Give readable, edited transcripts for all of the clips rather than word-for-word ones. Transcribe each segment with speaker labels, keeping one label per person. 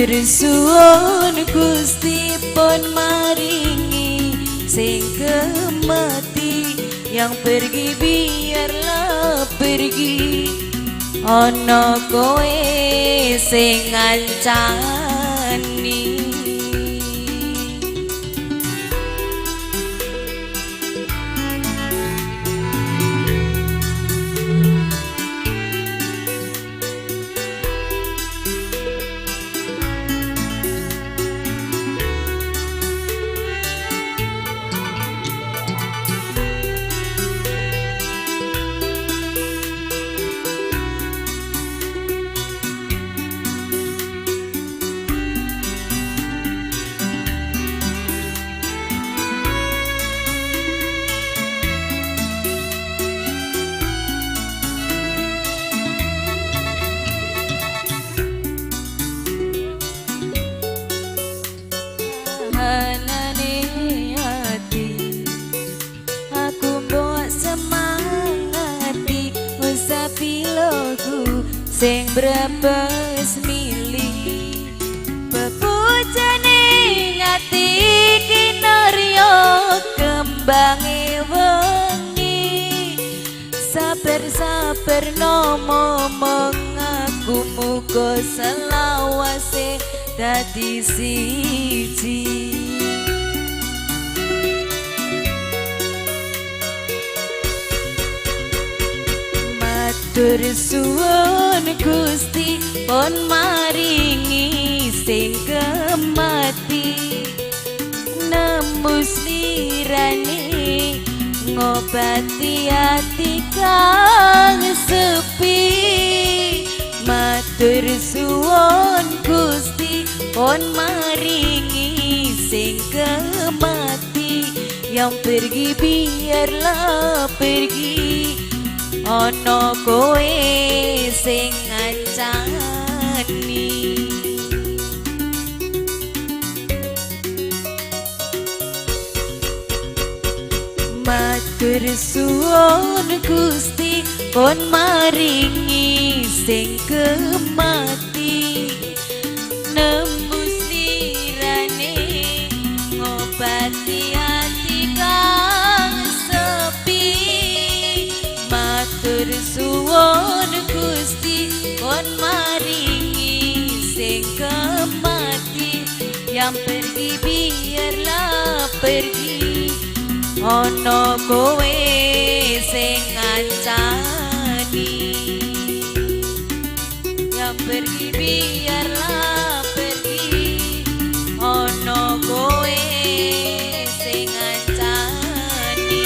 Speaker 1: Matur suwun Gusti pun maringi sing kemati, yang pergi biarlah pergi, ana kowe sing ngancani. Sing brebes milih bebujane ngati kinarya kembange wengi, sabar-sabar nomo mengaku muga selawase dadi siji. Matur suwun Gusti pun maringi sing kemati, nembus lirane ngobati ati kang sepi. Matur suwun Gusti pun maringi sing kemati, yang pergi biarlah pergi, ana kowe sing ngancani. Matur suwun Gusti pun maringi sing kemati, nembus lirane ngobati ati kang sepi. Matur suwun Gusti pun maringi sing kemati, yang pergi biarlah pergi, ana kowe sing ngancani. Yang pergi biarlah pergi, ana kowe sing ngancani.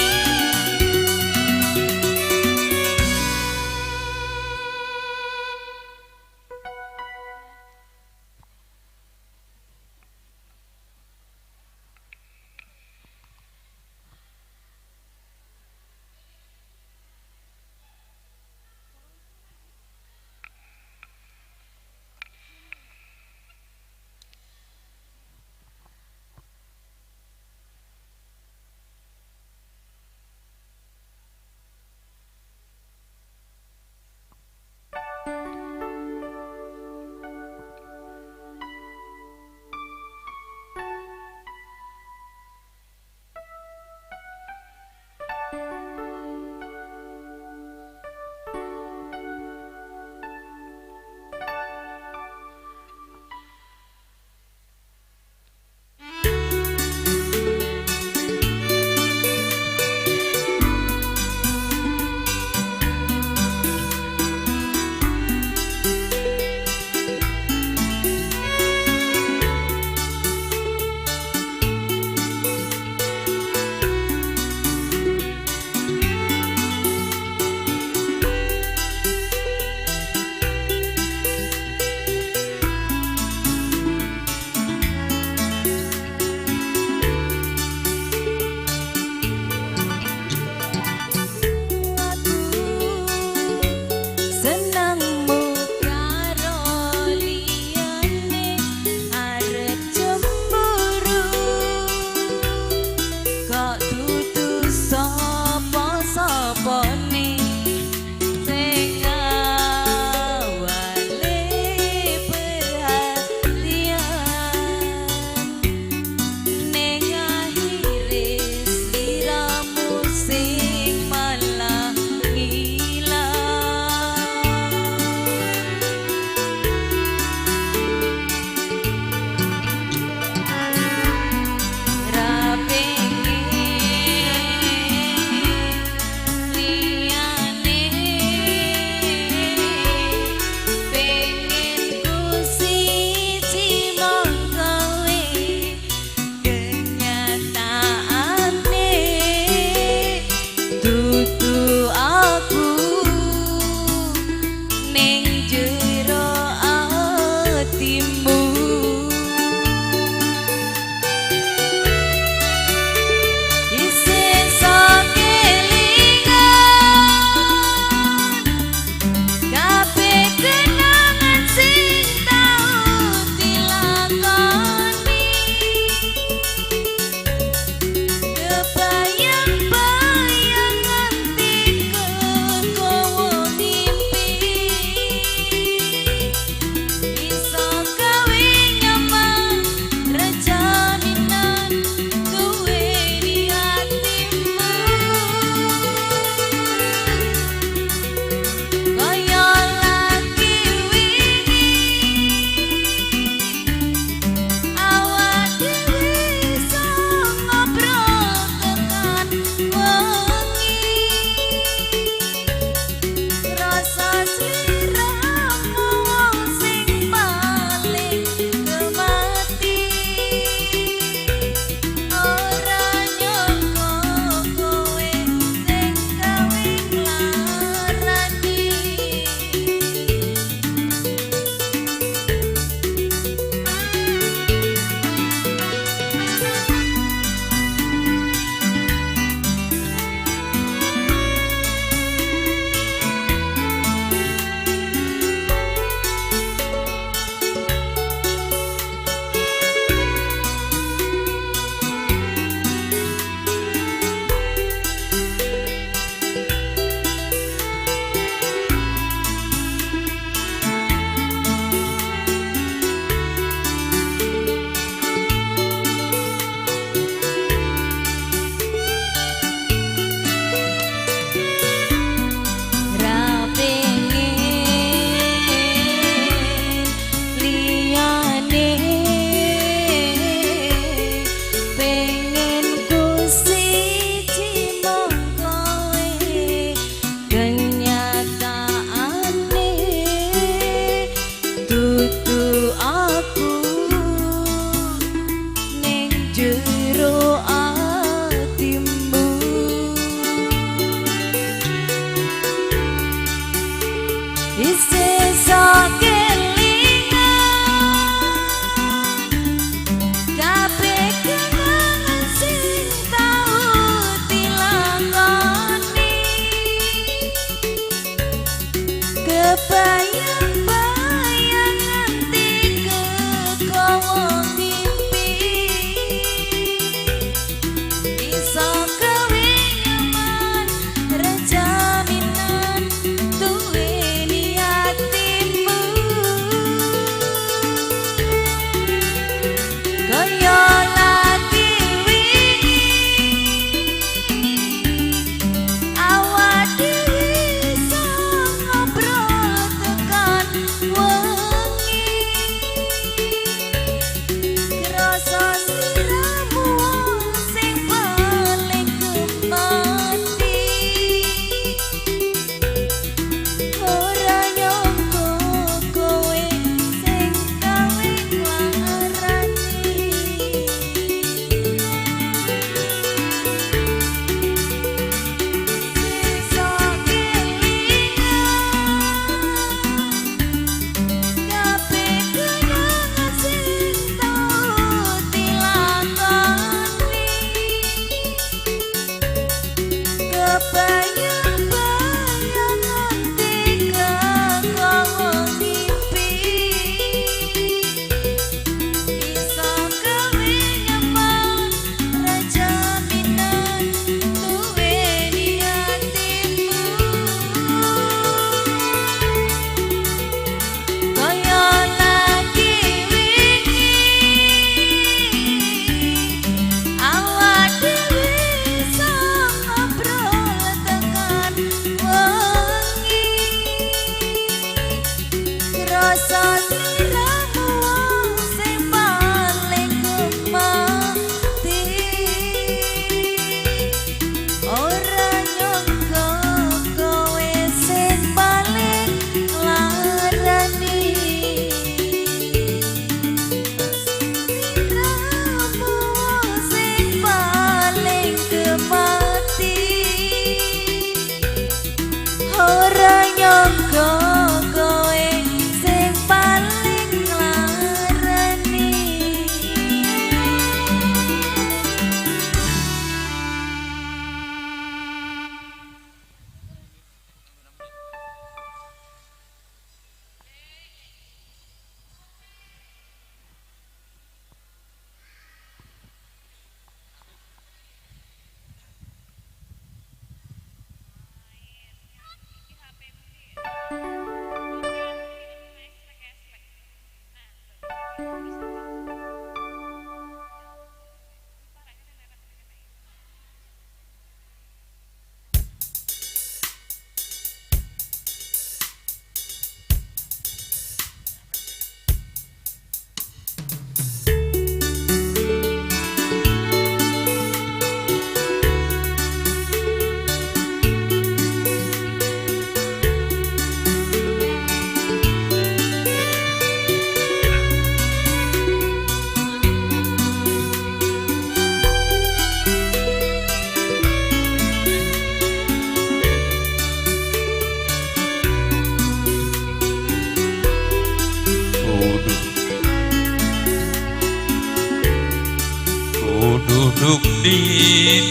Speaker 2: duduk di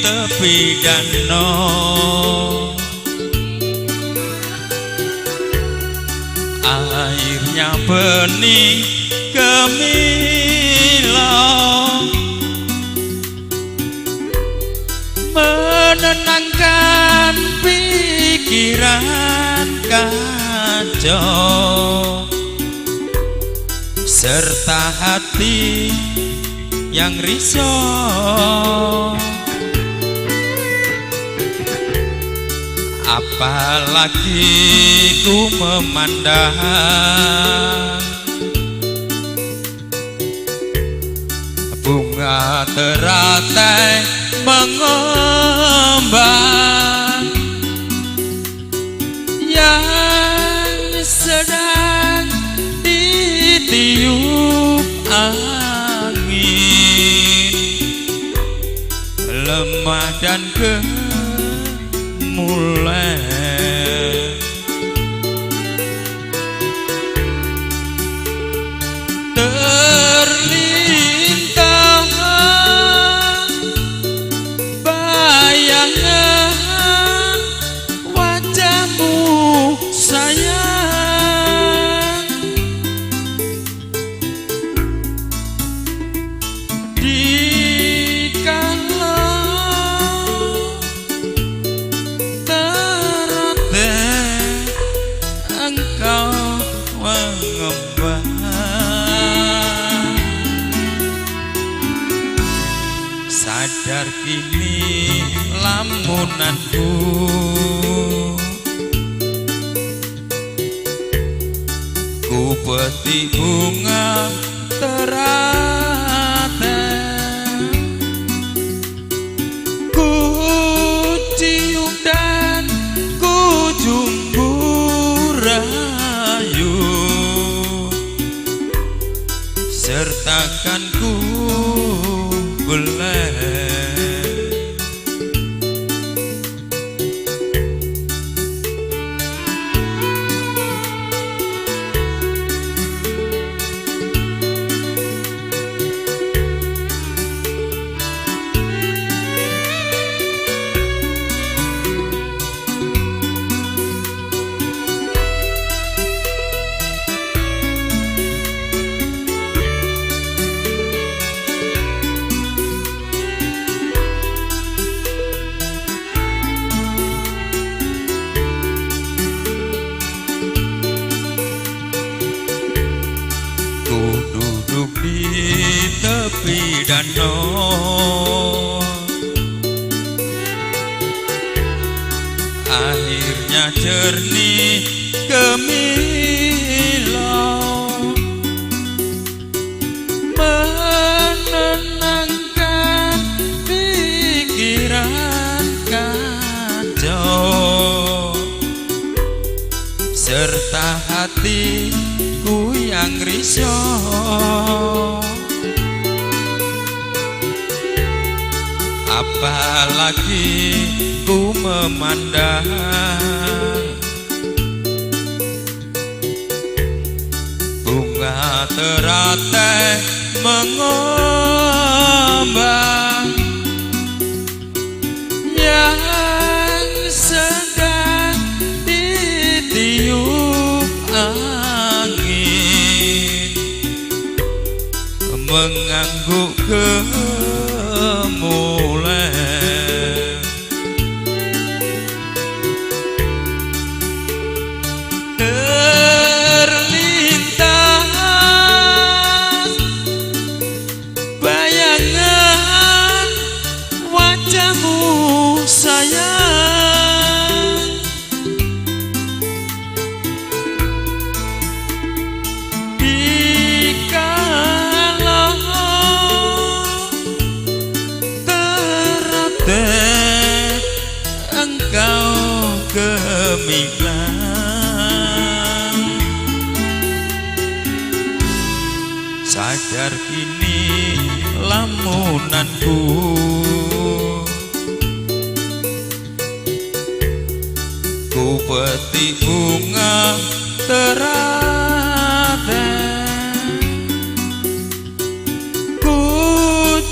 Speaker 2: tepi danau, airnya bening gemilang, menenangkan pikiran kacau serta hati yang risau. Apalagi ku memandang bunga teratai mengembang yang sedang ditiup angin, lemah dan gemulai. engkau mengembang. Sadar kini lamunanku, ku petik bunga teratai, ku cium dan ku jumbu rayu, sertakan ku belai. Duduk di tepi danau, airnya jernih gemilau, menenangkan pikiran kacau, serta hatiku yang risau. Apalagi ku memandang bunga teratai mengembang yang sedang ditiup angin, mengangguk gemulai. Terlintas bayangan wajahmu sayang, dikala teratai engkau gemilang. Sadar kini lamunanku, ku petik bunga teratai, ku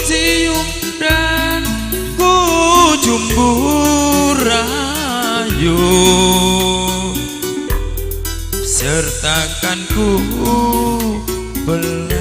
Speaker 2: cium dan ku jumbu rayu, sertakan ku belai.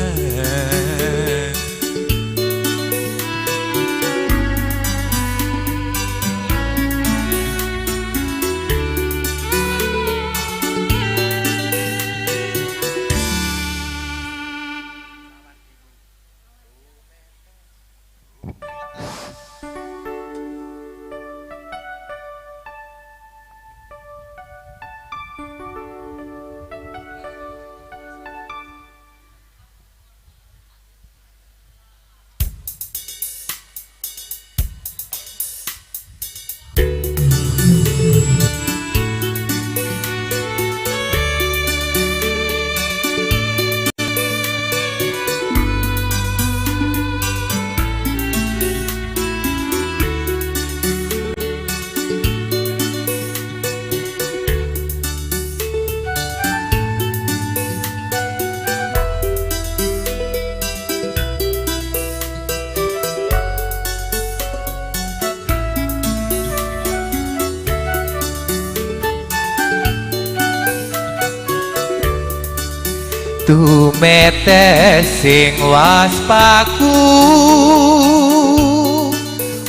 Speaker 3: Tumete sing waspaku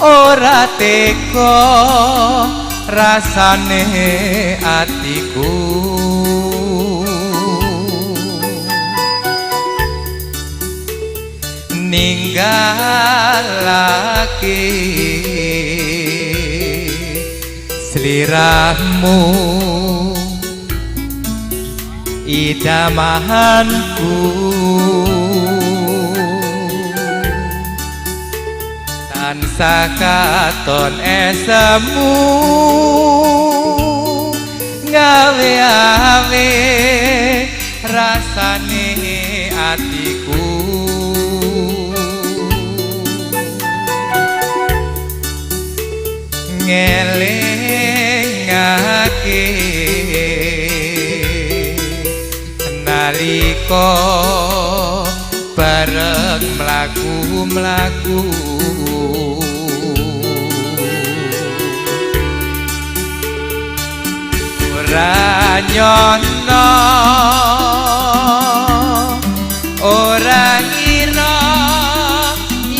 Speaker 3: ora teka rasane atiku, ngake sliramu idamahanku tansah katon esemu gawe-gawe rasane atiku ngelingake nalika bareng mlaku-mlaku ora nyono ora ngira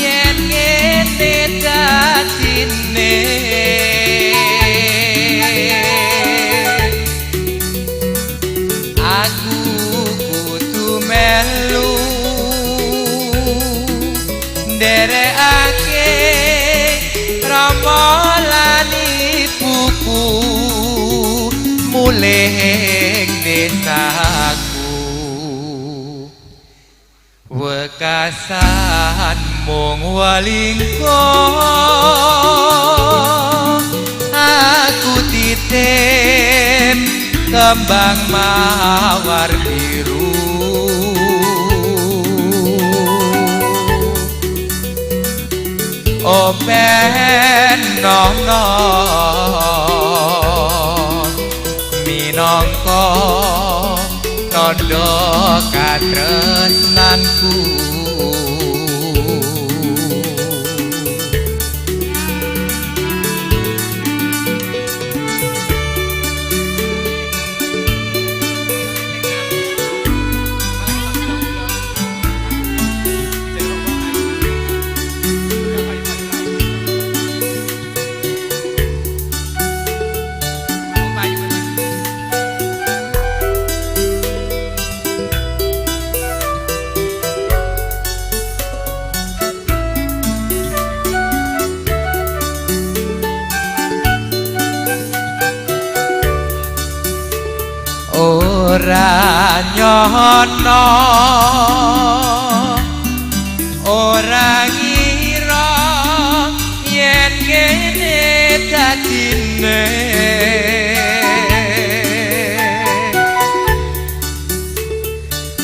Speaker 3: yen ngene dadine aku kudu melu nderekake ramalan ibuku mulih desaku wekasan mung walingko aku titip kembang mawar biru open nono minangka tandha katresnanku ora nyono ora ngira yen kene dadine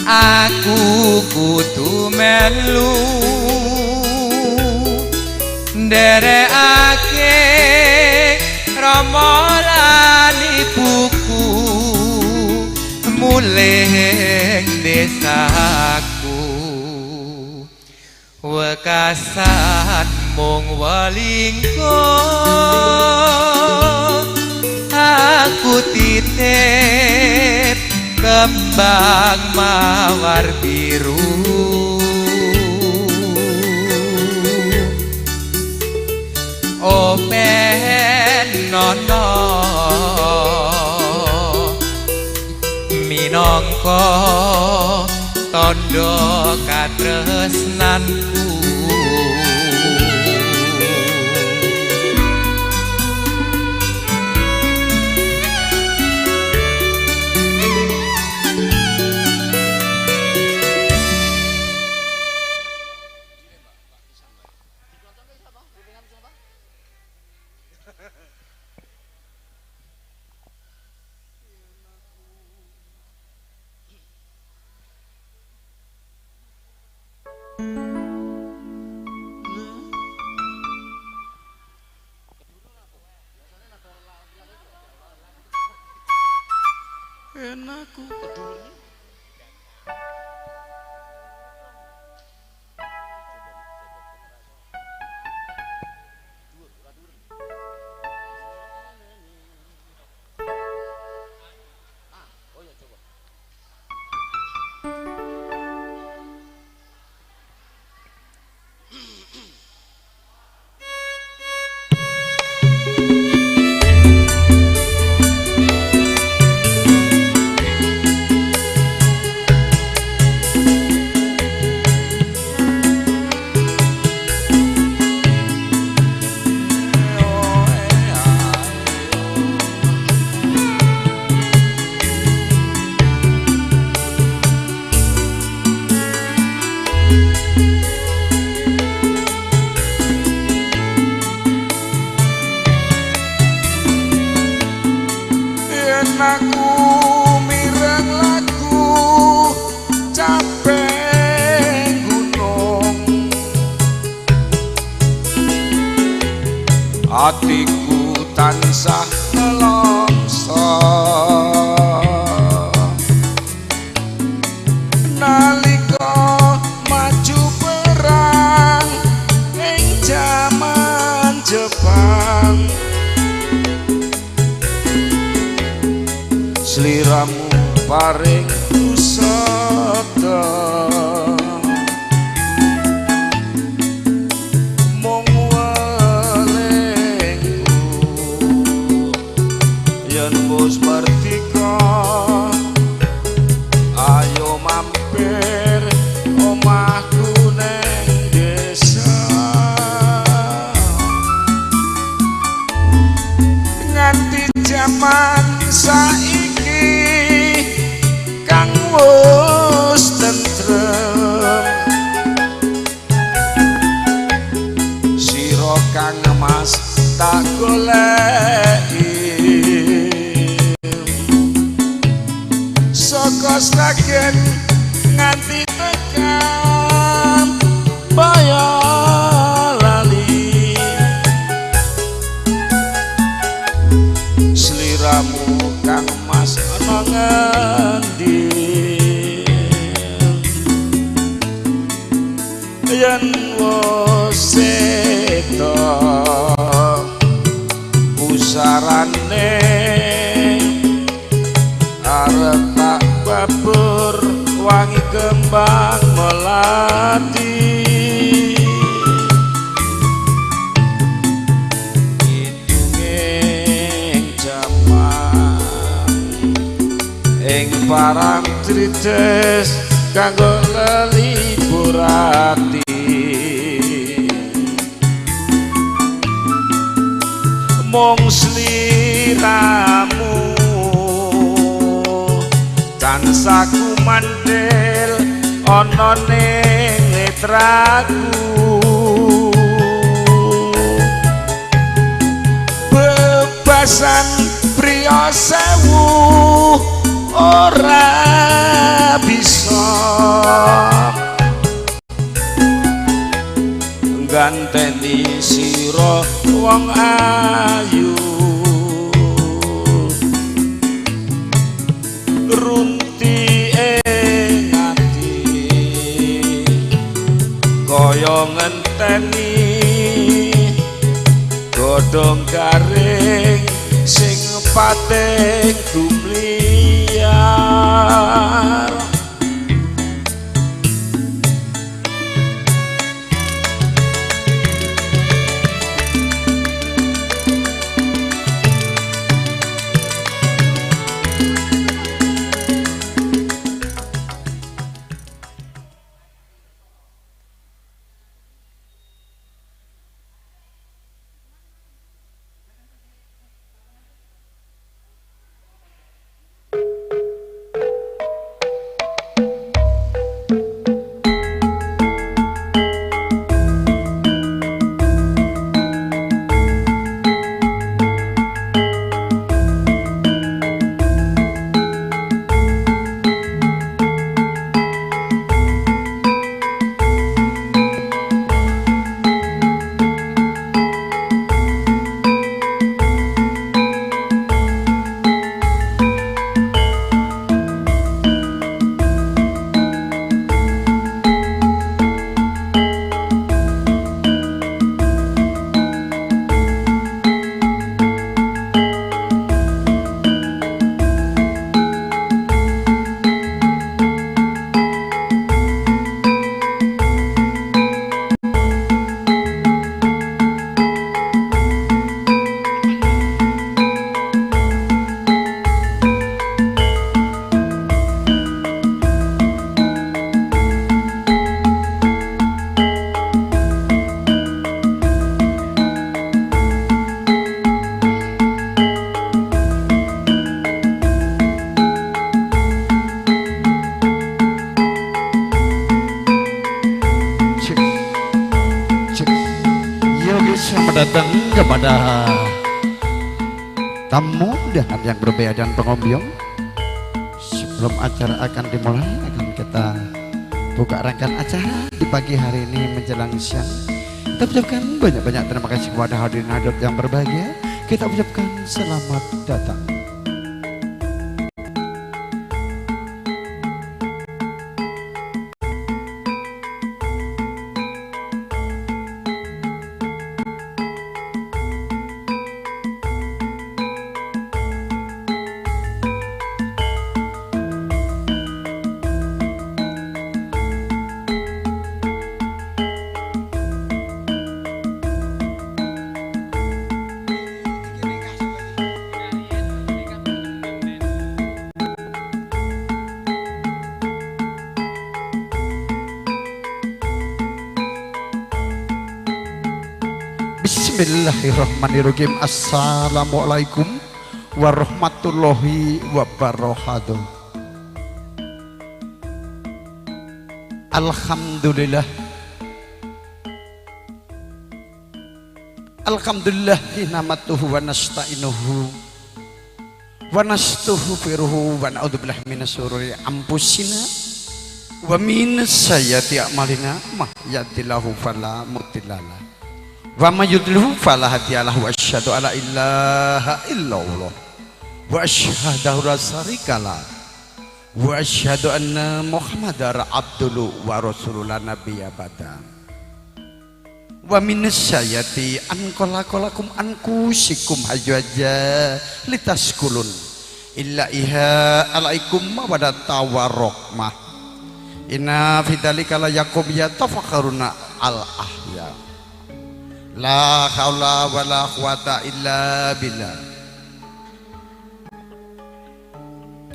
Speaker 3: aku kudu melu nderekake ramalan ibuku mulih desaku wekasan mung walingko aku titip kembang mawar biru open nono minangka tandha katresnanku
Speaker 2: enakku peduli atiku tansah nelongso nalika maju perang ing jaman Jepang sliramu paring pusaka mung welingku yen wis merdeka ayo mampir omahku neng desa nganti jaman saiki kang wis tentrem sira kang mas tak goleki saka Sragen nganti tekan Boyolali sliramu kang mas ana ngendi yen wis seto pusarane arep tak babur wangi kembang melati idunging jaman ing parang trites kanggo lelibur ati mung sliramu tansah kumandhel ana ning netraku bebasan priya sewu ora bisa ganteni sira wong ayu runti ing ati kaya ngenteni godhong garing sing pating dumliar
Speaker 4: Selamat datang kepada tamu undangan yang berbeda dan pengombyong. Sebelum acara akan dimulai, akan kita buka rangkaian acara di pagi hari ini menjelang siang Kita ucapkan banyak-banyak terima kasih kepada hadirin hadirat yang berbahagia. Kita ucapkan selamat datang. Bismillahirrahmanirrahim. Assalamualaikum warahmatullahi wabarakatuh. Alhamdulillah. Alhamdulillah namatuhu wa nasta'inuhu wa nastaghfiruhu wa na'udzubillahi minasyururi anfusina wa min sayyiati a'malina mahdihillahu fala mudhillalah wa may yudlilhu fala hadiyalahu wa asyhadu alla ilaha illallah wa asyhadu la syarikalah wa asyhadu anna muhammadar abduhu wa rasulullah nabiyya ba'da wa min sayyiati an qalaqalakum ankusikum hajaja litaskulun illa iha alaikum mawadata wa rahmah inna fidzalika la yaqum yatafakkaruna al ahya la haula wala quwata illa billah.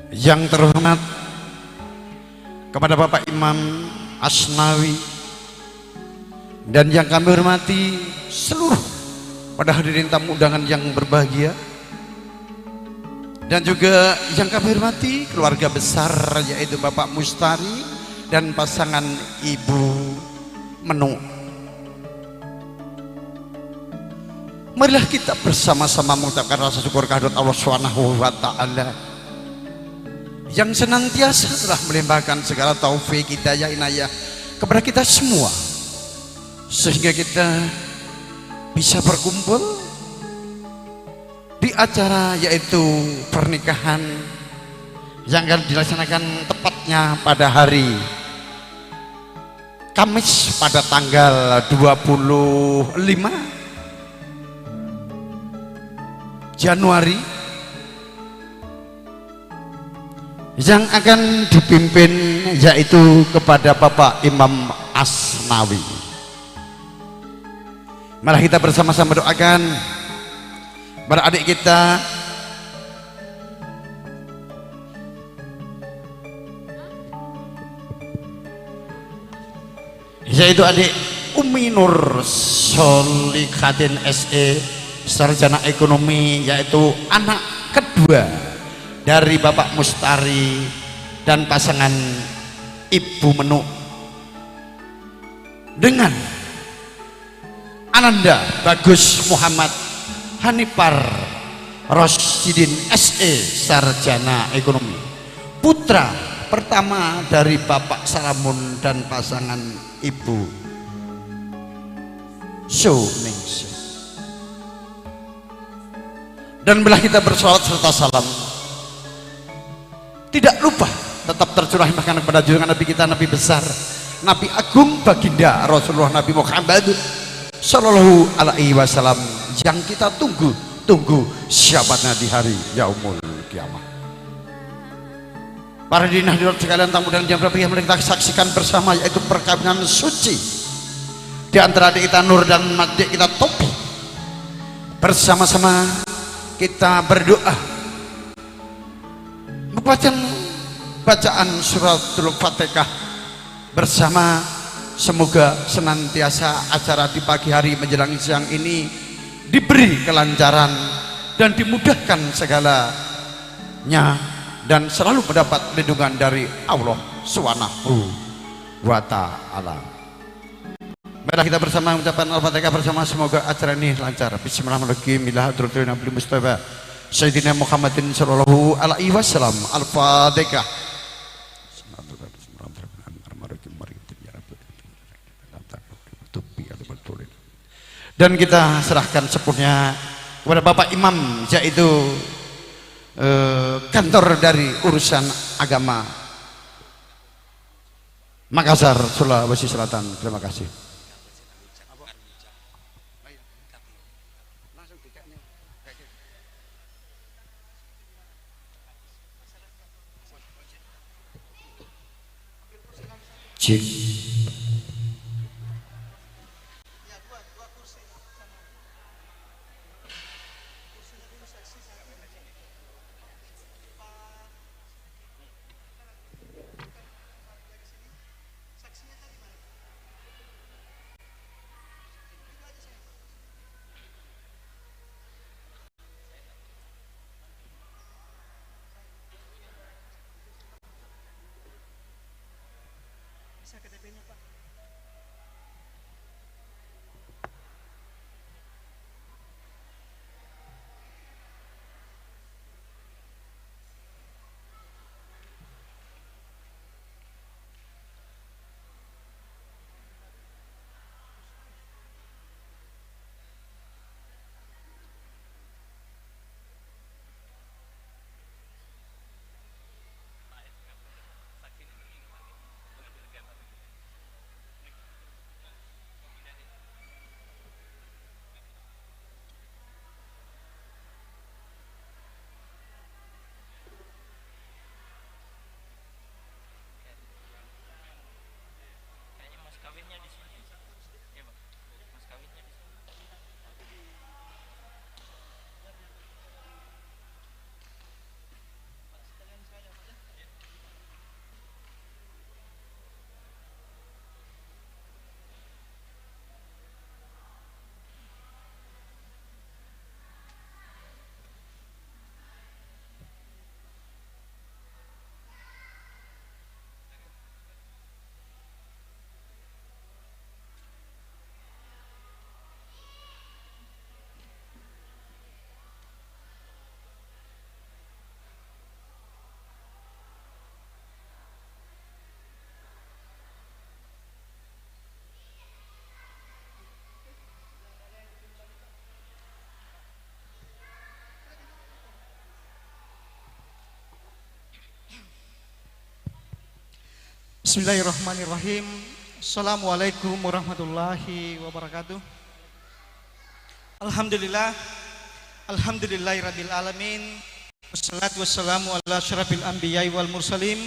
Speaker 4: Yang terhormat kepada Bapak Imam Asnawi dan yang kami hormati seluruh pada hadirin tamu undangan yang berbahagia, dan juga yang kami hormati keluarga besar yaitu Bapak Mustari dan pasangan Ibu Menu. Marilah kita bersama-sama mengucapkan rasa syukur kehadirat Allah Subhanahu wa taala yang senantiasa telah melimpahkan segala taufik hidayah inayah kepada kita semua sehingga kita bisa berkumpul di acara yaitu pernikahan yang akan dilaksanakan tepatnya pada hari Kamis pada tanggal 25 Januari yang akan dipimpin yaitu kepada Bapak Imam Asnawi. Mari kita bersama-sama doakan para adik kita yaitu adik Umi Nur Solikatin SE sarjana ekonomi, yaitu anak kedua dari Bapak Mustari dan pasangan Ibu Menu, dengan Ananda Bagus Muhammad Hanipar Rosidin SE sarjana ekonomi, putra pertama dari Bapak Salamun dan pasangan Ibu Suningsih. Dan bila kita bersolat serta salam tidak lupa tetap tercurah bahkan kepada junjungan Nabi kita, Nabi besar, Nabi agung baginda Rasulullah Nabi Muhammad Sallallahu Alaihi Wasallam yang kita tunggu syabatnya di hari yaumul kiamah. Para hadirin hadirat sekalian tamu dan yang berbahagia, kita saksikan bersama yaitu perkawinan suci di antara adik kita Nur dan adik kita Topi. Bersama-sama kita berdoa membaca bacaan suratul Fatihah bersama. Semoga senantiasa acara di pagi hari menjelang siang ini diberi kelancaran dan dimudahkan segalanya dan selalu mendapat lindungan dari Allah Subhanahu wa ta'ala. Mari kita bersama mengucapkan Al-Fatihah bersama, semoga acara ini lancar. Bismillahirrahmanirrahim. Nabi Mustafa Sayyidina Muhammadin sallallahu alaihi wasallam. Al-Fatihah. Dan kita serahkan sepenuhnya kepada Bapak Imam, yaitu kantor dari urusan agama Makassar, Sulawesi Selatan. Terima kasih. Cik.
Speaker 5: Bismillahirrahmanirrahim. Assalamualaikum warahmatullahi wabarakatuh. Alhamdulillah, alhamdulillahirabbil alamin. Wassalatu wassalamu ala asyrafil anbiya'i wal mursalin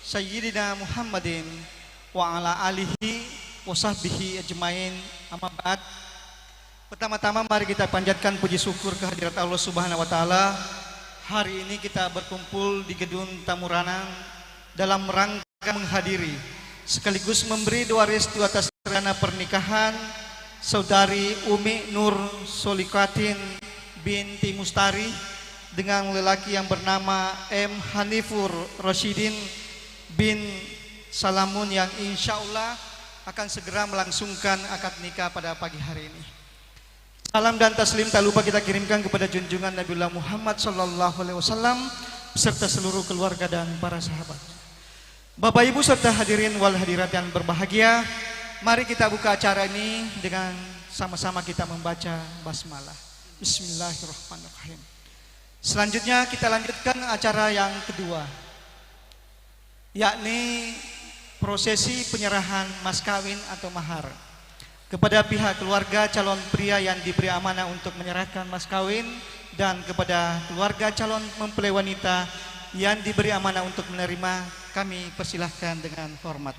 Speaker 5: sayyidina Muhammadin wa ala alihi wa sahbihi ajmain. Amma ba'd. Pertama-tama mari kita panjatkan puji syukur kehadirat Allah Subhanahu wa taala. Hari ini kita berkumpul di gedung Tamuranang dalam rangka menghadiri sekaligus memberi doa restu atas rencana pernikahan saudari Umi Nur Solikatin binti Mustari dengan lelaki yang bernama M. Hanifur Rasyidin bin Salamun yang insya Allah akan segera melangsungkan akad nikah pada pagi hari ini. Salam dan taslim tak lupa kita kirimkan kepada junjungan Nabiullah Muhammad SAW beserta seluruh keluarga dan para sahabat. Bapak Ibu serta hadirin wal hadirat yang berbahagia, mari kita buka acara ini dengan sama-sama kita membaca basmalah. Bismillahirrahmanirrahim. Selanjutnya kita lanjutkan acara yang kedua, yakni prosesi penyerahan mas kawin atau mahar kepada pihak keluarga calon pria yang diberi amanah untuk menyerahkan mas kawin dan kepada keluarga calon mempelai wanita yang diberi amanah untuk menerima, kami persilahkan dengan hormat.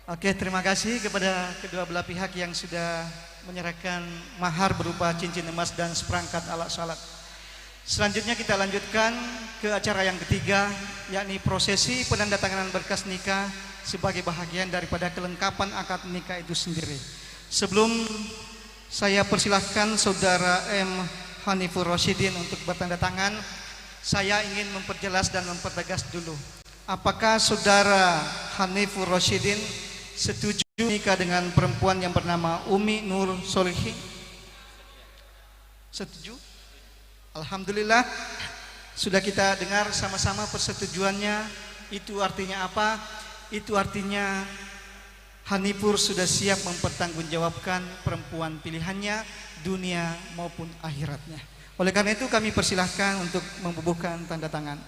Speaker 5: Oke, terima kasih kepada kedua belah pihak yang sudah menyerahkan mahar berupa cincin emas dan seperangkat alat salat. Selanjutnya kita lanjutkan ke acara yang ketiga, yakni prosesi penandatanganan berkas nikah sebagai bahagian daripada kelengkapan akad nikah itu sendiri. Sebelum saya persilahkan Saudara M. Hanifur Rosyidin untuk bertanda tangan, saya ingin memperjelas dan mempertegas dulu. Apakah Saudara Hanifur Rosyidin setuju nikah dengan perempuan yang bernama Umi Nur Solihin? Setuju? Alhamdulillah, sudah kita dengar sama-sama persetujuannya. Itu artinya apa? Itu artinya Hanifur sudah siap mempertanggungjawabkan perempuan pilihannya, dunia maupun akhiratnya. Oleh karena itu kami persilahkan untuk membubuhkan tanda tangan.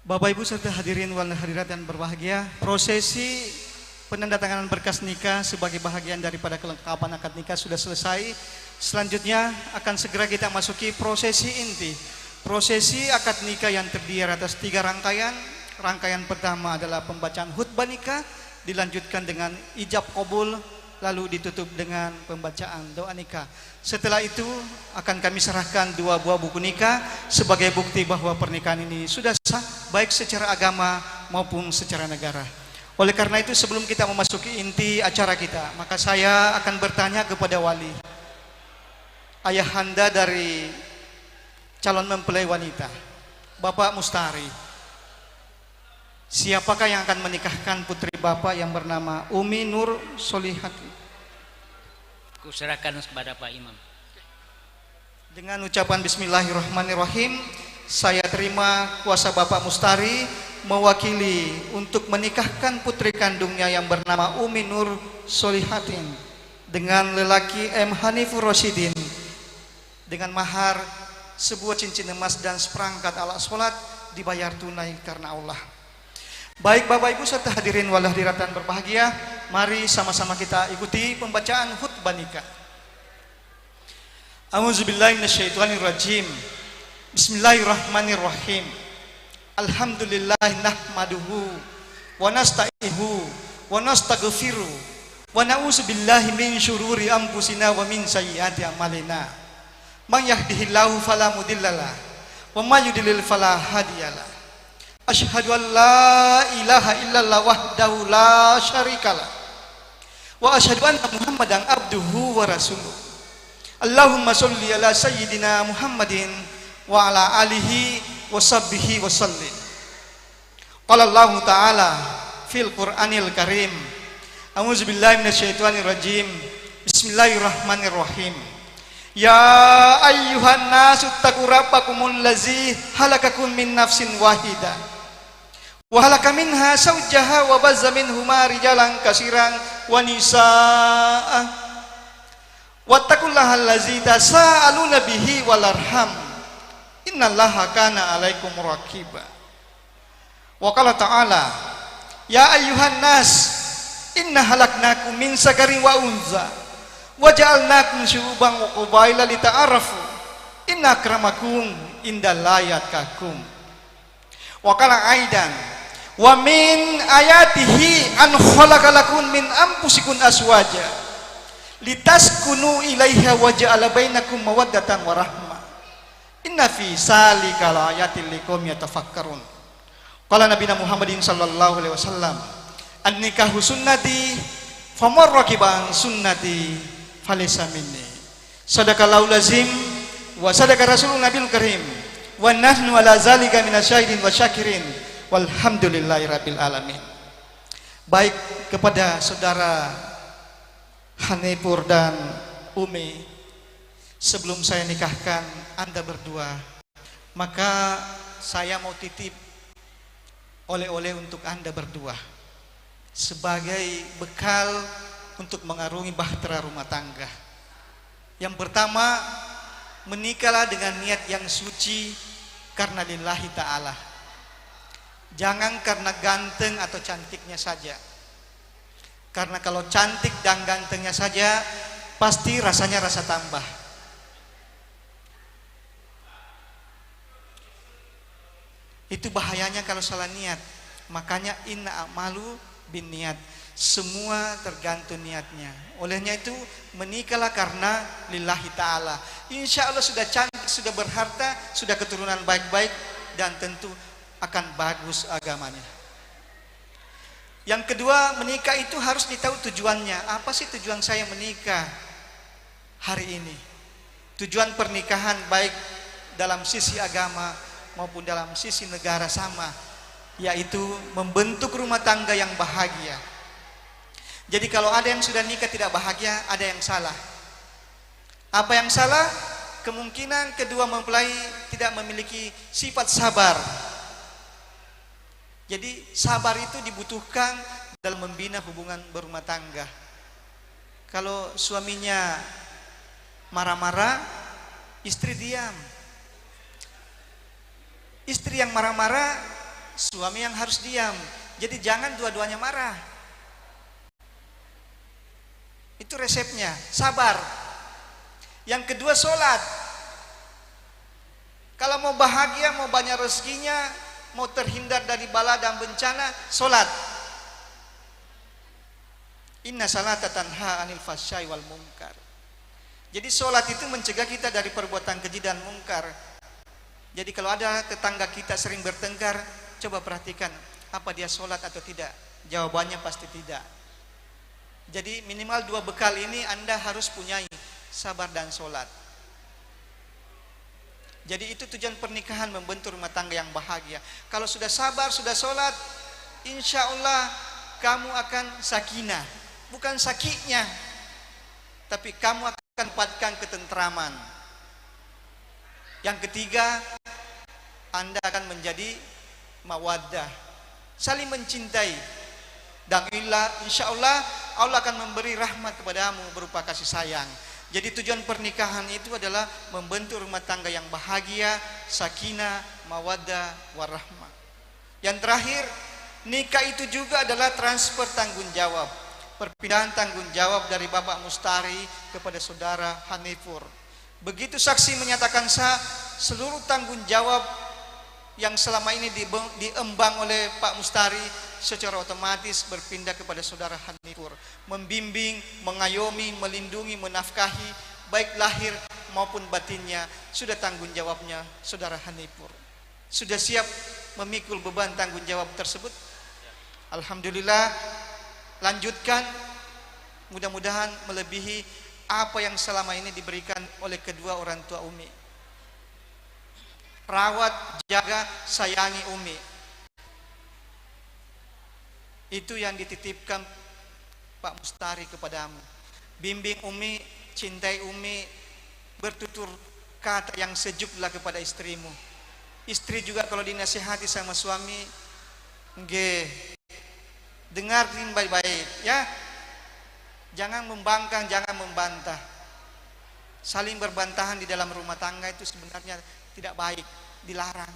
Speaker 5: Bapak Ibu serta hadirin wal hadirat yang berbahagia, prosesi penandatanganan berkas nikah sebagai bahagian daripada kelengkapan akad nikah sudah selesai. Selanjutnya akan segera kita masuki prosesi inti. Prosesi akad nikah yang terdiri atas 3 rangkaian. Rangkaian pertama adalah pembacaan khutbah nikah, dilanjutkan dengan ijab qabul, lalu ditutup dengan pembacaan doa nikah. Setelah itu akan kami serahkan 2 buah buku nikah sebagai bukti bahwa pernikahan ini sudah sah baik secara agama maupun secara negara. Oleh karena itu sebelum kita memasuki inti acara kita, maka saya akan bertanya kepada wali, ayahanda dari calon mempelai wanita, Bapak Mustari, siapakah yang akan menikahkan putri Bapak yang bernama Umi Nur Solihati?
Speaker 6: Aku serahkan kepada Pak Imam.
Speaker 5: Dengan ucapan Bismillahirrahmanirrahim, saya terima kuasa Bapak Mustari mewakili untuk menikahkan putri kandungnya yang bernama Umi Nur Solihatin dengan lelaki M. Hanifur Rosidin dengan mahar sebuah cincin emas dan seperangkat alat sholat dibayar tunai karena Allah. Baik Bapak Ibu serta hadirin wal hadiratan berbahagia, mari sama-sama kita ikuti pembacaan khutbah nikah. A'udzubillahi minasyaitonirrajim. Bismillahirrahmanirrahim. Alhamdulillah nahmaduhu wa nasta'inuhu wa nastaghfiruh wa na'udzubillahi min syururi anfusina wa min sayyiati a'malina. Man yahdihillahu fala mudhillalah wa may yudlil fala hadiyalah. Asyhadu an la ilaha illallah wahdahu la syarikalah wa asyhadu anna Muhammadan abduhu wa rasuluh. Allahumma sholli ala sayyidina Muhammadin wa ala alihi wa sahbihi wa sallim. Qala Allah Ta'ala fil Qur'anil Karim. A'udzu billahi minasyaitonir rajim. Bismillahirrahmanirrahim. Ya ayyuhan nasu taqu rabbakumul ladzi halakakum min nafsin wahidah wa halaka minha zawjaha wa bazza minhuma rijalan katsiran wa nisaa. Wattaqullaha allazi tasaaluna bihi wal arham. Innallaha kana 'alaikum raqiba. Wa qala ta'ala, ya ayyuhan nas, inna halaknakum min sakarin wa unza wa ja'alnakum syu'uban wa qabaila lita'arafu. Inna akramakum indallahi atqakum. Wa qala aidan, wa min ayatihi an khalaqalakum min anfusikum azwaja litaskunu ilaiha wa ja'ala bainakum mawaddatan wa rahmah. Inna fi zalika laayatil liqaumin yatafakkarun. Qala Nabi Muhammadin sallallahu alaihi wasallam, an-nikahu sunnati faman raqiba sunnati falaysa minni. Sadaqallahu lazim wa sadaqa rasulun nabiyul karim wa nahnu ala zalika minasyahidin wa syakirin walhamdulillahirabbil alamin. Baik kepada saudara Hanifur dan Umi, sebelum saya nikahkan Anda berdua, maka saya mau titip oleh-oleh untuk Anda berdua sebagai bekal untuk mengarungi bahtera rumah tangga. Yang pertama, menikahlah dengan niat yang suci karena lillahi ta'ala. Jangan karena ganteng atau cantiknya saja. Karena kalau cantik dan gantengnya saja, pasti rasanya rasa tambah. Itu bahayanya kalau salah niat. Makanya inna a'malu bin niat. Semua tergantung niatnya. Olehnya itu menikahlah karena lillahi ta'ala. Insya Allah sudah cantik, sudah berharta, sudah keturunan baik-baik, dan tentu akan bagus agamanya. Yang kedua, menikah itu harus ditahu tujuannya. Apa sih tujuan saya menikah hari ini? Tujuan pernikahan baik dalam sisi agama maupun dalam sisi negara sama, yaitu membentuk rumah tangga yang bahagia. Jadi kalau ada yang sudah nikah tidak bahagia, ada yang salah. Apa yang salah? Kemungkinan kedua mempelai tidak memiliki sifat sabar. Jadi sabar itu dibutuhkan dalam membina hubungan berumah tangga. Kalau suaminya marah-marah, istri diam. Istri yang marah-marah, suami yang harus diam. Jadi jangan dua-duanya marah. Itu resepnya, sabar. Yang kedua, sholat. Kalau mau bahagia, mau banyak rezekinya, mau terhindar dari bala dan bencana, sholat. Inna salata tanha anil fahsya'i wal munkar. Jadi sholat itu mencegah kita dari perbuatan keji dan mungkar. Jadi kalau ada tetangga kita sering bertengkar, coba perhatikan apa dia sholat atau tidak. Jawabannya pasti tidak. Jadi minimal dua bekal ini Anda harus punyai, sabar dan sholat. Jadi itu tujuan pernikahan, membentuk rumah tangga yang bahagia. Kalau sudah sabar, sudah sholat, insya Allah kamu akan sakinah, bukan sakitnya. tapi kamu akan mendapatkan ketentraman. Yang ketiga, Anda akan menjadi mawaddah, saling mencintai. Dan insya Allah Allah akan memberi rahmat kepadamu berupa kasih sayang. Jadi tujuan pernikahan itu adalah membentuk rumah tangga yang bahagia, sakinah, mawaddah, warahmah. Yang terakhir, nikah itu juga adalah transfer tanggung jawab, perpindahan tanggung jawab dari Bapak Mustari kepada saudara Hanifur. Begitu saksi menyatakan sah, seluruh tanggung jawab yang selama ini diemban oleh Pak Mustari secara otomatis berpindah kepada saudara Hanifur, membimbing, mengayomi, melindungi, menafkahi baik lahir maupun batinnya. Sudah tanggung jawabnya saudara Hanifur. Sudah siap memikul beban tanggung jawab tersebut? Alhamdulillah, lanjutkan. Mudah-mudahan melebihi apa yang selama ini diberikan oleh kedua orang tua Umi. Rawat, jaga, sayangi Umi. Itu yang dititipkan Pak Mustari kepadamu. Bimbing Umi, cintai Umi, bertutur kata yang sejuklah kepada istrimu. Istri juga kalau dinasihati sama suami, dengar baik-baik ya. Jangan membangkang, jangan membantah. Saling berbantahan di dalam rumah tangga itu sebenarnya tidak baik, dilarang.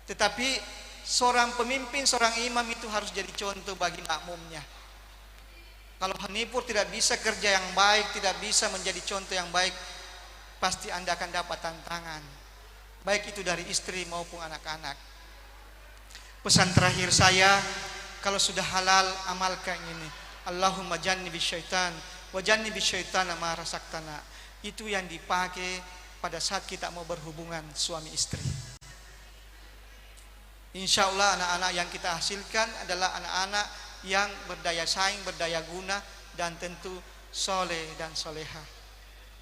Speaker 5: Tetapi seorang pemimpin, seorang imam itu harus jadi contoh bagi makmumnya. Kalau Hanifur tidak bisa kerja yang baik, tidak bisa menjadi contoh yang baik, pasti Anda akan dapat tantangan, baik itu dari istri maupun anak-anak. Pesan terakhir saya, kalau sudah halal amalkan ini. Allahumma jannibi syaitan wa jannibi syaitana ma rasaktana. Itu yang dipakai pada saat kita mau berhubungan suami istri. Insya Allah anak-anak yang kita hasilkan adalah anak-anak yang berdaya saing, berdaya guna, dan tentu soleh dan soleha.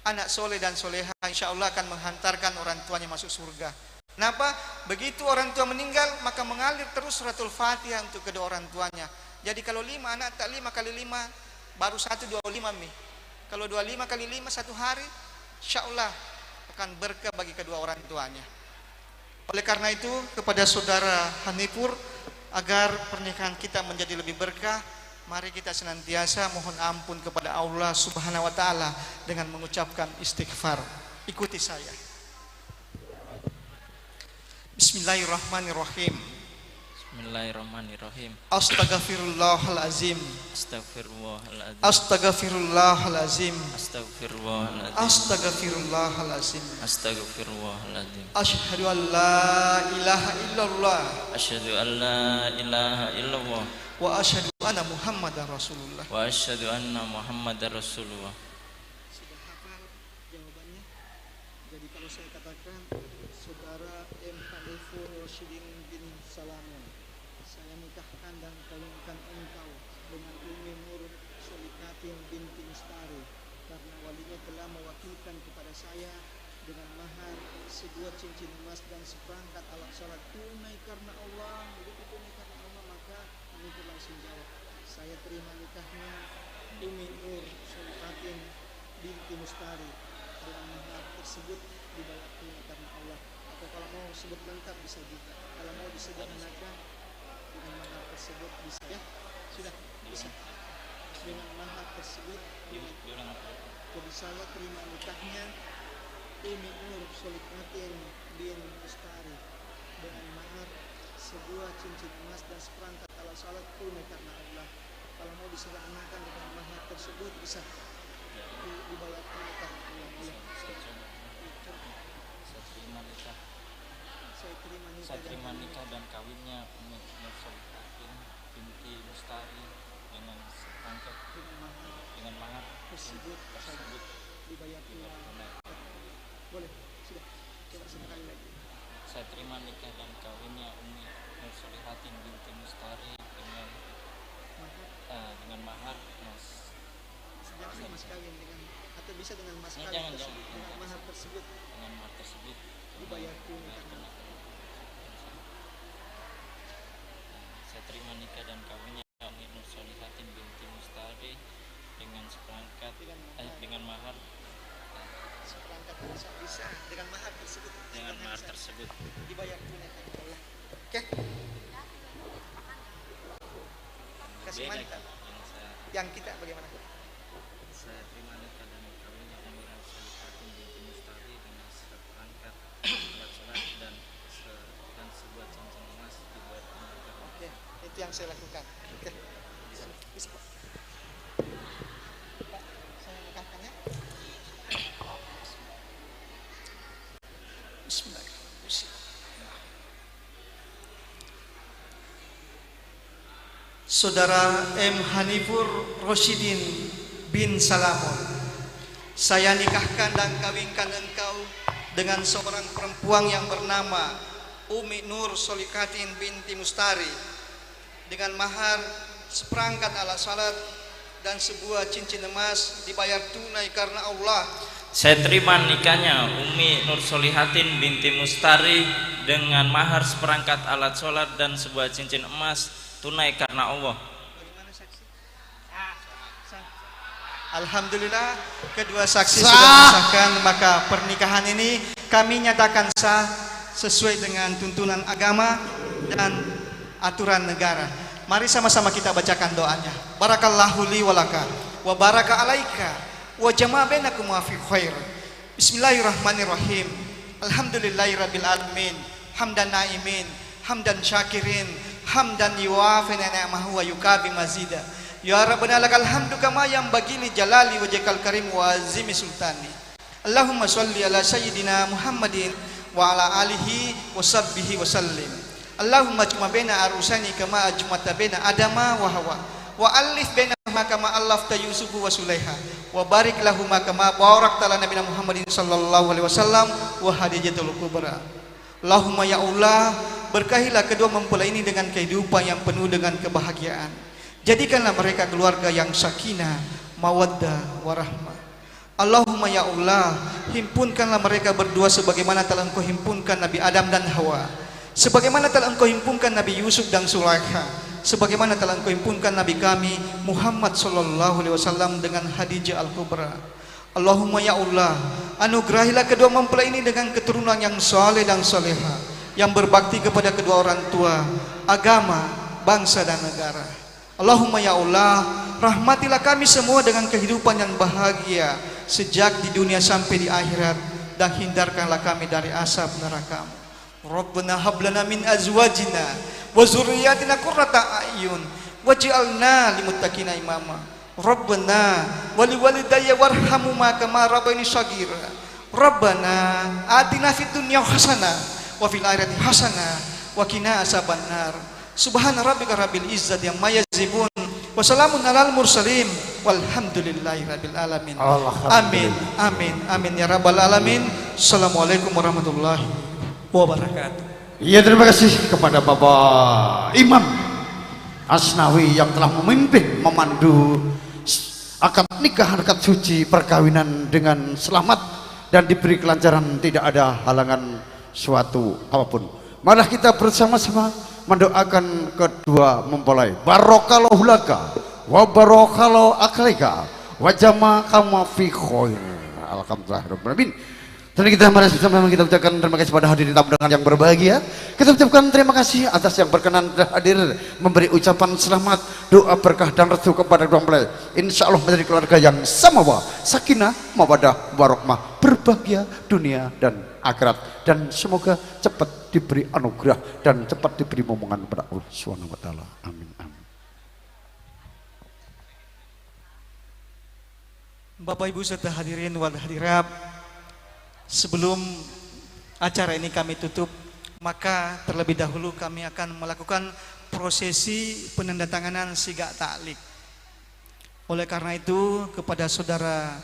Speaker 5: Anak soleh dan soleha insya Allah akan menghantarkan orang tuanya masuk surga. Kenapa? Begitu orang tua meninggal, maka mengalir terus suratul Fatihah untuk kedua orang tuanya. Jadi kalau 5 anak, tak 5 kali 5 baru 1, 25 nih. Kalau 25 kali 5 1 hari, insya Allah akan berkah bagi kedua orang tuanya. Oleh karena itu, kepada saudara Hanifur, agar pernikahan kita menjadi lebih berkah, mari kita senantiasa mohon ampun kepada Allah Subhanahu wa taala dengan mengucapkan istighfar. Ikuti saya. Bismillahirrahmanirrahim.
Speaker 3: Bismillahirrahmanirrahim.
Speaker 5: Astaghfirullahalazim.
Speaker 3: Astagfirullahaladzim.
Speaker 5: Astaghfirullahalazim.
Speaker 3: Astagfirullahaladzim.
Speaker 5: Astaghfirullahalazim.
Speaker 3: Astagfirullahaladzim.
Speaker 5: Asyhadu an la ilaha illallah
Speaker 3: Asyhadu an la ilaha illallah
Speaker 5: wa asyhadu anna Muhammadar Rasulullah.
Speaker 3: wa asyhadu anna Muhammadar Rasulullah.
Speaker 5: Sudah hafal jawabannya? Jadi kalau saya katakan saudara M. Hanifur Rasyidin bin Salamun, saya nikahkan dan kawinkan engkau dengan Umi Nur Solikatin binti Mustari, karena walinya telah mewakilkan kepada saya dengan mahar sebuah cincin emas dan seperangkat alat sholat tunai karena Allah. Begitu tunai karena Allah, maka Hanifur langsung jawab, saya terima nikahnya Umi Nur Solikatin binti Mustari dengan mahar tersebut dibayar tunai karena Allah. Atau kalau mau sebut lengkap bisa juga. Kalau mau disederhanakan dengan mahar tersebut bisa ya. Sudah bisa. Dengan mahar tersebut jadi saya terima nikahnya Umi Nur Solikatin bin Mustari dengan mahar sebuah cincin emas dan seperangkat alat salat tunai karena Allah. Kalau mau disederhanakan dengan mahar tersebut bisa dibayar tunai karena Allah.
Speaker 3: Saya terima nikah dan kawinnya Umi Nur Solikatin binti Mustari dengan seperangkat dengan mahar tersebut
Speaker 5: dibayar tunai. Boleh, sudah. Coba sekali lagi.
Speaker 3: Saya terima nikah dan kawinnya Umi Nur Solikatin binti Mustari dengan mahar mas.
Speaker 5: Jangan mas kawin dengan, atau bisa dengan mas kawin
Speaker 3: Jangan.
Speaker 5: dengan mahar tersebut.
Speaker 3: Dengan mahar tersebut
Speaker 5: dibayar tunai.
Speaker 3: Saya terima nikah dan kawinnya Umi Nur Solikatin binti Mustari dengan seperangkat
Speaker 5: Bisa dengan mahar tersebut.
Speaker 3: dengan mahar tersebut.
Speaker 5: Dibayar tunai. Oke. Kasih
Speaker 3: Beda
Speaker 5: mantan.
Speaker 3: yang
Speaker 5: Yang kita bagaimana?
Speaker 3: saya terima nikah dan kawinnya Umi Nur Solihatin binti Mustari dengan seperangkat alat sholat dan sebuah cincin emas dibuat menangkap.
Speaker 5: Oke, itu yang saya lakukan. Oke. Bisa, Pak. Pak, saya nikahkan ya. Bismillahirrahmanirrahim. Saudara M. Hanifur Roshidin bin Salamun, saya nikahkan dan kawinkan engkau dengan seorang perempuan yang bernama Umi Nur Solikatin binti Mustari dengan mahar seperangkat alat salat dan sebuah cincin emas dibayar tunai karena Allah.
Speaker 3: Saya terima nikahnya Umi Nur Solihatin binti Mustari dengan mahar seperangkat alat sholat dan sebuah cincin emas tunai karena Allah.
Speaker 5: Bagaimana saksi? Alhamdulillah kedua saksi sudah disahkan, maka pernikahan ini kami nyatakan sah sesuai dengan tuntunan agama dan aturan negara. Mari sama-sama kita bacakan doanya. Barakallahu li walaka wa baraka alaika wa jama'a bainakum fi khair. Bismillahirrahmanirrahim. Alhamdulillahirabbil alamin. Hamdan naimin, hamdan syakirin, hamdan yuwafi ni'amahu wa yukabi mazida. Ya Rabbana lakal hamdu kama yang bagi li jalali wajhikal karim wa azimi sultani. Allahumma sholli ala sayyidina Muhammadin wa ala alihi wa sahbihi wa sallim. Allahumma jma baina arusani kama ajmata baina adama wa hawa wa alif bainahuma kama allafta yusufu wa sulaiha wa barik lahuma kama barakta ala nabiyina Muhammadin sallallahu alaihi wasallam wa hadijatul kubra. Allahumma ya Allah, berkahilah kedua mempelai ini dengan kehidupan yang penuh dengan kebahagiaan. Jadikanlah mereka keluarga yang sakinah, mawaddah, warahmah. Allahumma ya Allah, himpunkanlah mereka berdua sebagaimana telah Engkau himpunkan Nabi Adam dan Hawa, sebagaimana telah Engkau himpunkan Nabi Yusuf dan Sulaikha, sebagaimana telah Engkau himpunkan Nabi kami Muhammad sallallahu alaihi wasallam dengan Khadijah al-Kubra. Allahumma ya Allah, anugerahilah kedua mempelai ini dengan keturunan yang saleh dan saleha, yang berbakti kepada kedua orang tua, agama, bangsa dan negara. Allahumma ya Allah, rahmatilah kami semua dengan kehidupan yang bahagia sejak di dunia sampai di akhirat, dan hindarkanlah kami dari asap neraka-Mu. Rabbana hab lana min azwajina wa dzurriyyatina qurrata a'yun waj'alna lil muttaqina imama. Rabbana wa liwalidayya warhamhuma kama rabbayani shaghira. Rabbana atina fid dunya hasanah wa fil akhirati hasanah wa qina azabannar. Subhana rabbika rabbil izzati amma yasifun wa salamun alal mursalin walhamdulillahi rabbil alamin. Amin amin amin ya rabbal alamin. Assalamualaikum warahmatullahi wabarakatuh.
Speaker 4: Iya, terima kasih kepada Bapak Imam Asnawi yang telah memimpin memandu akad nikah, akad suci perkawinan dengan selamat dan diberi kelancaran, tidak ada halangan suatu apapun. Malah kita bersama-sama mendoakan kedua mempelai. Barakallahu laka wa barakallahu aklaika wa jama'akama fi khair. Alhamdulillahirabbil alamin. Dan kita bersama kita ucapkan terima kasih pada hadirin tamu dengan yang berbahagia. Kita ucapkan terima kasih atas yang berkenan hadir memberi ucapan selamat, doa berkah dan restu kepada kedua mempelai. Insya Allah menjadi keluarga yang samawa, sakinah, mawaddah, warahmah, berbahagia dunia dan akhirat, dan semoga cepat diberi anugerah dan cepat diberi momongan kepada Allah Subhanahu wa taala. Amin amin.
Speaker 5: Bapak Ibu serta hadirin wal hadirat, sebelum acara ini kami tutup, maka terlebih dahulu kami akan melakukan prosesi penandatanganan siga ta'liq. Oleh karena itu, kepada saudara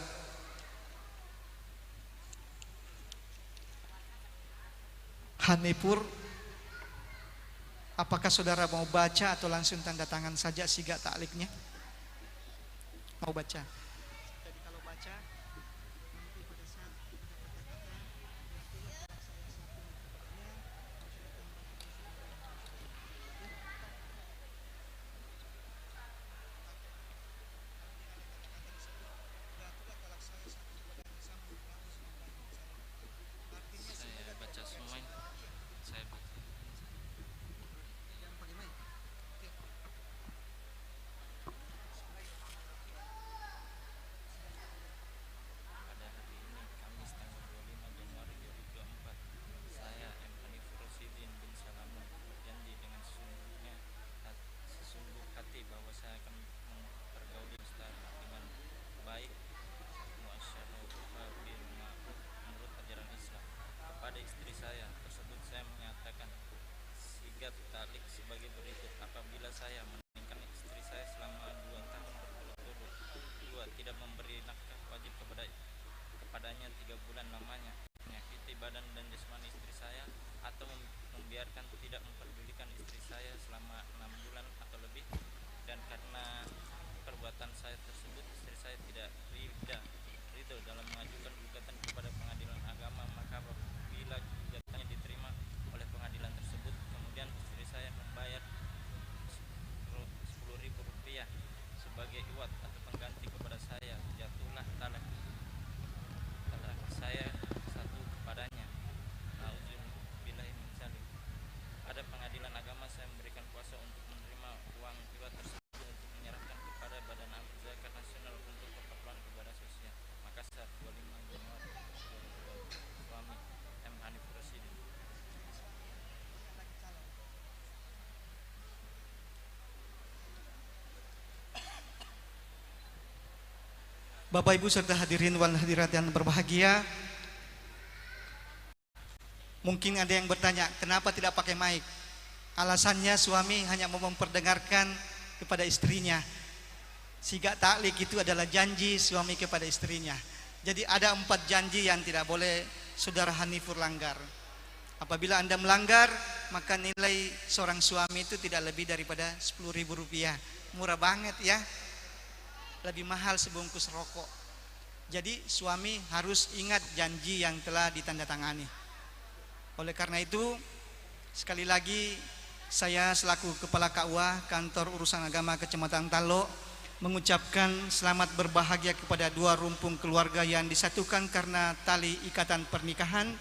Speaker 5: Hanifur, apakah saudara mau baca atau langsung tanda tangan saja siga ta'liqnya? Mau baca? Jadi kalau baca, nanti pada saat Bapak Ibu serta hadirin wal hadirat yang berbahagia, mungkin ada yang bertanya, kenapa tidak pakai mic? Alasannya suami hanya mau memperdengarkan kepada istrinya. Sigak taklik itu adalah janji suami kepada istrinya. Jadi ada 4 janji yang tidak boleh saudara Hanifur langgar. Apabila Anda melanggar, maka nilai seorang suami itu tidak lebih daripada Rp10.000. Murah banget ya. Lebih mahal sebungkus rokok. Jadi suami harus ingat janji yang telah ditandatangani. Oleh karena itu, sekali lagi saya selaku Kepala KUA Kantor Urusan Agama Kecamatan Talo mengucapkan selamat berbahagia kepada 2 rumpun keluarga yang disatukan karena tali ikatan pernikahan.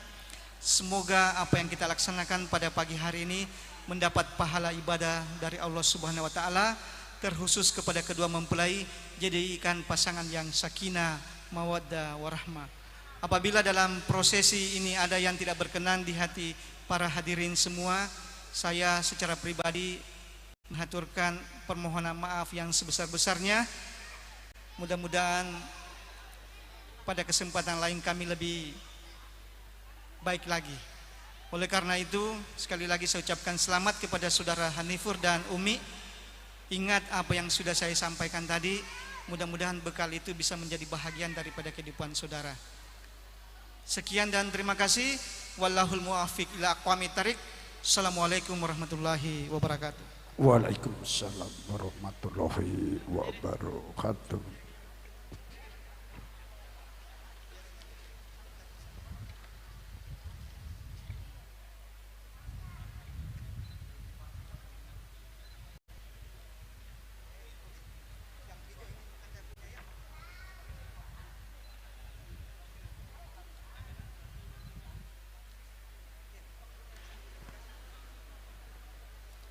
Speaker 5: Semoga apa yang kita laksanakan pada pagi hari ini mendapat pahala ibadah dari Allah Subhanahu wa taala, terkhusus kepada kedua mempelai, jadikan pasangan yang sakinah, mawaddah, warahmah. Apabila dalam prosesi ini ada yang tidak berkenan di hati para hadirin semua, saya secara pribadi mengaturkan permohonan maaf yang sebesar-besarnya. Mudah-mudahan pada kesempatan lain kami lebih baik lagi. Oleh karena itu, sekali lagi saya ucapkan selamat kepada saudara Hanifur dan Umi. Ingat apa yang sudah saya sampaikan tadi, mudah-mudahan bekal itu bisa menjadi bahagian daripada kehidupan saudara. Sekian dan terima kasih. Wallahul muwaffiq ila aqwamit thariq. Assalamualaikum warahmatullahi wabarakatuh.
Speaker 4: Waalaikumsalam warahmatullahi wabarakatuh.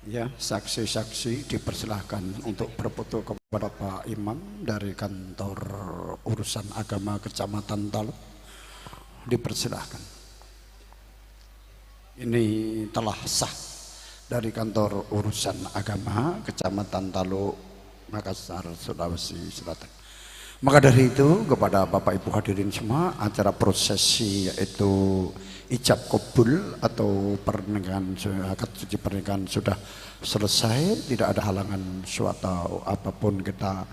Speaker 4: Ya, saksi-saksi dipersilahkan untuk berfoto kepada Pak Imam dari Kantor Urusan Agama Kecamatan Talo. Dipersilahkan. Ini telah sah dari Kantor Urusan Agama Kecamatan Talo, Makassar, Sulawesi Selatan. Maka dari itu kepada Bapak Ibu hadirin semua, acara prosesi yaitu ijab kabul atau pernikahan, akad suci pernikahan sudah selesai. Tidak ada halangan suatu apapun, kita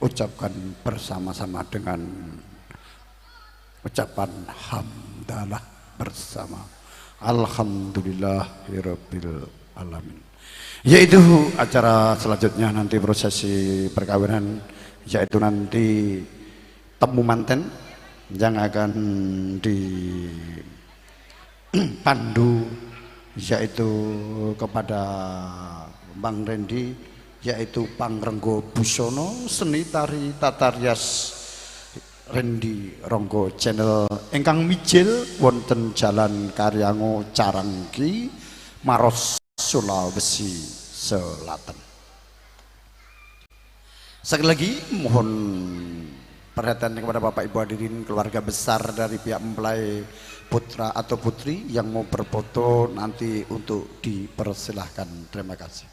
Speaker 4: ucapkan bersama-sama dengan ucapan hamdalah bersama alhamdulillahirabbil alamin. Yaitu acara selanjutnya nanti prosesi perkawinan, yaitu nanti temu manten yang akan dipandu yaitu kepada Bang Rendi, yaitu Pangrenggo Busono, seni tari tata rias Rendi Ronggo channel ingkang mijil wonten Jalan Karyango Carangki, Maros, Sulawesi Selatan. Sekali lagi mohon perhatian kepada Bapak Ibu hadirin keluarga besar dari pihak mempelai putra atau putri yang mau berfoto nanti untuk dipersilahkan. Terima kasih.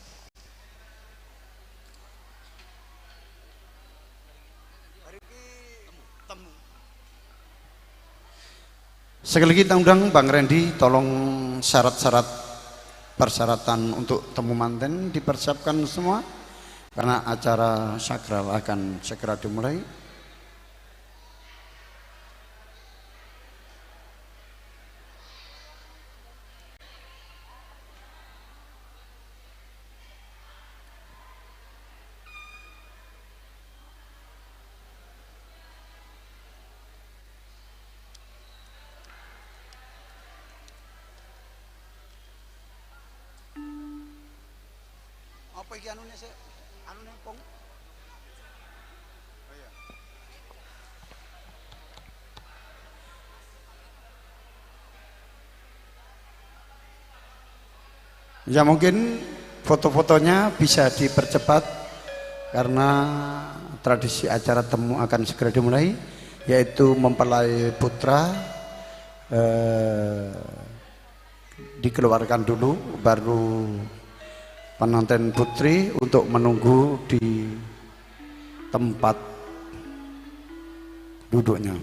Speaker 4: Sekali lagi undang Bang Rendi, tolong syarat-syarat persyaratan untuk temu manten dipersiapkan semua, karena acara sakral akan segera dimulai. Apa iki anune sik? Anune pong. Oh iya. Ya mungkin foto-fotonya bisa dipercepat karena tradisi acara temu akan segera dimulai, yaitu mempelai putra dikeluarkan dulu, baru pengantin putri untuk menunggu di tempat duduknya.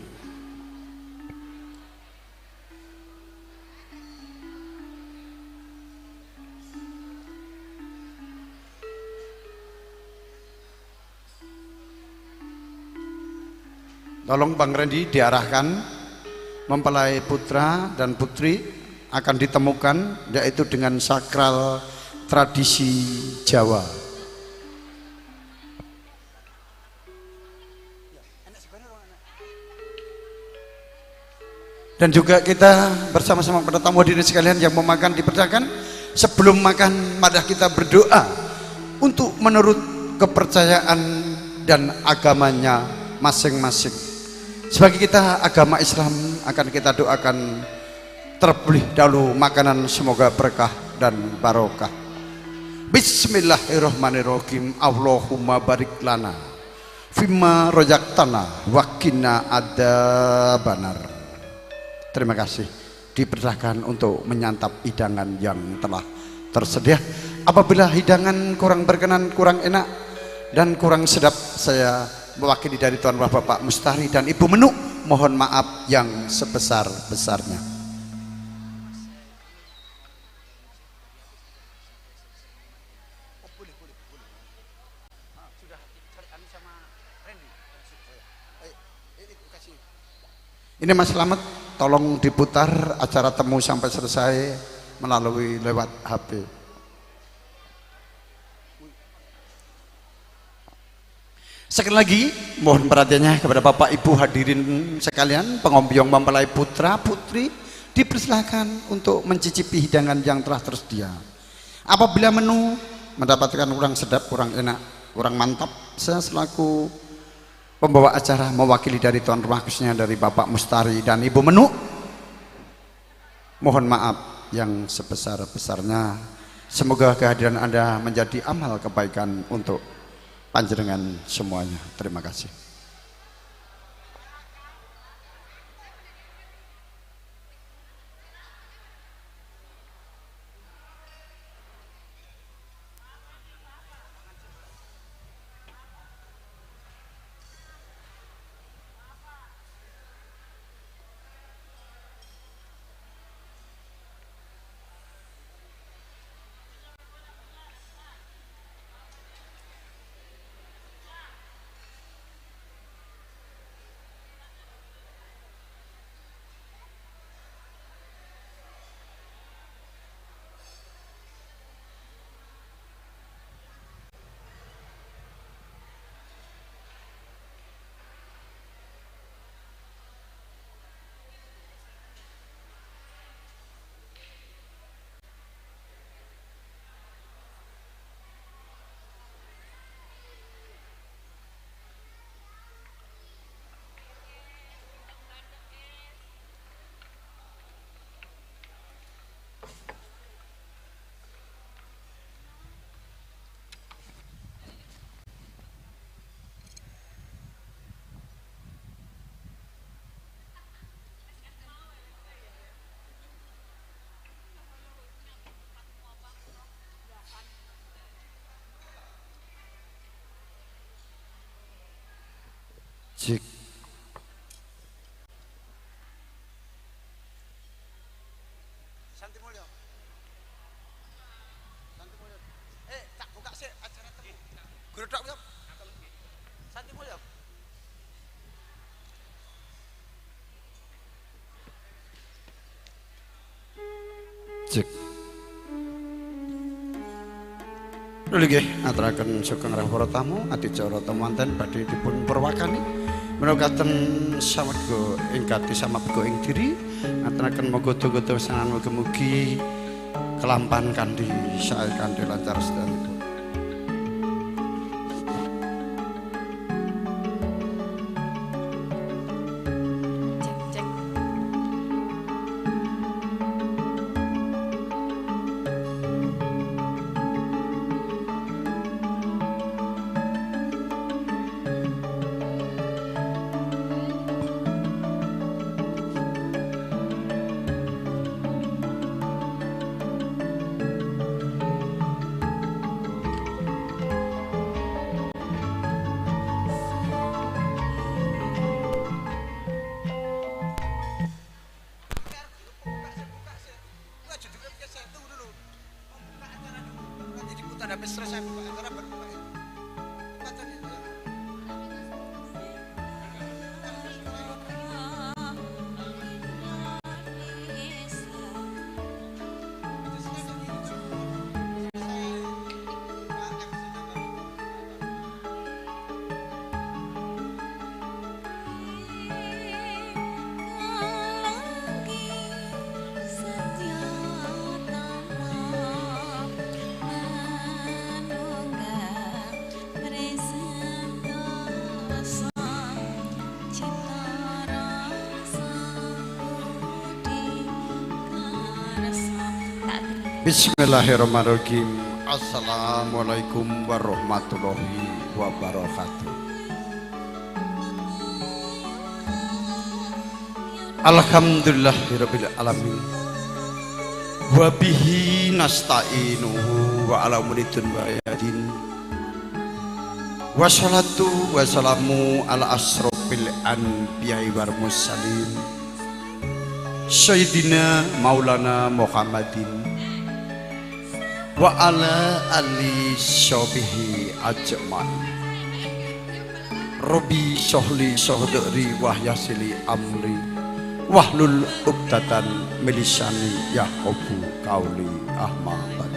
Speaker 4: Tolong Bang Randy diarahkan, mempelai putra dan putri akan ditemukan, yaitu dengan sakral tradisi Jawa. Dan juga kita bersama-sama pada tamu hadirin sekalian yang mau makan dipersilakan. Sebelum makan, mari kita berdoa untuk menurut kepercayaan dan agamanya masing-masing. Sebagai kita agama Islam, akan kita doakan terlebih dahulu makanan semoga berkah dan barokah. Bismillahirrahmanirrahim. Allahumma barik lana fimma rojaktana wakina adzabannar. Terima kasih. Dipersilakan untuk menyantap hidangan yang telah tersedia. Apabila hidangan kurang berkenan, kurang enak dan kurang sedap, saya mewakili dari Tuan Bapak Mustari dan Ibu Menu mohon maaf yang sebesar-besarnya. Ini Mas Slamet, tolong diputar acara temu sampai selesai melalui lewat HP. Sekali lagi mohon perhatiannya kepada Bapak Ibu hadirin sekalian, pengombyong mempelai putra putri dipersilakan untuk mencicipi hidangan yang telah tersedia. Apabila menu mendapatkan kurang sedap, kurang enak, kurang mantap, saya selaku pembawa acara mewakili dari tuan rumah khususnya dari Bapak Mustari dan Ibu Menu mohon maaf yang sebesar-besarnya. Semoga kehadiran Anda menjadi amal kebaikan untuk panjenengan semuanya. Terima kasih. Cik. Santi Mulyo. Santi Mulyo. Tak buka sih acara temu. Guru tok yo. Santi Mulyo. Cik. Lho nggih, aturaken sugeng rawuh para tamu, adicara temanten badhe dipun perwakani menawaken sawarga ingkang samabga ing diri, aturaken moga-moga sanan mugi-mugi kelampan kanthi sae kanthi lancar sedanipun. habis selesai buka acara baru buka ya. Bismillahirrahmanirrahim. Assalamualaikum warahmatullahi wabarakatuh. Alhamdulillahirabbil alamin. Wa bihi nasta'inuhu wa ala umridin wa ayadin. Wassalatu wassalamu ala asrofil anbiya'i wal mursalin. Sayyidina Maulana Muhammadin wa ala ali syabihi ajmain. Robi sohli sohdri wahyasili amri wahlul uqdatan milisani yaqubu qauli ahmad.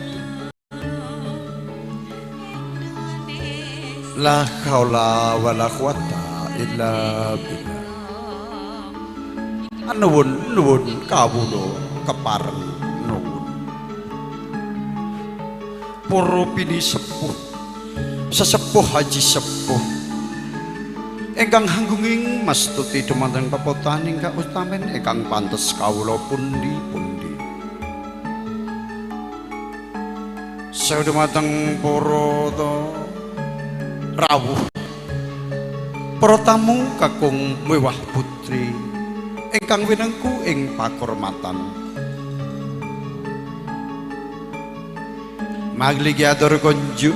Speaker 4: La haula wala quwata illa billah. Nuwun kawula kepareng nuwun. Para pini sepuh sesepuh haji sepuh ingkang hanggunging mastuti dumateng pepotaning kautamen ingkang pantes kawula pundi-pundi. Sadumateng para rawuh, para tamu kakung mewah putri ingkang winengku ing pakurmatan. Magligi atur konjuk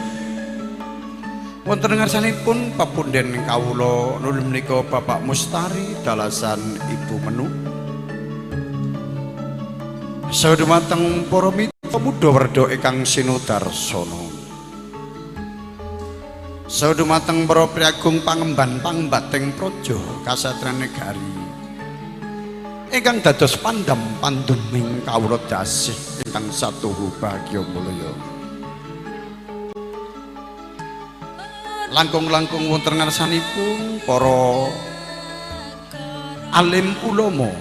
Speaker 4: wonten ngarsanipun papunden kawula nulih menika Bapak Mustari dalasan Ibu Menu. Sadumateng para pemuda werda ingkang sinudarsana. Sadumateng para priagung pangemban pangbating praja kasatran negari ingkang dados pandam panduming kawula dasih ingkang satuhu bahagya mulya. Langkung-langkung wonten ngarsanipun para alim ulama,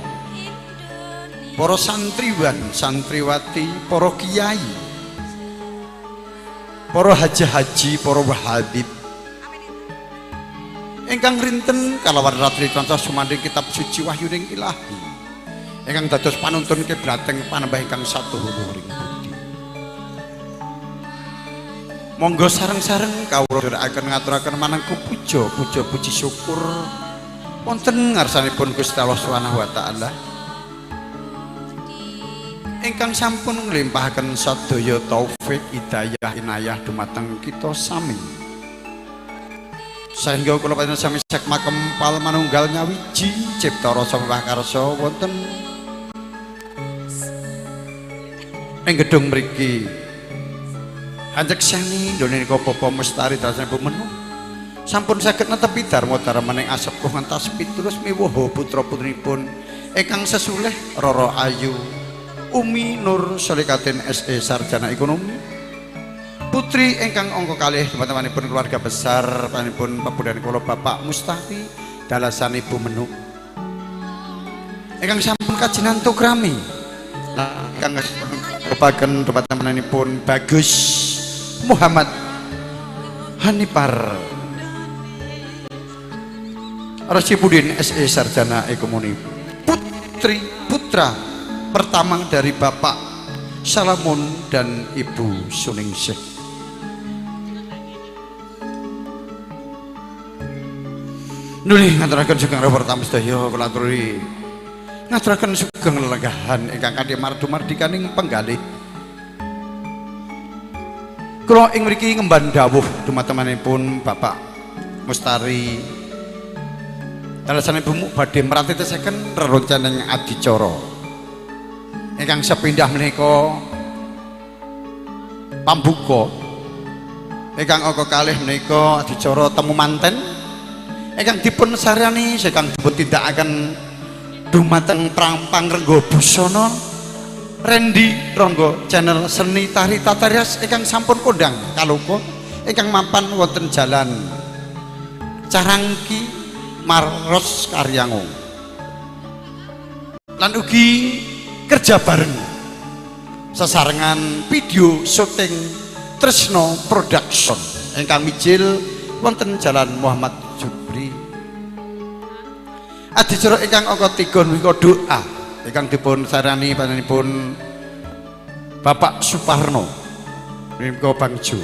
Speaker 4: para santriwan santriwati, para kiai, para haji-haji, para wahabib ingkang rinten kalawan ratri kanca sumandhing kitab suci wahyuning ilahi ingkang dados panuntun kiblateng panembah ingkang satuhu luhuring budi. Monggo sareng-sareng kawula akan ngaturaken manengku puja puji syukur wonten ngarsanipun Gusti Allah Subhanahu wa taala ingkang sampun nglimpahaken sadaya taufik hidayah inayah dumateng kita sami. Sehingga kula panjenengan sami sakma kempal manunggal nyawiji cipta rasa mahakarsa wonten ing gedung mriki. Anjeksani donika Bapak Mustari dalasan Ibu Menu sampun saged netepi dharma darmaning asep ngantos pitulas miwaha putra-putrinipun ingkang sesulih Roro Ayu Umi Nur Solikatin SE Sarjana Ekonomi, putri ingkang angka kalih teman-temanipun keluarga besar panjenenganipun pepudan kula Bapak Mustari dalasan Ibu Menu ingkang sampun kajinan tukrami ingkang kepaken teman-temanipun Bagus Muhammad Hanipar Rasyipudin SE Sarjana Ekonomi, putra pertama dari Bapak Salamun dan Ibu Suningsih. Nuli ngaturaken sugeng rawuh tamu sedaya kula aturi ngaturaken sugeng lelegahan ingkang kadhe mardu-mardikaning penggalih. Kula ing mriki ngemban dawuh dumateng Bapak Mustari dalasan Ibu badhe mratitesken reroncaning adicara ingkang sepindah menika pambuka ingkang angka kalih menika adicara temu manten ingkang dipun sarani ingkang dipun tindakaken dumateng Pangrengga Busana Randy Ronggo channel Seni Tari Tatarias ingkang sampun kondang kaluka ingkang mapan wonten jalan Carangki Maros Karyangung lan ugi kerja bareng sesarengan video syuting Tresno Production ingkang mijil wonten Jalan Muhammad Jubri. Adicara ingkang angka 3 menika doa ingkang dipun sarani panjenenganipun Bapak Suparno menika Bangjo.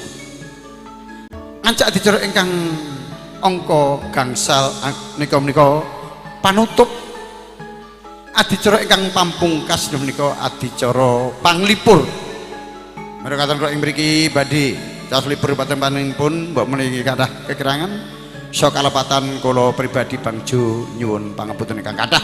Speaker 4: Ngancak adicara ingkang angka gangsal menika panutup adicara ingkang pampungkas menika adicara panglipur. Menika katen kula ing mriki badhe caos lipur paten panjenenganipun mbok menawi kathah kekirangan saha kalepatan kula pribadi Bangjo nyuwun pangapunten ingkang kathah.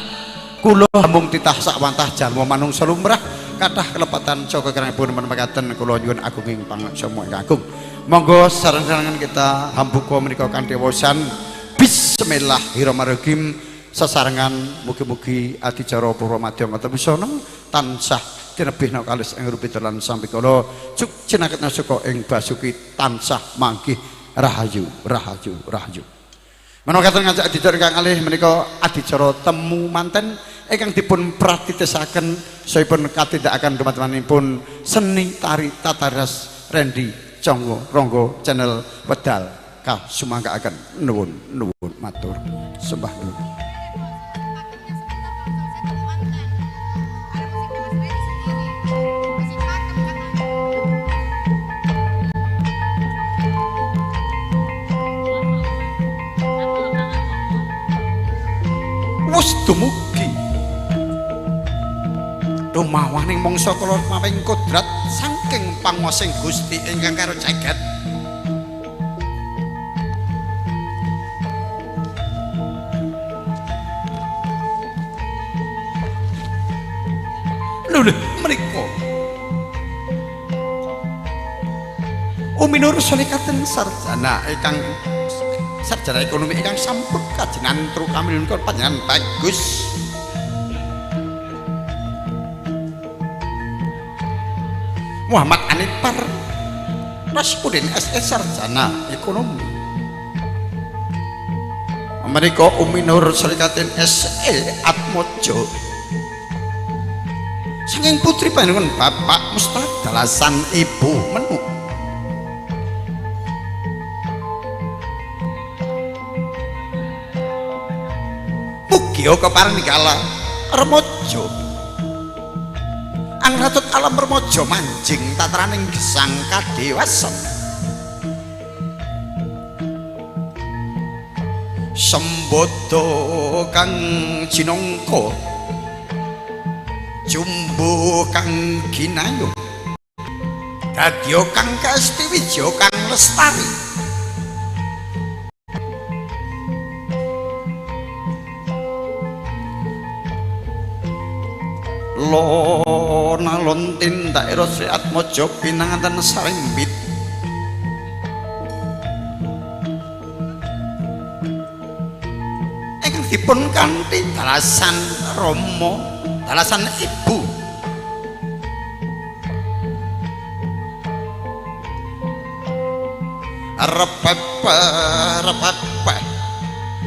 Speaker 4: Kula mung titah sakwantah jalma manungsa lumrah kathah kelepatan saha kekiranganipun menepakaken kula nyuwun agunging pangaksama ingkang agung. Monggo sareng-sarengan kita hambuka menika kanthi waosan bismillahirrahmanirrahim. Sesarengan mugi-mugi adicara Purwomadya ngata wisana tansah tinebihna kalis ing rupita lan sampikala juk jenaketna suka ing basuki tansah mangkih rahayu rahayu rahayu. Menawi katen ngajak adicara ingkang kalih menika adicara temu manten ingkang dipun pratitesaken saipun katindakaken dumatengipun Seni Tari Tatarias Randy Ronggo channel Wedal kasumangkaaken nuwun matur sembah nuwun. Wus dumugi dumawaning mangsa kula mawing kodrat saking panguwasing Gusti ingkang karo jagat. Lho menika Uminur solikaten sarjana ingkang sarjana ekonomi ingkang sampun kajenengan tru kamilipun panjenengan bagus. Muhammad Anipar Raspudin SS sarjana ekonomi. Menika Uminur solikaten SE Atmojo saking putri panjenengan Bapak Mustadalasan Ibu Menu. Mugia keparingala remaja angratut alam remaja manjing tatraning gesang kadewasan sembodo kang jinangka jumbo kang ginayu dadya kang kastiwija kang lestari lona lontin daerah Sri Atmojo pinanganten sarimbit ingkang dipun kanthi dalasan Rama dalasan Ibu repepe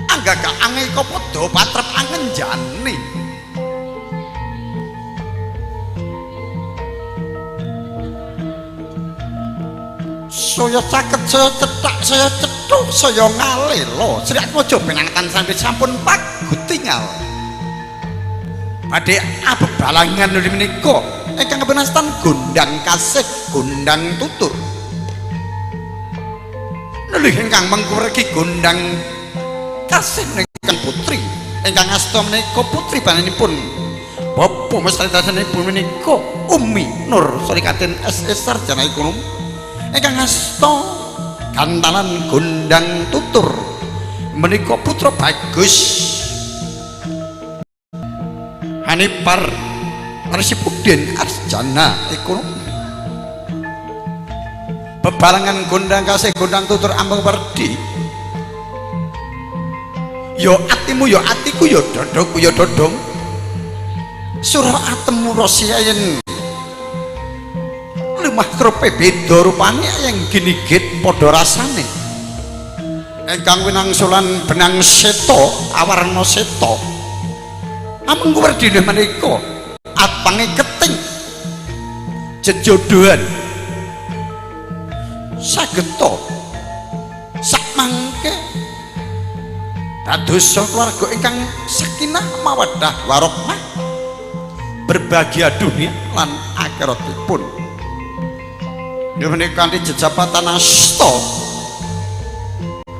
Speaker 4: anggaga angika padha patrep angenjani saya caket saya cetak saya cethuk saya ngalelo Sri Atmojo pinanganten sami sampun pagutingal badhe abebalangan menika ingkang kebenastan gondang kasih gondang tutur nulih ingkang mengkuregi gondang kasih ingkang putri ingkang asta menika putri panjenenganipun Bapak Mustadalasanipun menika Umi Nur Solikaten SS sarjana ekonomi ingkang asta kantalan gondang tutur menika putra bagus Hanipar Arsipudin Arjana ekonomi bebalangan gondang kasih gondang tutur ambang werdi. Yo atimu yo atiku yo dodongku yo dodong. Surah atemu rosiayen lemah kerupe beda rupane yang gini git padha rasane. Engkang winangsulan benang seto awarna seto. Ameng werdine menika apange keting jejodohan sageta sakmangke dados keluarga ingkang sakinah mawaddah warahmah berbahagia dunia lan akhiratipun. Menika kanthi jejabatan asta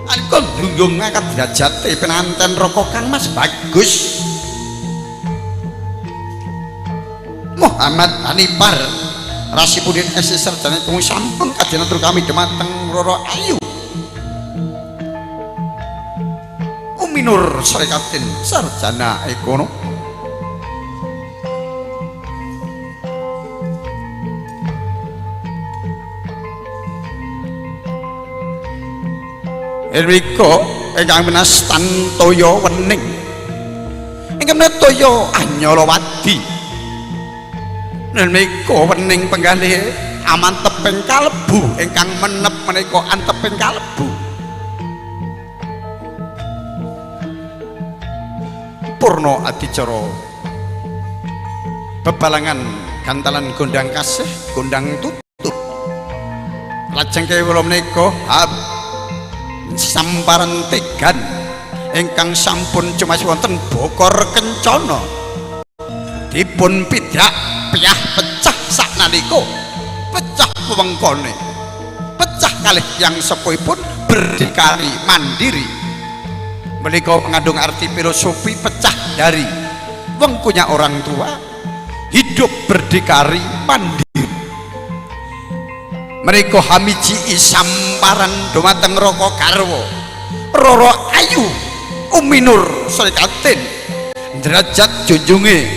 Speaker 4: alika ndunggung ngangkat derajate penanten raka Kang Mas Bagus Muhammad Hanifar Rasipudin S. Sarjana Kumi sampun kadinatur kami dumateng Roro Ayu Uminur Sarekatin Sarjana Ekono Enrico ingkang menas tantoyo wening ingkang menas toyo anyolowadi Enrico wening penggalih amanteping kalebu ingkang menep menika anteping kalebu purna adicara bebalangan gantalan gondang kasih gondang tutup lajeng kawula menika samparan tegan ingkang sampun cemas wonten Bokor Kencana dipun pidhak piyah pecah saknalika pecah wewengkone pecah kalih yang sepuhipun berdikari mandiri menika mengandung arti filosofi pecah dari wengkunya orang tua hidup berdikari mandiri. Mereka hamiji samparan dumateng Raka Garwa Roro Ayu Uminur Sarekatin derajat junjunge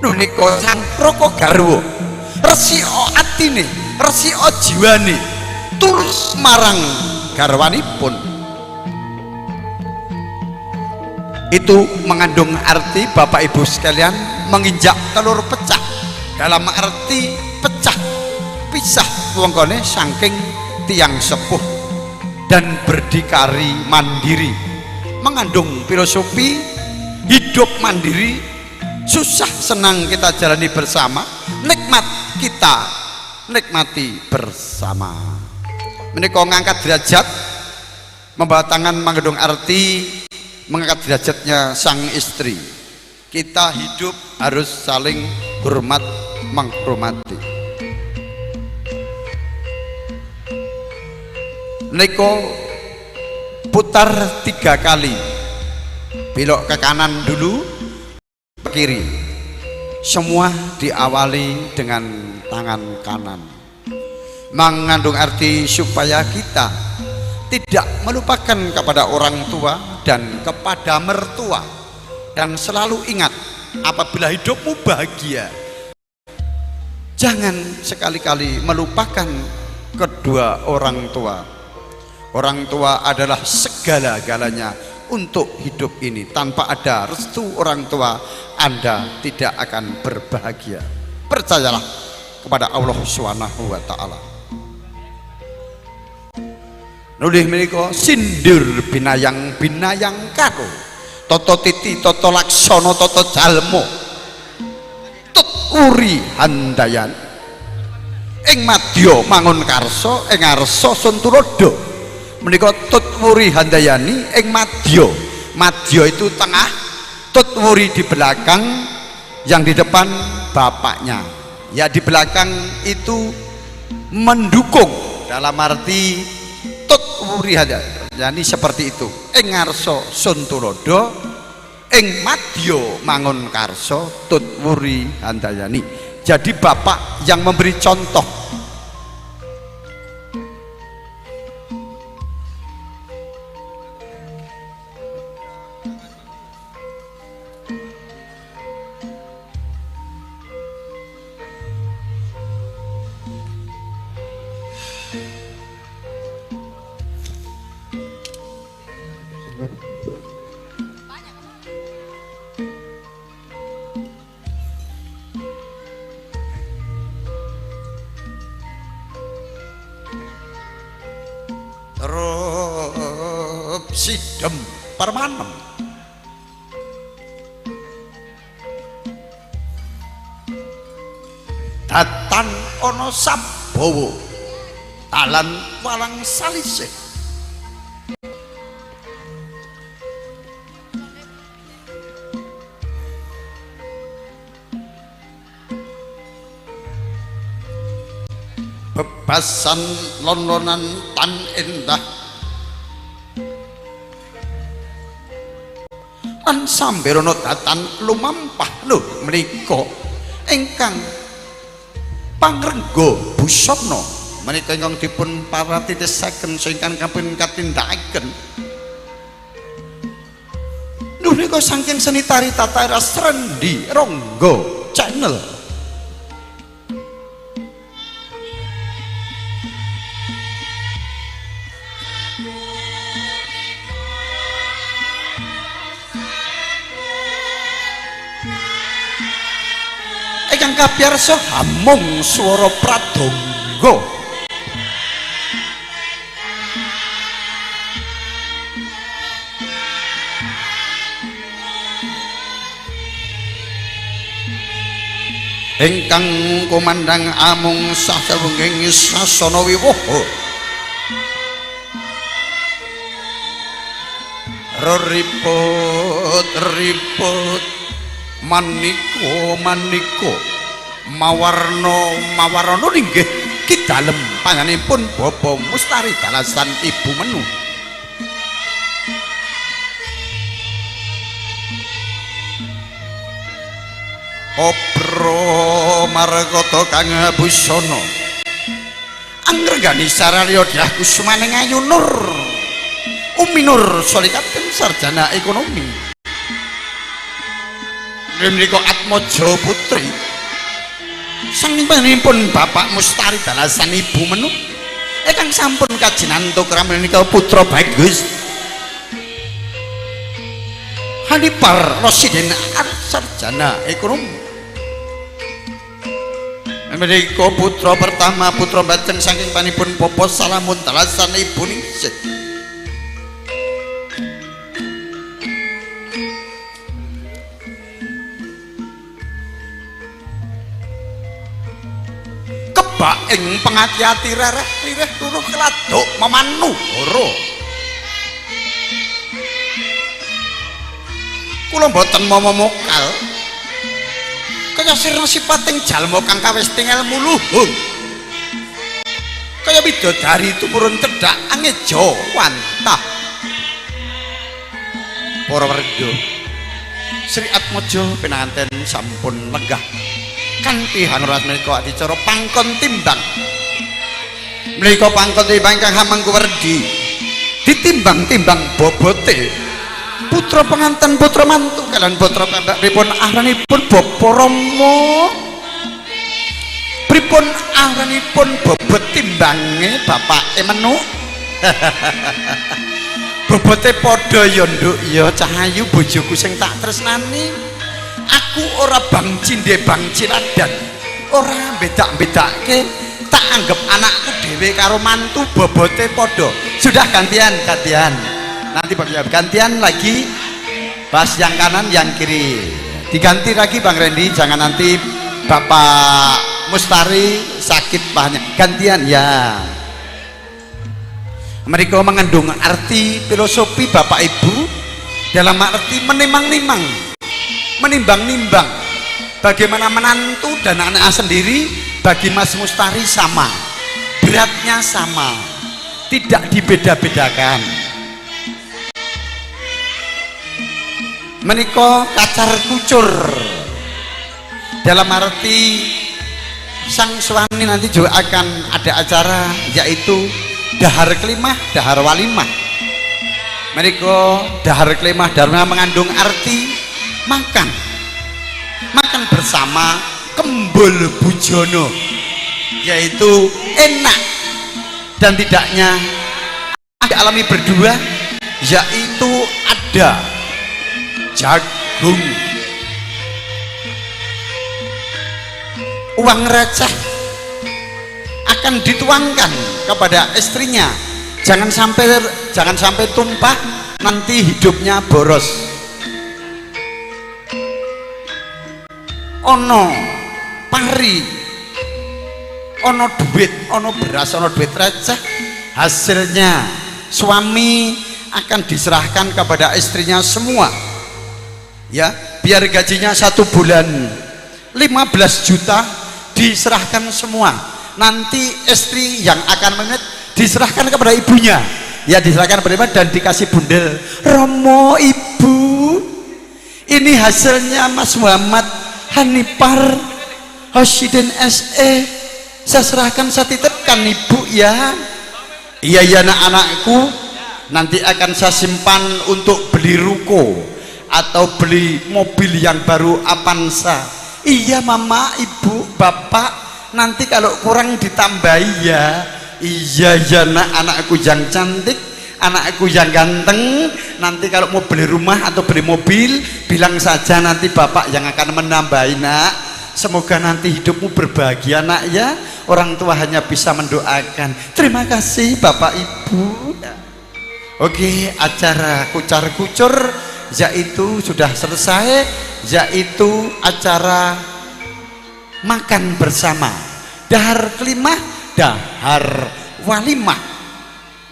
Speaker 4: menika sang Raka Garwa resika atine resika jiwane tulus marang garwanipun. Itu mengandung arti Bapak Ibu sekalian menginjak telur pecah dalam arti pecah pisah wongkone saking tiang sepuh dan berdikari mandiri mengandung filosofi hidup mandiri susah senang kita jalani bersama nikmat kita nikmati bersama. Menika ngangkat derajat membawa tangan mengandung arti mengangkat derajatnya sang istri. Kita hidup harus saling hormat menghormati. Neko putar 3 kali, belok ke kanan dulu, ke kiri. Semua diawali dengan tangan kanan. Mengandung arti supaya kita tidak melupakan kepada orang tua dan kepada mertua, dan selalu ingat apabila hidupmu bahagia, jangan sekali-kali melupakan kedua orang tua. Orang tua adalah segala-galanya untuk hidup ini. Tanpa ada restu orang tua, Anda tidak akan berbahagia. Percayalah kepada Allah Subhanahu wa Ta'ala. Nulih menika sindir binayang binayang karo toto titi toto laksono toto jalmo tut uri handayan ing madya mangun karso ing arsa sun tulodo. Menika tutwuri handayani ing madya. Madya itu tengah, tutwuri di belakang, yang di depan bapaknya. Ya di belakang itu mendukung dalam arti tutwuri handayani seperti itu. Ing ngarsa sun tulodo, ing madya mangun karso tutwuri handayani. Jadi bapak yang memberi contoh. rup sidem permanem datan ana sabawa talan walang salisih bebasan lonlonan tan endah lan samberono datan lumampah lho menika ingkang pangrengga busana menika ingkang dipun paratitesaken ingkang kaping katindakaken lho menika saking seni tari tata Srendi Ronggo Channel. Ingkang kapiyarsa hamung swara pradangga ingkang kumandhang amung sasawenging sasana wiwaha reriput maniko mawarna ninggih ki dalem panjenenganipun Bapa Mustari Dalasan Ibu Menu Obro margata kang busana angregani sararya Dyah Kusumane Ayu Nur Umi Nur Solikaten sarjana ekonomi menika Atmaja Putri sang panjenenganipun Bapak Mustari Dalasan Ibu Menu ingkang sampun kajinantuk menika putra bagus Hanipar Rosiden sarjana ekonomi menika putra pertama putra bajeng saking panipun Bapak Salamun Dalasan Ibu Ningsih ing pengati-ati rereh lurah keladuk memanu ora kula mboten momokal kaya sirna sipating jalma kang kawesting ilmu luhung kaya bidodari tumurun cedhak angeja wantah para warga Sri Atmaja pinanganten sampun lenggah kanthi hanurat menika adicara pangkon timbang menika pangkon timbang ingkang hamengku werdi ditimbang-timbang bobote putra penganten putra mantu kalian putra pambakipun ahranipun Bapa Rama pripun ahranipun bobot timbange Bapak Menu bobote padha ya nduk ya Cahayu bojoku sing tak tresnani aku ora bang cinde bang ciladan ora bedak-bedake tak anggap anakku dhewe karo mantu bobote padha sudah gantian nanti gantian lagi bahas yang kanan yang kiri diganti lagi Bang Randy jangan nanti Bapak Mustari sakit banyak gantian ya mereka mengandung arti filosofi Bapak Ibu dalam arti menimbang-nimbang bagaimana menantu dan anak sendiri bagi Mas Mustari sama beratnya sama tidak dibeda-bedakan menika kacar kucur dalam arti sang suami nanti juga akan ada acara yaitu dahar kelimah dahar walimah menika dahar kelimah dharma mengandung arti makan bersama kembul bujono yaitu enak dan tidaknya ada alami berdua yaitu ada jagung uang receh akan dituangkan kepada istrinya jangan sampai tumpah, nanti hidupnya boros. Ono pari, ono duit, ono beras, ono duit receh, hasilnya suami akan diserahkan kepada istrinya semua, ya, biar gajinya 1 bulan 15 juta diserahkan semua, nanti istri yang akan memet diserahkan kepada ibunya, ya, diserahkan kepada ibunya dan dikasih bundel. Romo ibu, ini hasilnya Mas Muhammad Hanipar Hoshiden SE, saya serahkan, saya titipkan ibu ya. Iya ya anak-anakku, nanti akan saya simpan untuk beli ruko atau beli mobil yang baru Avanza. Iya mama, ibu, bapak, nanti kalau kurang ditambahi ya. Iya ya nak, anakku yang cantik, anakku yang ganteng, nanti kalau mau beli rumah atau beli mobil, bilang saja, nanti bapak yang akan menambahi nak. Semoga nanti hidupmu berbahagia nak ya. Orang tua hanya bisa mendoakan. Terima kasih bapak ibu. Oke, acara kucar-kucur yaitu sudah selesai, yaitu acara makan bersama. Dahar kelima, dahar walimah.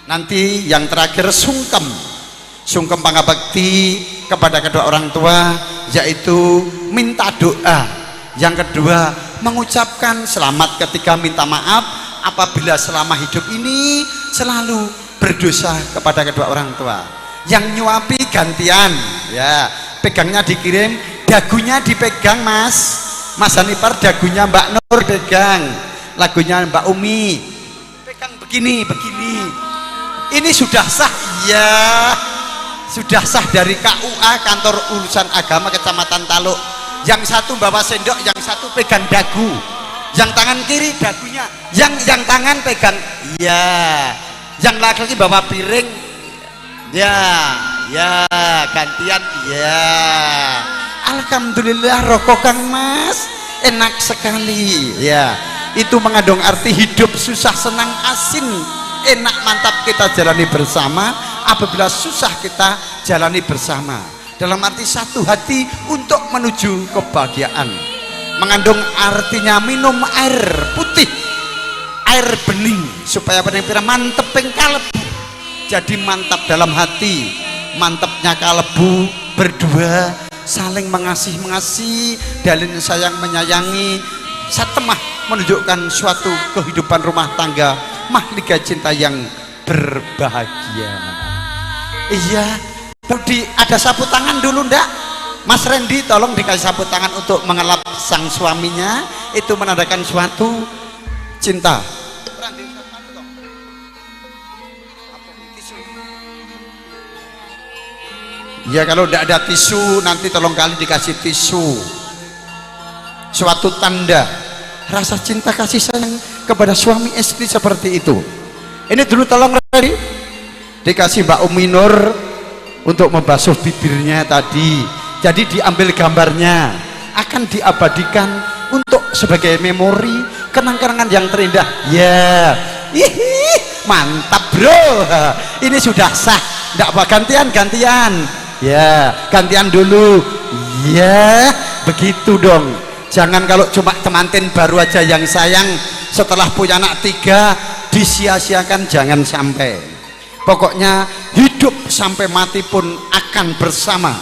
Speaker 4: Nanti yang terakhir sungkem pangabakti kepada kedua orang tua, yaitu minta doa. Yang kedua, mengucapkan selamat ketika minta maaf apabila selama hidup ini selalu berdosa kepada kedua orang tua. Yang nyuapi gantian, ya, pegangnya dikirim, dagunya dipegang Mas Hanipar, dagunya Mbak Nur pegang, lagunya Mbak Umi pegang begini. Ini sudah sah ya, sudah sah dari KUA, Kantor Urusan Agama Kecamatan Taluk. Yang satu bawa sendok, yang satu pegang dagu, yang tangan kiri dagunya, yang tangan pegang, ya, yang laki-laki bawa piring, ya, gantian, ya. Alhamdulillah rokok Kang Mas enak sekali, ya. Itu mengandung arti hidup susah senang asin, enak mantap kita jalani bersama. Apabila susah kita jalani bersama, dalam arti satu hati untuk menuju kebahagiaan. Mengandung artinya minum air putih, air bening, supaya penempira mantep kalebu. Jadi mantap dalam hati, mantapnya kalebu, berdua saling mengasihi, dalin sayang menyayangi, satemah menunjukkan suatu kehidupan rumah tangga mahligai cinta yang berbahagia. Iya, ada sapu tangan dulu ndak? Mas Randy tolong dikasih sapu tangan untuk mengelap sang suaminya, itu menandakan suatu cinta. Ya kalau tidak ada tisu nanti tolong kali dikasih tisu, suatu tanda rasa cinta kasih sayang kepada suami istri seperti itu. Ini dulu tolong Randy dikasih Mbak Umi Nur untuk membasuh bibirnya tadi. Jadi diambil gambarnya, akan diabadikan untuk sebagai memori, kenang-kenangan yang terindah. Ya, mantap bro, ini sudah sah. Tidak apa gantian, ya, gantian dulu. Ya, begitu dong. Jangan kalau cuma temanten baru aja yang sayang, setelah punya anak 3 disia-siakan, jangan sampai. Pokoknya hidup sampai mati pun akan bersama,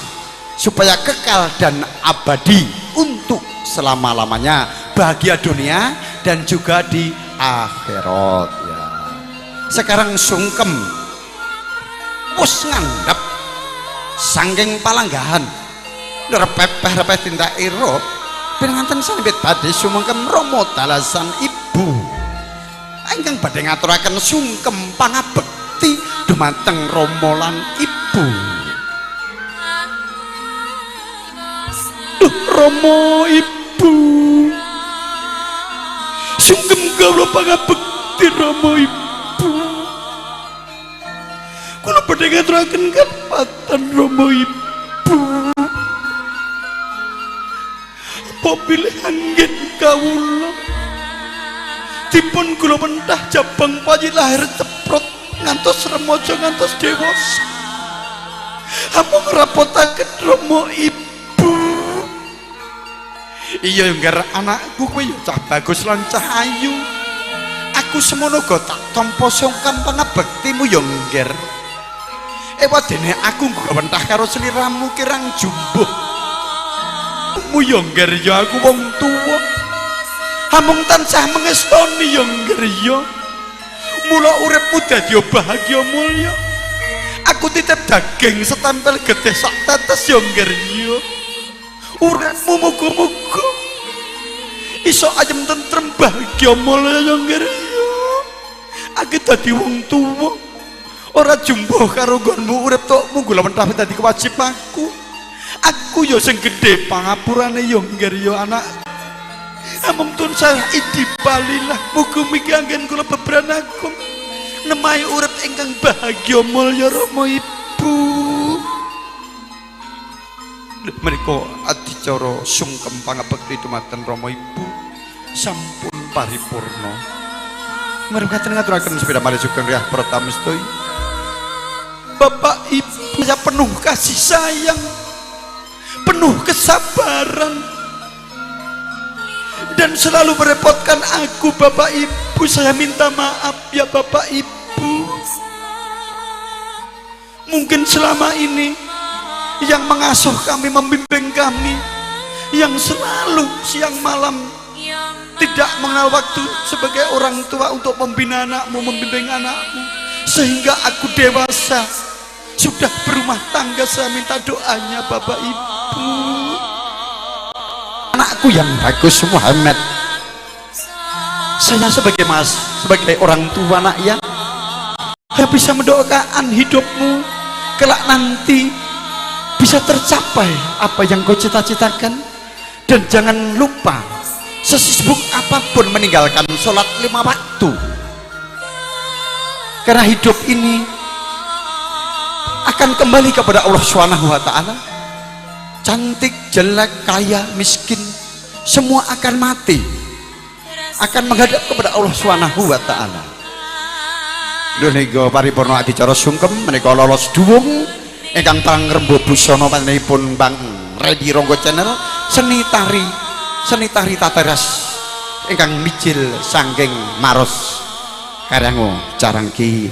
Speaker 4: supaya kekal dan abadi untuk selama-lamanya, bahagia dunia dan juga di akhirat ya. Sekarang sungkem wis ngandhap sangking palanggahan repeh tindak iro pinanganten sanebet badhe sumengkem Rama dalasan ibu ingkang badhe ngaturaken sungkem pangabekti dumateng Rama lan ibu. Rama ibu sungkem kawula pangabekti Rama ibu, kula badhe ngaturaken kapatan Rama ibu. Apa pilih anggen kawula dipun kula mentah jabang paji lahir ceprot ngantos ngantos remaja ngantos dewasa amung ngrapotaken Rama Ibu. Iya ngger anakku kowe ya cah bagus lan cah ayu. Aku semono go tak tampa sungkan pangabektimu ya ngger. Wadene aku ngentah karo sliramu kirang jumbuh. Mu ya ngger ya aku wong tuwa. Amung tansah mengestoni ya ngger ya. Mula uripmu dadi bahagia mulya. Aku titip daging setempel getih sak tetes ya ngger ya. Uripmu muga-muga iso ayem tentrem bahagia mulya ya ngger ya. Aku dadi wong tuwa ora jumbuh karo nggonmu urip tokmu gula mentah dadi kewajibanku. Aku ya sing gedhe pangapurane ya ngger ya anak. Amung tun salah idi balilah muga-mugi anggen kula bebranakum nemahi urip ingkang bahagia mulya Rama Ibu. Menika adicara sungkem pangabekti dumateng Rama Ibu sampun paripurna. Mrikaten ngaturaken sepeda malih sugeng riyah pratami sedaya. Bapak Ibu saya penuh kasih sayang, penuh kesabaran, dan selalu merepotkan aku. Bapak Ibu, saya minta maaf ya Bapak Ibu. Mungkin selama ini yang mengasuh kami, membimbing kami, yang selalu siang malam tidak mengenal waktu sebagai orang tua untuk membina anakmu, membimbing anakmu, sehingga aku dewasa sudah berumah tangga. Saya minta doanya Bapak Ibu. Anakku yang bagus Muhammad, saya sebagai sebagai orang tua nak ya, bisa mendoakan hidupmu kelak nanti bisa tercapai apa yang kau cita-citakan. Dan jangan lupa sesibuk apapun meninggalkan sholat 5 waktu, karena hidup ini akan kembali kepada Allah Subhanahu wa Ta'ala. Cantik, jelek, kaya, miskin, semua akan mati, akan menghadap kepada Allah Subhanahu wa Ta'ala. Menika paripurna adicara sungkem menika lolos duwung ingkang pangrembu busana panjenenganipun Bang Redi Ronggo Channel, seni tari tateras ingkang mijil sanggeng maros karyango Carangki.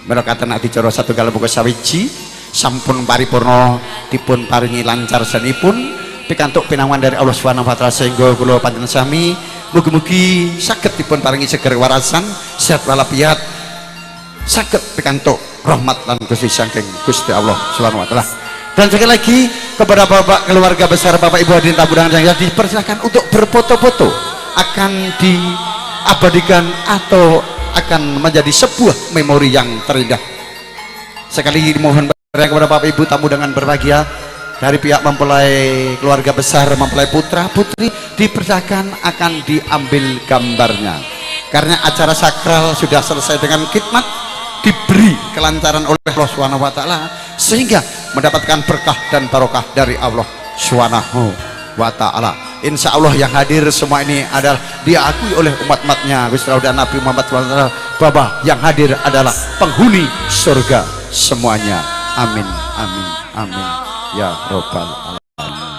Speaker 4: Merekaten adicara satunggal muga sawiji sampun paripurna dipun paringi lancar senipun pikantuk pinangan dari Allah Subhanahu wa Ta'ala, sehingga kula panjenengan sami mugi-mugi saged dipun paringi seger warasan, sehat walafiat, saged pikantuk rahmat lan kasih saking Gusti Allah Subhanahu wa Ta'ala. Dan sekali lagi kepada Bapak keluarga besar Bapak Ibu hadirin tamu undangan yang dipersilakan untuk berfoto-foto, akan diabadikan atau akan menjadi sebuah memori yang terindah. Sekali mohon kepada Bapak Ibu tamu undangan berbahagia dari pihak mempelai keluarga besar, mempelai putra putri, dipersilakan akan diambil gambarnya, karena acara sakral sudah selesai dengan khidmat, diberi kelancaran oleh Allah Subhanahu wa Ta'ala, sehingga mendapatkan berkah dan barokah dari Allah Subhanahu wa Ta'ala. Insya Allah yang hadir semua ini adalah diakui oleh umat-umatnya dan Nabi Muhammad SAW bahwa yang hadir adalah penghuni surga semuanya. Amin, amin, amin ya Rabbal Alamin.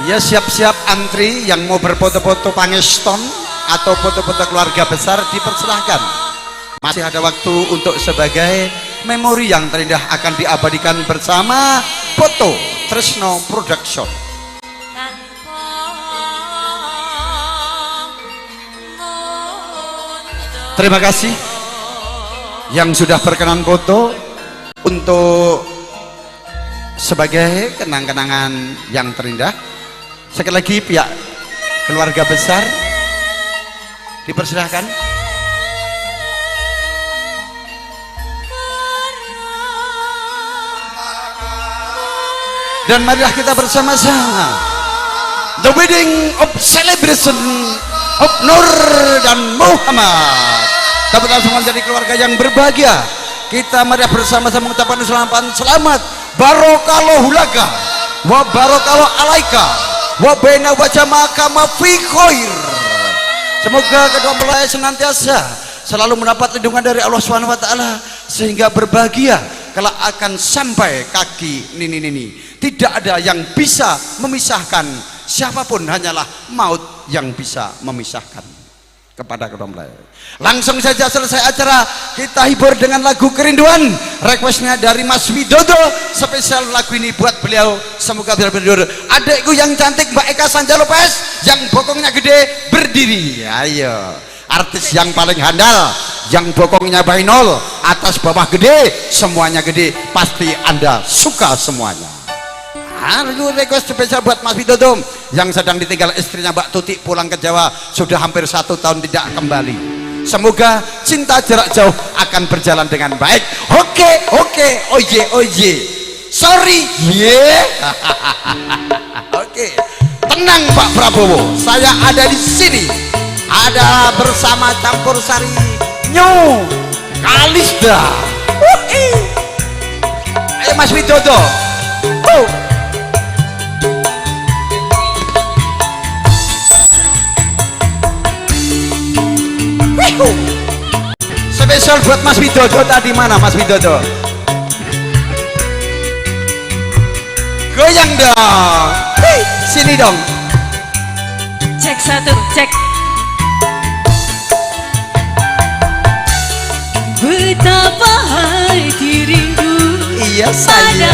Speaker 4: Ya, siap-siap antri yang mau berfoto-foto pangeston atau foto-foto keluarga besar dipersilahkan. Masih ada waktu untuk sebagai memori yang terindah akan diabadikan bersama foto Tresno Production. Terima kasih yang sudah berkenan foto untuk sebagai kenang-kenangan yang terindah. Sekali lagi pihak keluarga besar dipersilahkan. Dan marilah kita bersama-sama wedding of celebration of Nur dan Muhammad. Dapat langsung menjadi keluarga yang berbahagia. Kita mari bersama-sama mengucapkan selamat barokallahu laka wa barokallahu alaika wa baina wajhamaka ma fi khair. Semoga kedua mempelai senantiasa selalu mendapat lindungan dari Allah Subhanahu wa taala sehingga berbahagia kalau akan sampai kaki nini-nini. Tidak ada yang bisa memisahkan siapapun, hanyalah maut yang bisa memisahkan kepada kedua mempelai. Langsung saja selesai acara kita hibur dengan lagu Kerinduan, requestnya dari Mas Widodo. Spesial lagu ini buat beliau, semoga biar berdur. Adikku yang cantik Mbak Eka Sanja Lopez, yang bokongnya gede berdiri. Ayo, artis yang paling handal, yang bokongnya bainol, atas bawah gede, semuanya gede, pasti Anda suka semuanya. Lalu request spesial buat Mas Widodo yang sedang ditinggal istrinya Mbak Tuti pulang ke Jawa, sudah hampir 1 tahun tidak kembali. Semoga cinta jarak jauh akan berjalan dengan baik. Oke, oye, sorry, Oke, tenang Pak Prabowo, saya ada di sini, ada bersama campur sari New Kalisda. Ayo Mas Widodo. Spesial buat Mas Widodo. Tadi mana Mas Widodo? Goyang dong. Sini dong.
Speaker 1: Cek 1, cek. Betapa hati rindu
Speaker 4: Iya
Speaker 1: pada
Speaker 4: saya.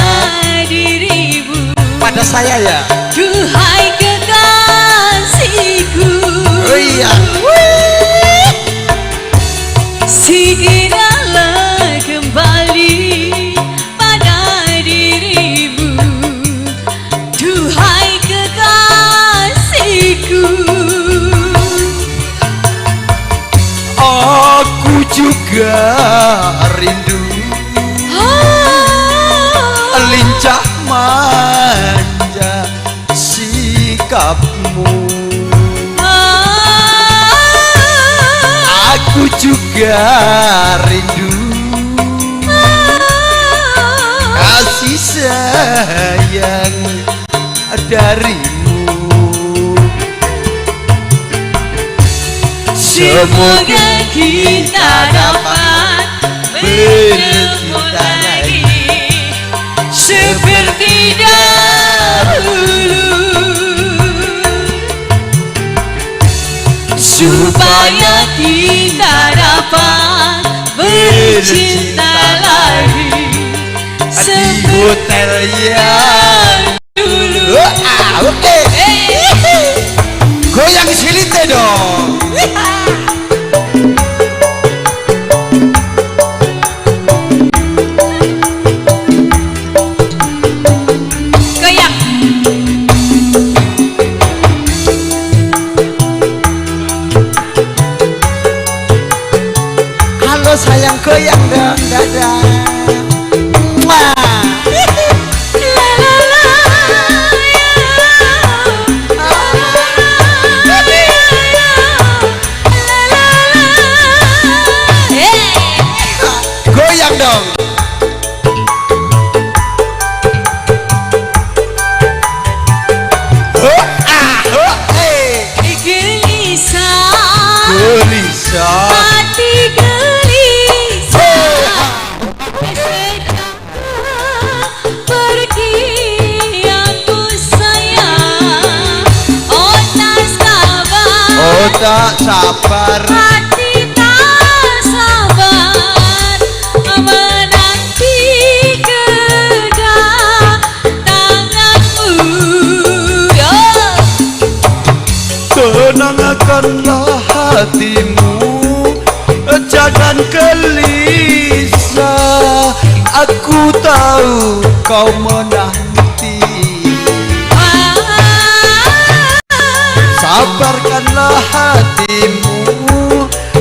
Speaker 1: dirimu,
Speaker 4: Pada saya ya.
Speaker 1: duhai kekasihku.
Speaker 4: Oh iya.
Speaker 1: Segeralah kembali pada dirimu, duhai kekasihku.
Speaker 4: Aku juga rindu lincah manja sikapmu. Aku juga rindu kasih sayang darimu.
Speaker 1: Semoga kita dapat bertemu lagi seperti dahulu, supaya kita dapat bercinta lagi
Speaker 4: Di hotel yang
Speaker 1: dulu.
Speaker 4: Oke. Goyang silite dong.
Speaker 1: Goyang.
Speaker 4: Halo sayang, goyang dong. Dadah. Mwah. Goyang dong.
Speaker 1: Gelisah,
Speaker 4: Gelisah.
Speaker 1: hati gelisah, pergi aku sayang. Oh tak sabar,
Speaker 4: Oh tak sabar.
Speaker 1: hati tak sabar, menanti kedatanganmu.
Speaker 4: Tenangkanlah hatimu, jangan gelisah. Aku tahu kau menanti. Sabarkanlah hatimu,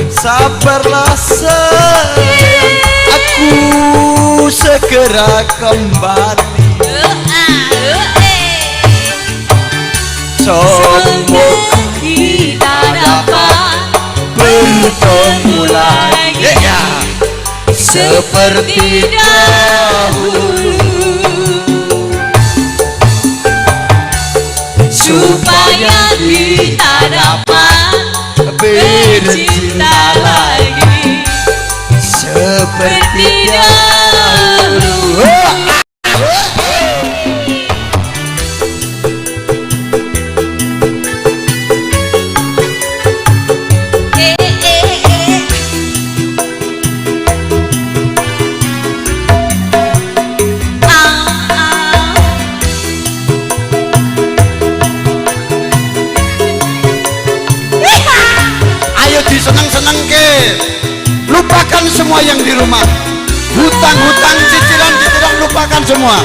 Speaker 4: sabarlah sayang. Aku segera kembali.
Speaker 1: Semoga kita dapat bertemu lagi
Speaker 4: Ya,
Speaker 1: seperti dahulu, supaya kita dapat bercinta lagi seperti dahulu.
Speaker 4: Ayo diseneng-seneng ke, lupakan semua yang di rumah, hutang-hutang, cicilan-cicilan, lupakan semua.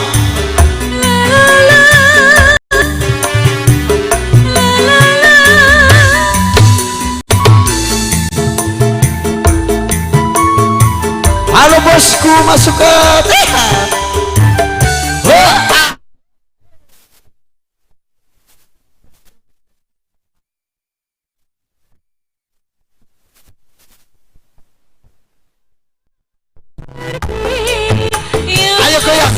Speaker 4: Halo bosku, masuk ke ayo goyang.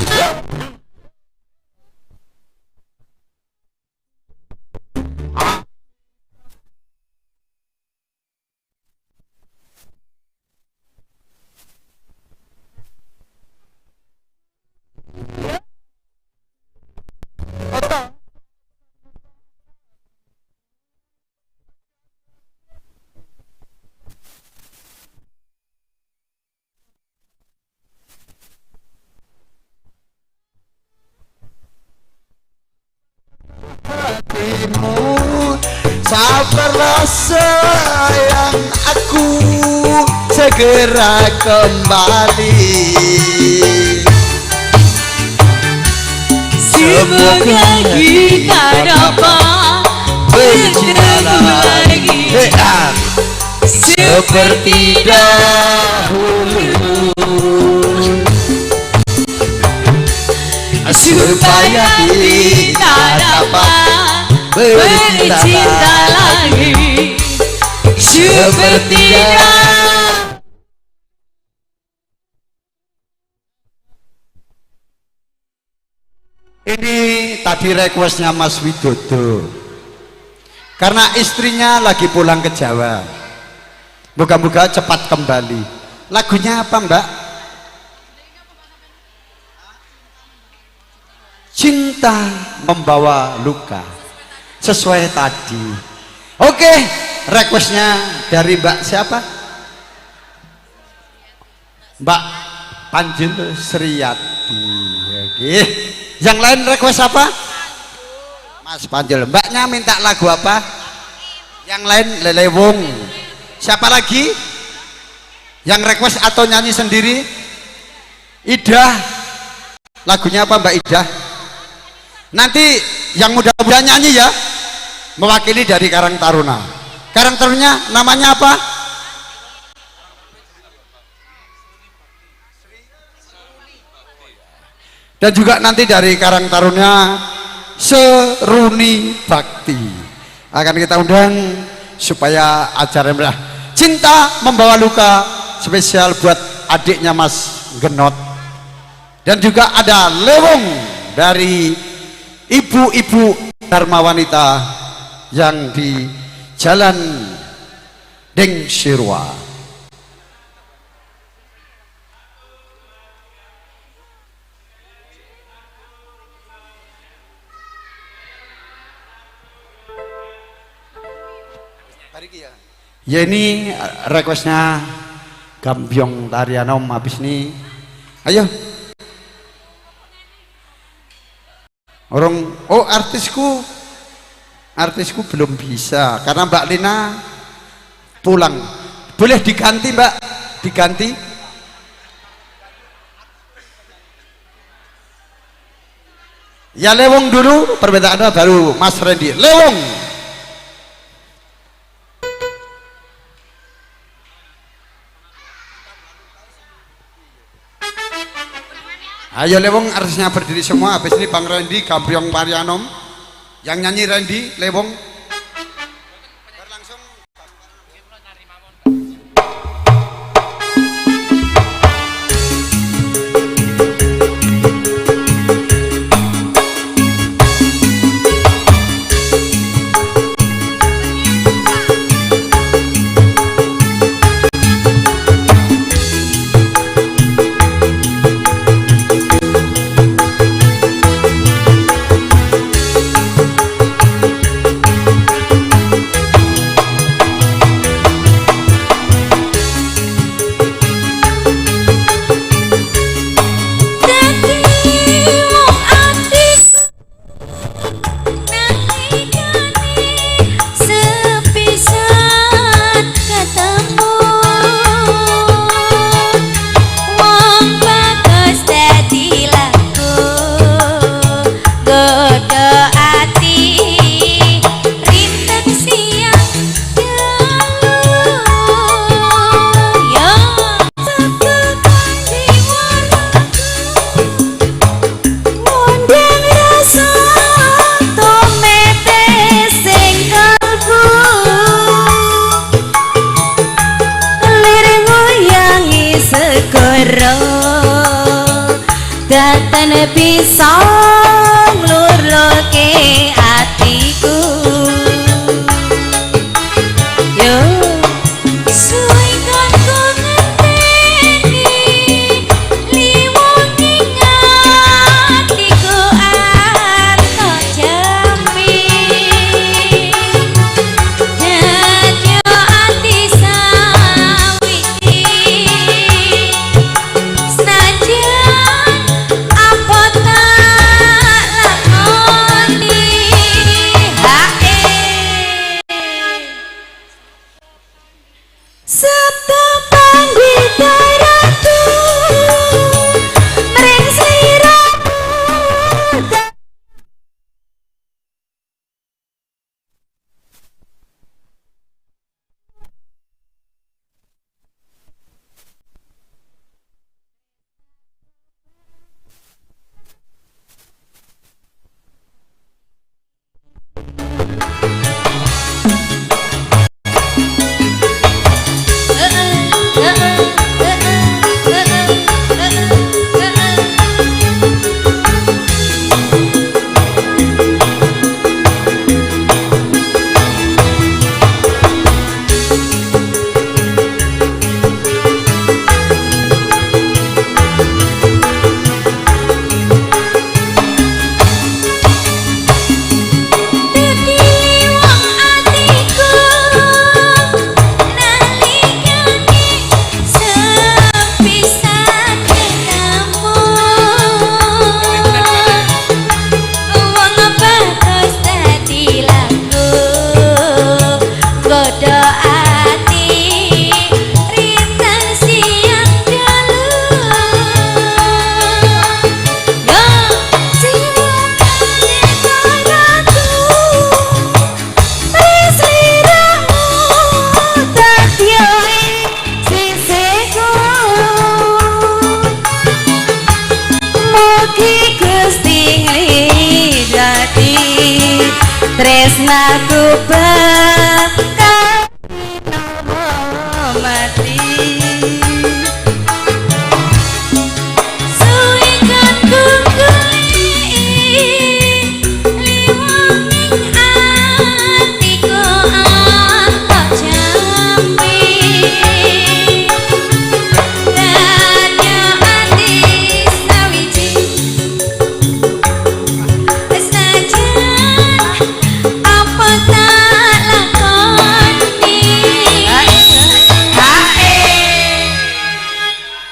Speaker 4: Sabarlah sayang, aku segera kembali.
Speaker 1: Semoga kita dapat bertemu lagi seperti dahulu, supaya kita dapat bercinta lagi seperti dahulu.
Speaker 4: Ini tadi requestnya Mas Widodo, karena istrinya lagi pulang ke Jawa, moga-moga cepat kembali. Lagunya apa Mbak? Cinta membawa luka, sesuai tadi. Oke, requestnya dari Mbak siapa? Mbak Panjil Sriyati. Oke. Yang lain request apa? Mas Panjil. Mbaknya minta lagu apa? Yang lain Lelewung. Siapa lagi? Yang request atau nyanyi sendiri? Ida. Lagunya apa Mbak Ida? Nanti yang muda-muda nyanyi ya, mewakili dari Karang Taruna. Karang Tarunanya namanya apa? Dan juga nanti dari Karang Taruna Seruni Bakti akan kita undang supaya acara Cinta Membawa Luka spesial buat adiknya Mas Genot. Dan juga ada Lewong dari ibu-ibu Dharma Wanita yang di Jalan Deng Sirwa. Ya ini requestnya Gambyong Tarianom habis ini. Ayo. Orang, oh artisku belum bisa karena Mbak Lina pulang. Boleh diganti Mbak, diganti. Ya Lewong dulu, permintaannya baru Mas Randy. Lewong. Ayo Lewong artisnya berdiri semua. Habis ini Bang Randy Gambyong Tarianom Yang nyanyi Randy Lewong.
Speaker 6: Datan bisa nglurake atiku yo suwi kon ngerteni liwoning atiku anto jambi dadyo ati sawiji senajan apa tak lakoni sabda pandita ratu mring sliramu tresnaku bakal mati suwi kan kukuli liwoning atiku anto jambi dadyo ati sawiji senajan apa tak lakoni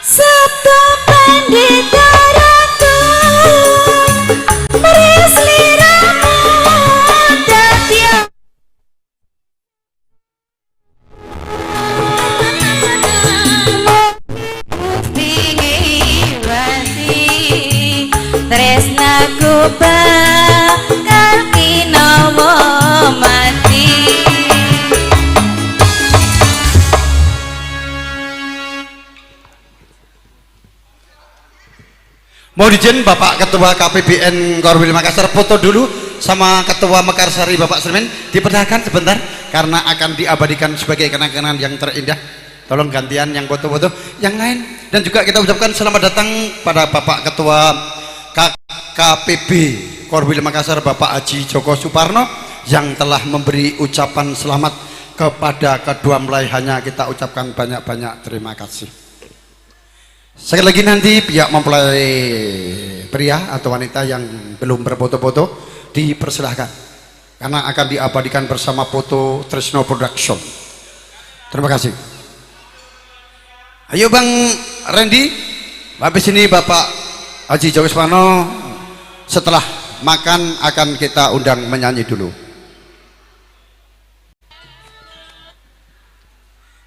Speaker 6: sabda pandita ratu mring sliramu dadya tresnaku bakal kinawa mati
Speaker 4: Mohon izin Bapak Ketua KPBN Korwil Makassar foto dulu sama Ketua Mekarsari Bapak Srimin, diperlihatkan sebentar karena akan diabadikan sebagai kenang-kenangan yang terindah. Tolong gantian yang foto-foto yang lain, dan juga kita ucapkan selamat datang pada Bapak Ketua KKPB Korwil Makassar Bapak Haji Joko Suparno yang telah memberi ucapan selamat kepada kedua mempelai. Hanya kita ucapkan banyak-banyak terima kasih. Sekali lagi nanti pihak mempelai pria atau wanita yang belum berfoto-foto dipersilahkan karena akan diabadikan bersama foto Trisno Production. Terima kasih. Ayo Bang Randy, habis ini Bapak Haji Joko Suparno setelah makan akan kita undang menyanyi dulu,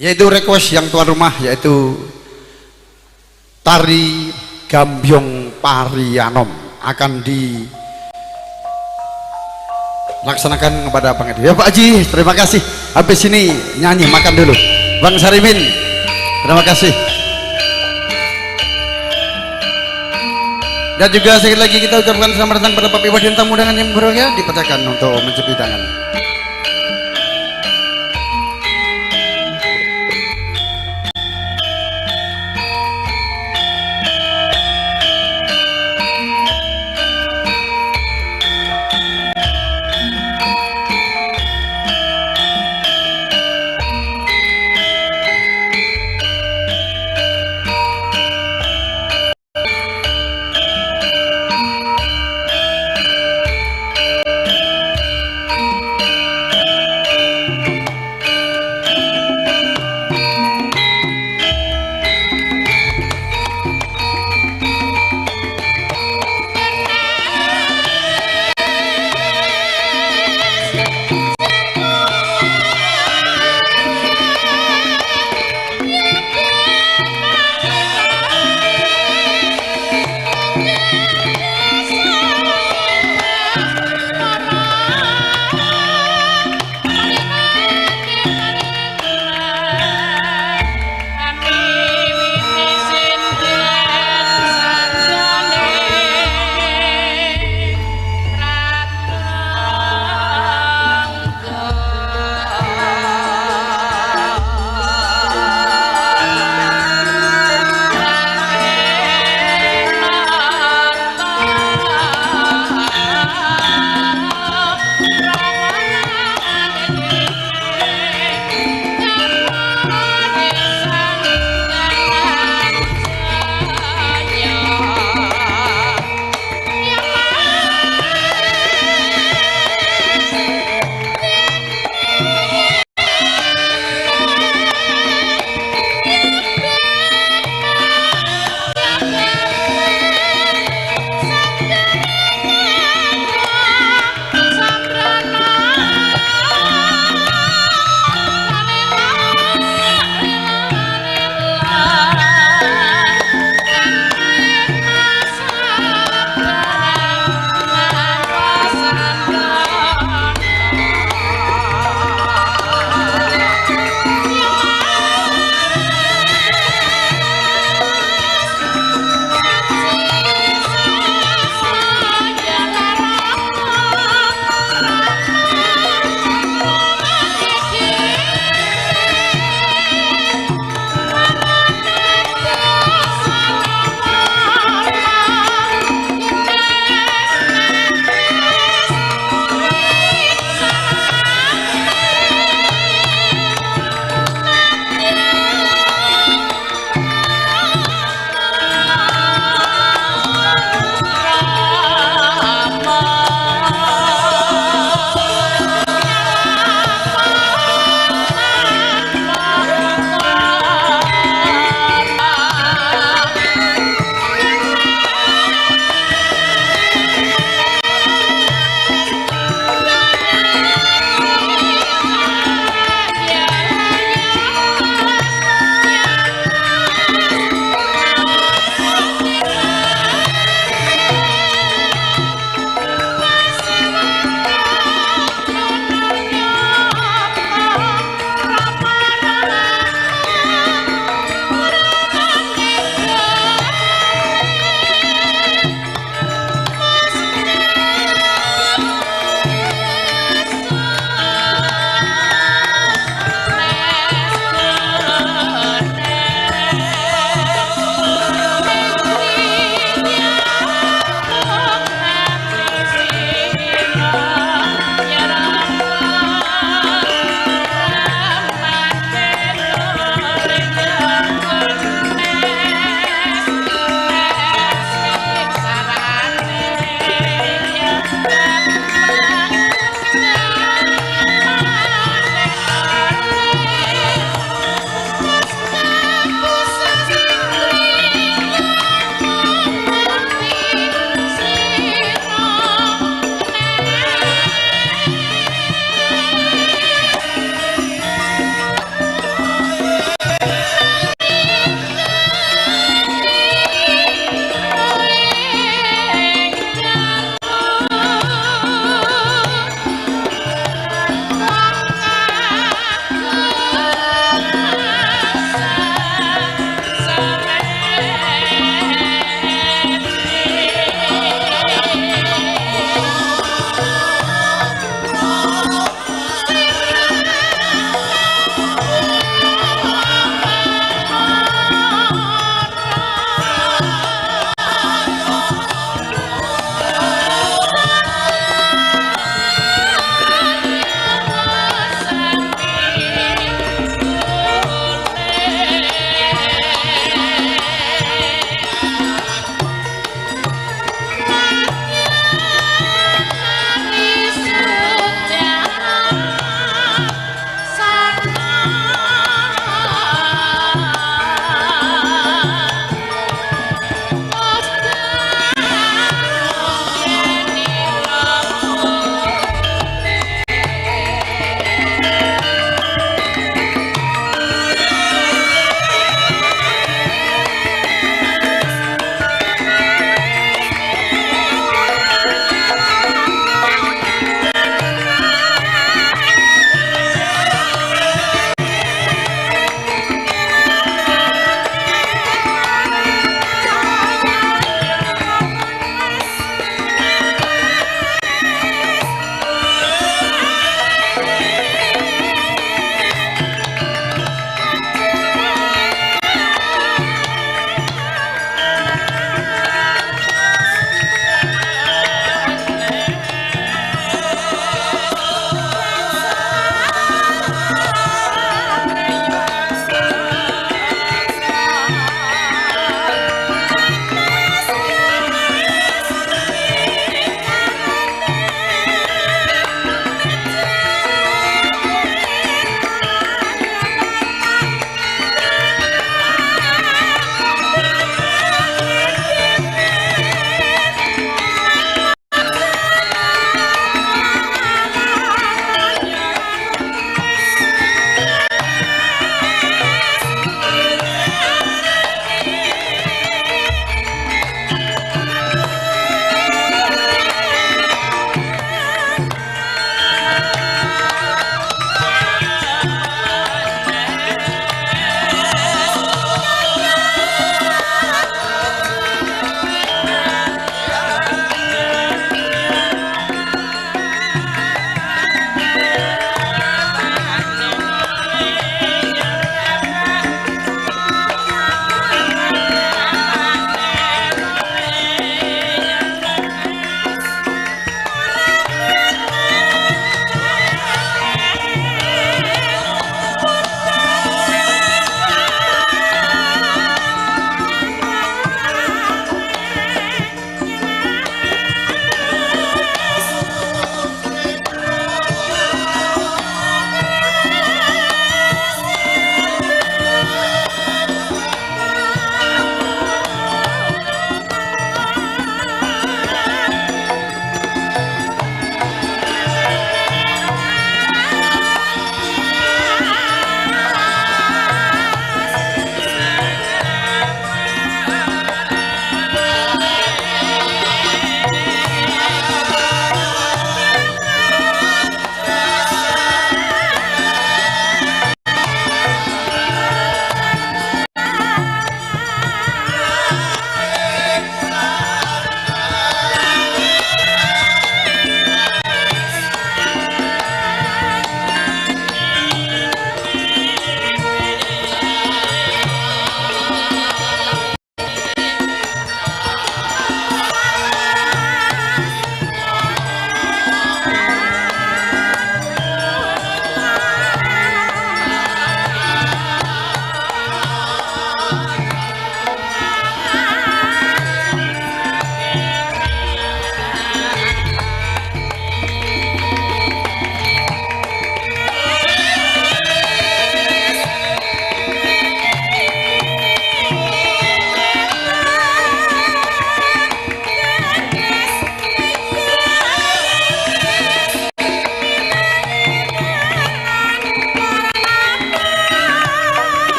Speaker 4: yaitu request yang tuan rumah, yaitu tari Gambyong Parianom akan dilaksanakan kepada Bang Edi. Ya Pak Haji, terima kasih. Habis ini nyanyi makan dulu. Bang Sarimin, terima kasih. Dan juga sekali lagi kita ucapkan selamat datang pada Bapak Ibu dan tamu undangan yang berbahagia, dipersilakan untuk mencuci tangan.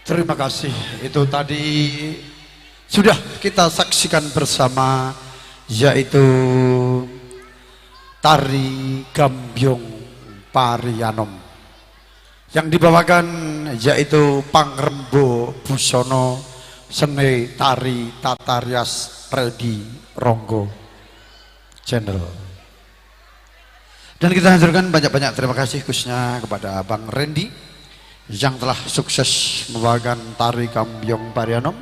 Speaker 4: Terima kasih. Itu tadi sudah kita saksikan bersama, yaitu tari Gambyong Parianom yang dibawakan yaitu Pangrembo Busono Seni Tari Tata Rias Redi Ronggo Channel. Dan kita haturkan banyak-banyak terima kasih khususnya kepada Bang Randy yang telah sukses membawakan tari Gambyong Parianom.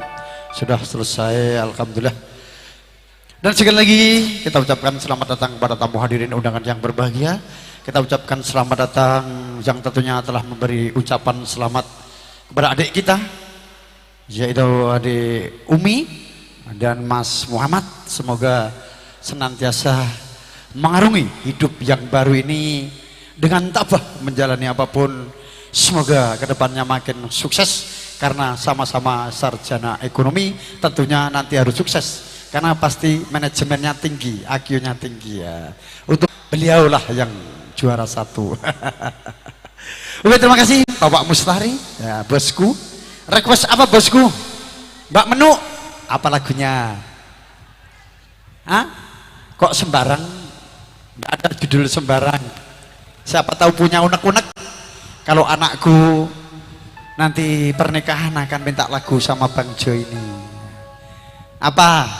Speaker 4: Sudah selesai, alhamdulillah. Dan sekali lagi kita ucapkan selamat datang kepada tamu hadirin undangan yang berbahagia. Kita ucapkan selamat datang yang tentunya telah memberi ucapan selamat kepada adik kita, yaitu adik Umi dan Mas Muhammad. Semoga senantiasa mengarungi hidup yang baru ini dengan tabah menjalani apapun. Semoga kedepannya makin sukses karena sama-sama sarjana ekonomi, tentunya nanti harus sukses karena pasti manajemennya tinggi, IQ-nya tinggi ya. Untuk beliaulah yang juara 1. Oke, terima kasih Bapak Mustari ya, bosku. Request apa bosku? Mbak Menu, apa lagunya? Hah? Kok sembarang? Nggak ada judul sembarang. Siapa tahu punya unek-unek. Kalau anakku nanti pernikahan akan minta lagu sama Bang Jo ini. Apa?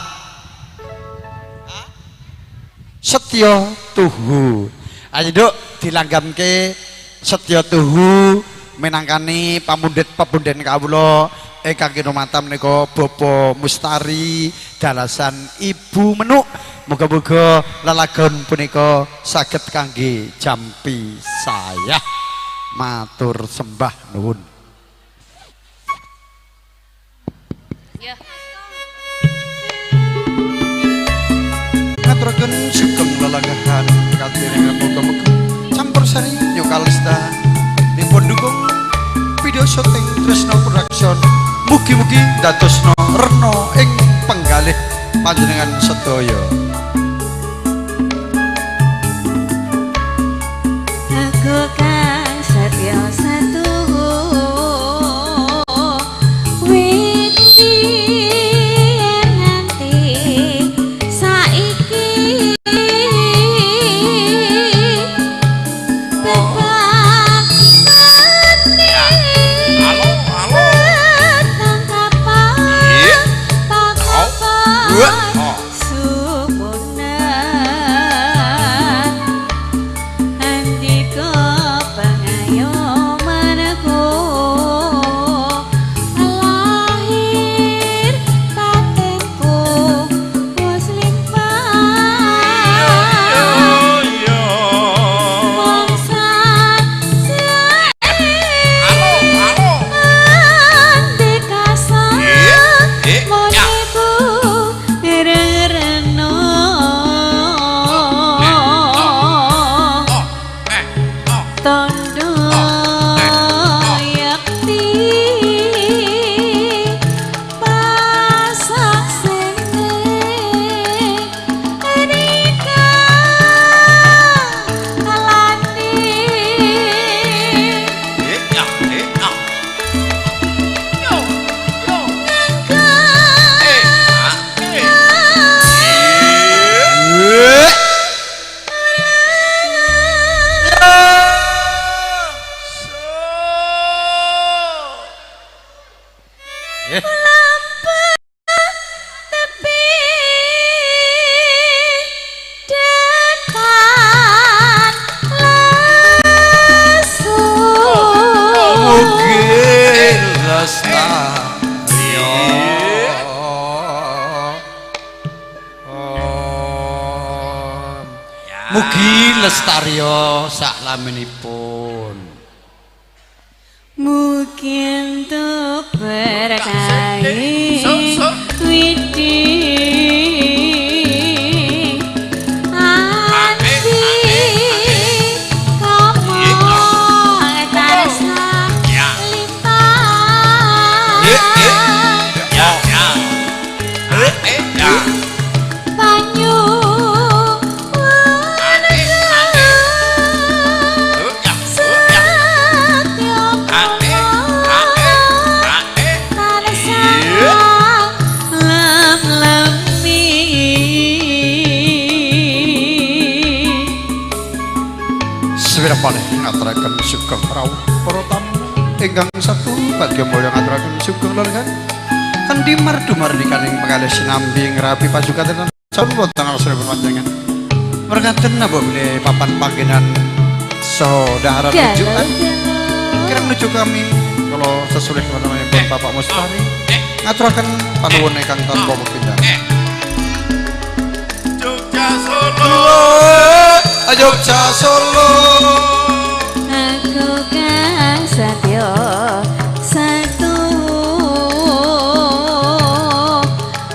Speaker 4: Setyo Tuhu. Ayo duk dilanggamke Setyo Tuhu minangkani pamundhut pepunden kawula ingkang kinurmatan menika Bapak Mustari dalasan Ibu Menuk. Moga-moga lelagon punika saged kangge jampi saya. Matur sembah nuwun.
Speaker 6: Ya.
Speaker 4: Ngaturaken sugeng lelanggahan katiring muga-muga campur sari nyukalista dipun dukung video syuting Tresno Production. Mugi-mugi dadosna rena ing penggalih panjenengan sedaya.
Speaker 6: Aku kan Setyo Satuhu witi nganti saiki bebas
Speaker 2: Halo, halo.
Speaker 6: tangkapan papapan
Speaker 2: Oh.
Speaker 6: sumunan andika pengayomanku lahir batinku wis limpah wong andika moniku rereno tondo yakti pasak sene nikah alani tepi depan lesu
Speaker 4: Mugi lestari Mugi lestari saklaminipun.
Speaker 6: mungkin tuh berkahi widi anti kamu tarsa limpah banyu Setyo
Speaker 4: malih ngaturaken sugeng rawuh para tamu ingkang satu badhe mulya ngaturaken sugeng lelungan kanthi mardu-mardikaning penggalih sinambi ngrapi pasukan sampun tanggal seripun panjenengan mergaten napa bilih papan panggenan saudara rujukan kirang nuju kami kalau sesuai dengan Bapak Mustari ngaturaken panuwun ingkang tanpa pepindhan
Speaker 2: Jogja Solo
Speaker 4: Jogja Solo
Speaker 6: Aku kan satyo satu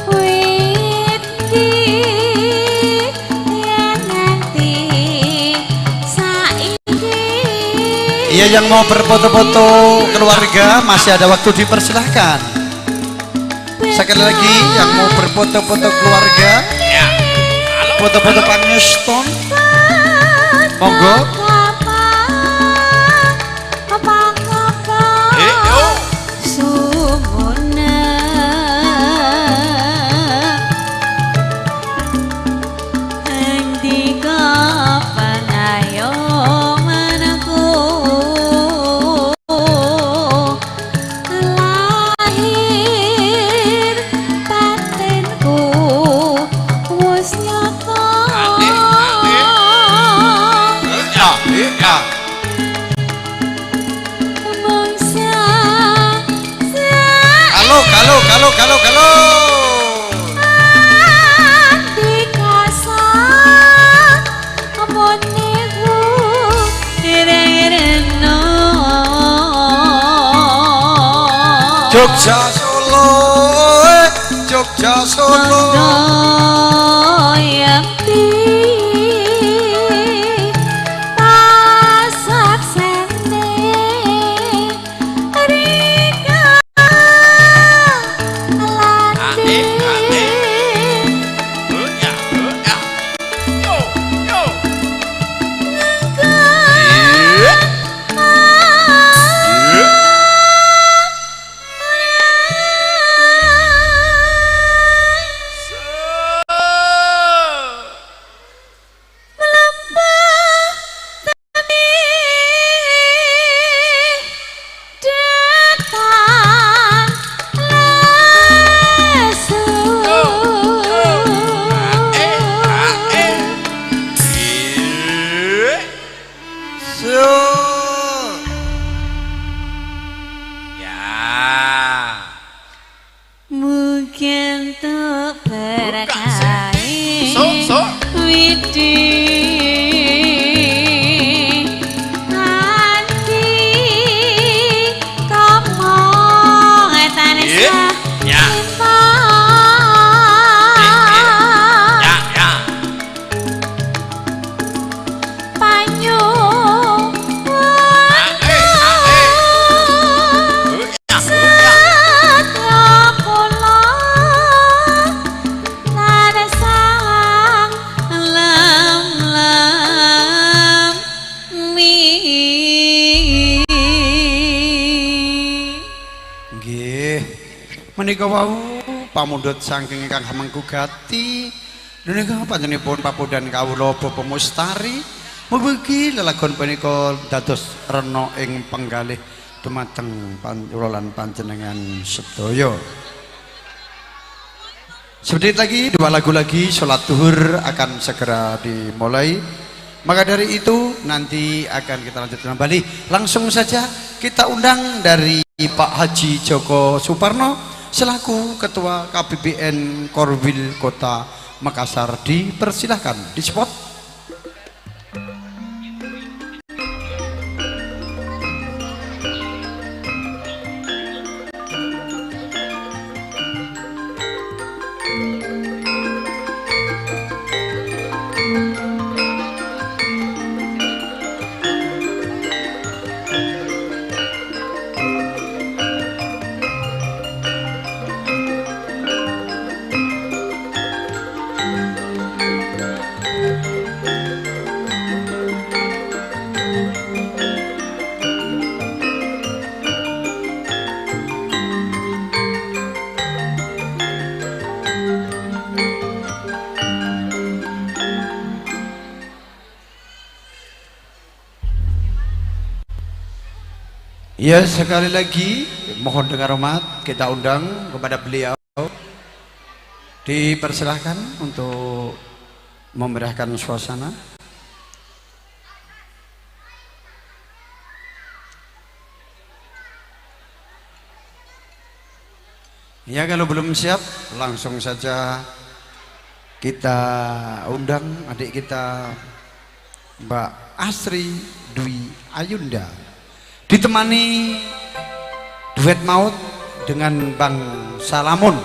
Speaker 6: witi yang nanti saiki.
Speaker 4: Iya, yang mau berfoto-foto keluarga masih ada waktu, dipersilahkan. Sekali lagi yang mau berfoto-foto keluarga, foto-foto pangeston, monggo. Kalau Jogja Solo, Jogja Solo.
Speaker 6: Mungkin tuh berkai Widi nanti kamu etanisa panyu menika wau pamundhut saking ingkang hamengku gati menika panjenenganipun papudan kawula Bapak Mustari mugi lelagon punika dados rena ing penggalih dumateng kula lan panjenengan sedaya. Sedikit lagi, 2 lagu lagi sholat zuhur akan segera dimulai. Maka dari itu nanti akan kita lanjutkan kembali. Langsung saja kita undang dari Pak Haji Joko Suparno selaku Ketua KPBN Korwil Kota Makassar, dipersilahkan di spot. Ya, sekali lagi mohon dengan hormat kita undang kepada beliau, dipersilahkan untuk memeriahkan suasana. Ya, kalau belum siap langsung saja kita undang adik kita Mbak Asri Dwi Ayunda, ditemani duet maut dengan Bang Salamun.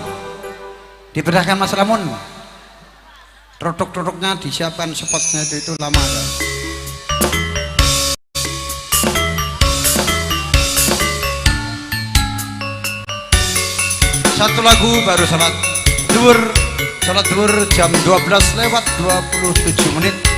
Speaker 6: Dipersilahkan Mas Salamun. Produk-produknya disiapkan, spotnya itu lama kan? Satu lagu baru salat duhur jam 12:27.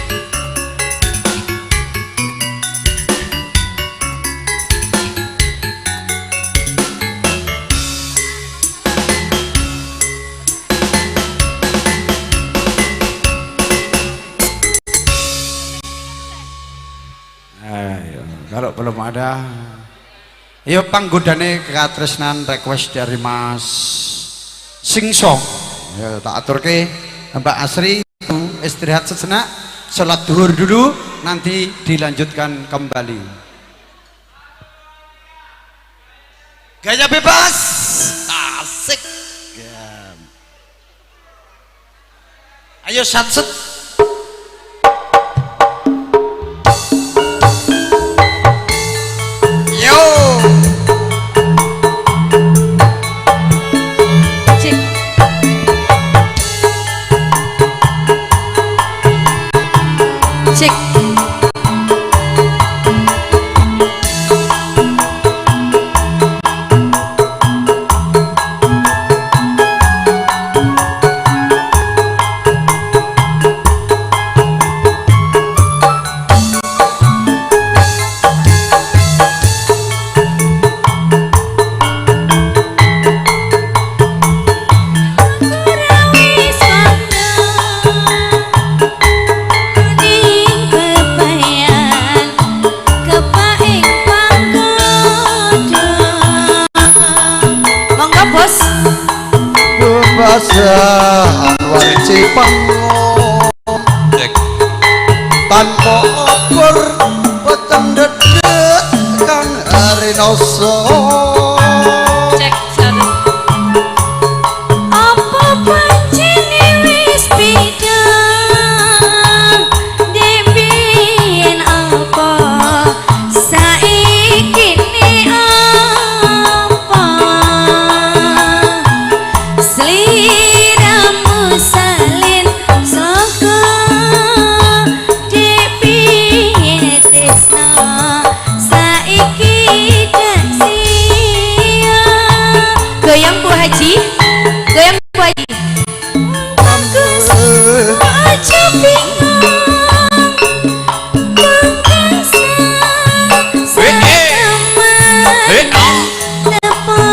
Speaker 6: Kalau belum ada, yuk panggodane katresnan request dari Mas Singsong. Ya, tak aturke Mbak Asri istirahat sejenak, sholat duhur dulu, nanti dilanjutkan kembali. Gaya bebas, asik. Ya. Ayo satset. Tanpa okur peteng dedet kang arinoso.
Speaker 1: Cek satu. Apa pancene wis beda dembien apa saiki ne apa sliramu salin saka goyang Bu Haji, goyang Bu Haji. Bagus aja bingung, bagus sama depan,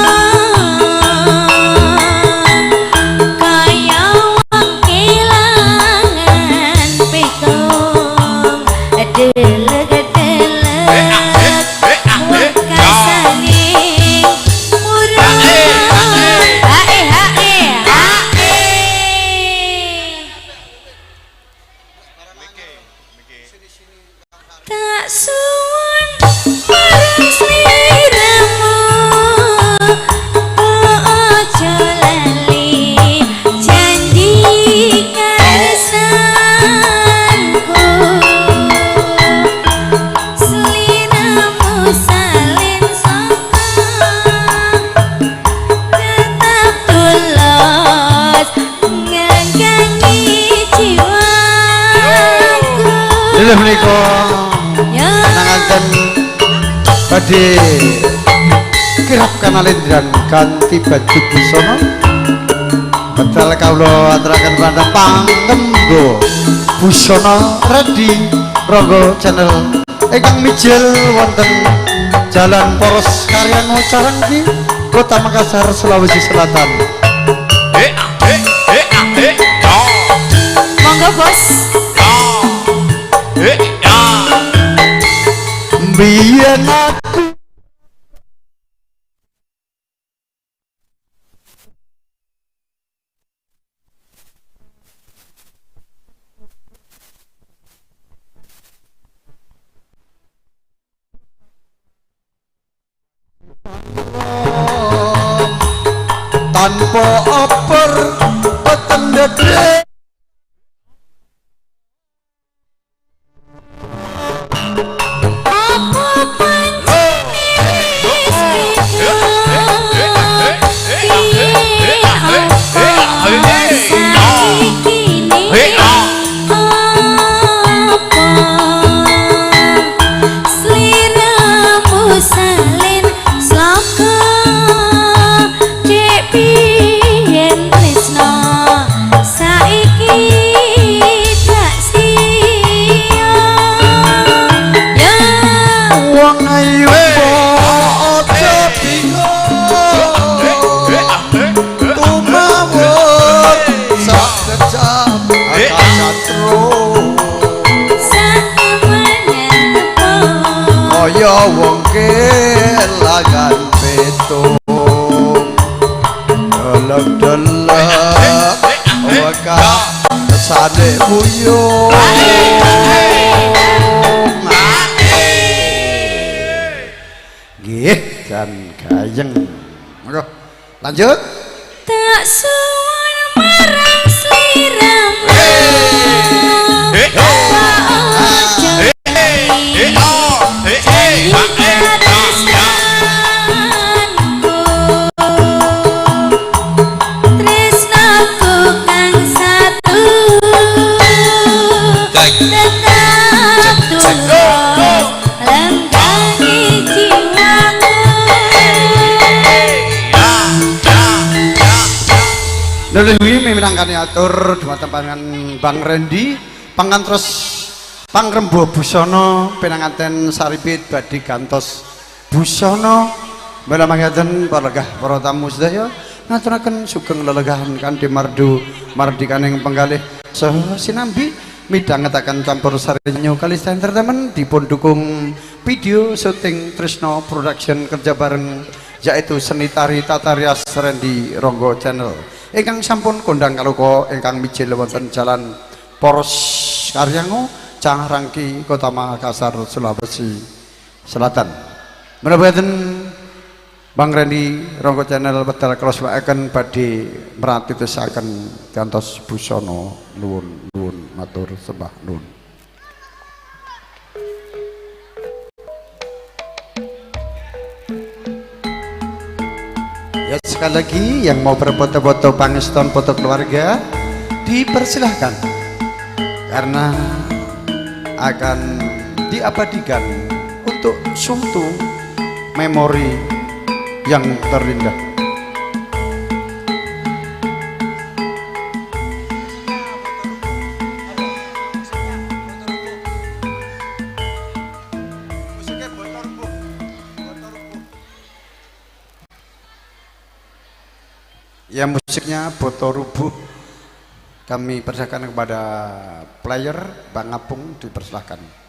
Speaker 1: kaya wong kelangan petung, tak suwun paras liramu, ojo lali janji karesanku, sliramu salin saka tetap tulus nganggangi jiwaku.
Speaker 6: Lha menika nangaken badhe kirap kanalin dan ganti baju busana betal kawula aturaken pandang panggembo busana ready Ronggo channel ingkang mijil wonten Jalan Poros Karyango Caranggi, Kota Makassar, Sulawesi Selatan.
Speaker 1: Monggo bos.
Speaker 6: Biyen aku tanpa oper boten ndedhe wong kelangan petung delek-delek wekah kesane buyung nggih jan gayeng monggo lanjut
Speaker 1: tak suwun marang sliramu
Speaker 6: Leluhur minangkani atur dhumateng pangan Bang Randy pangan terus pangrembo busana pinanganten saripit badhe gantos busana mila mangkaten para legah para tamu sedaya ngaturaken sugeng lelegahan kanthi mardikaning penggalih saha sinambi midhangetaken campur sari nyo Kalista Entertainment dipun dukung video syuting Trisno Production kerja bareng yaitu seni tari tata rias Randy Ronggo Channel ingkang sampun kondang kaluka ingkang mijil wonten jalan Poros Karyango Cangrangki Kota Makassar Sulawesi Selatan menawi Bang Randy Ronggo Channel wedal cross waken badhe mratitesaken gantos busana nuwun matur sembah nuwun. Ya sekali lagi yang mau berfoto-foto pangeston foto keluarga dipersilahkan karena akan diabadikan untuk suatu memori yang terindah. Ya musiknya Boto Rubuh kami persilakan kepada player Bang Apung dipersilahkan.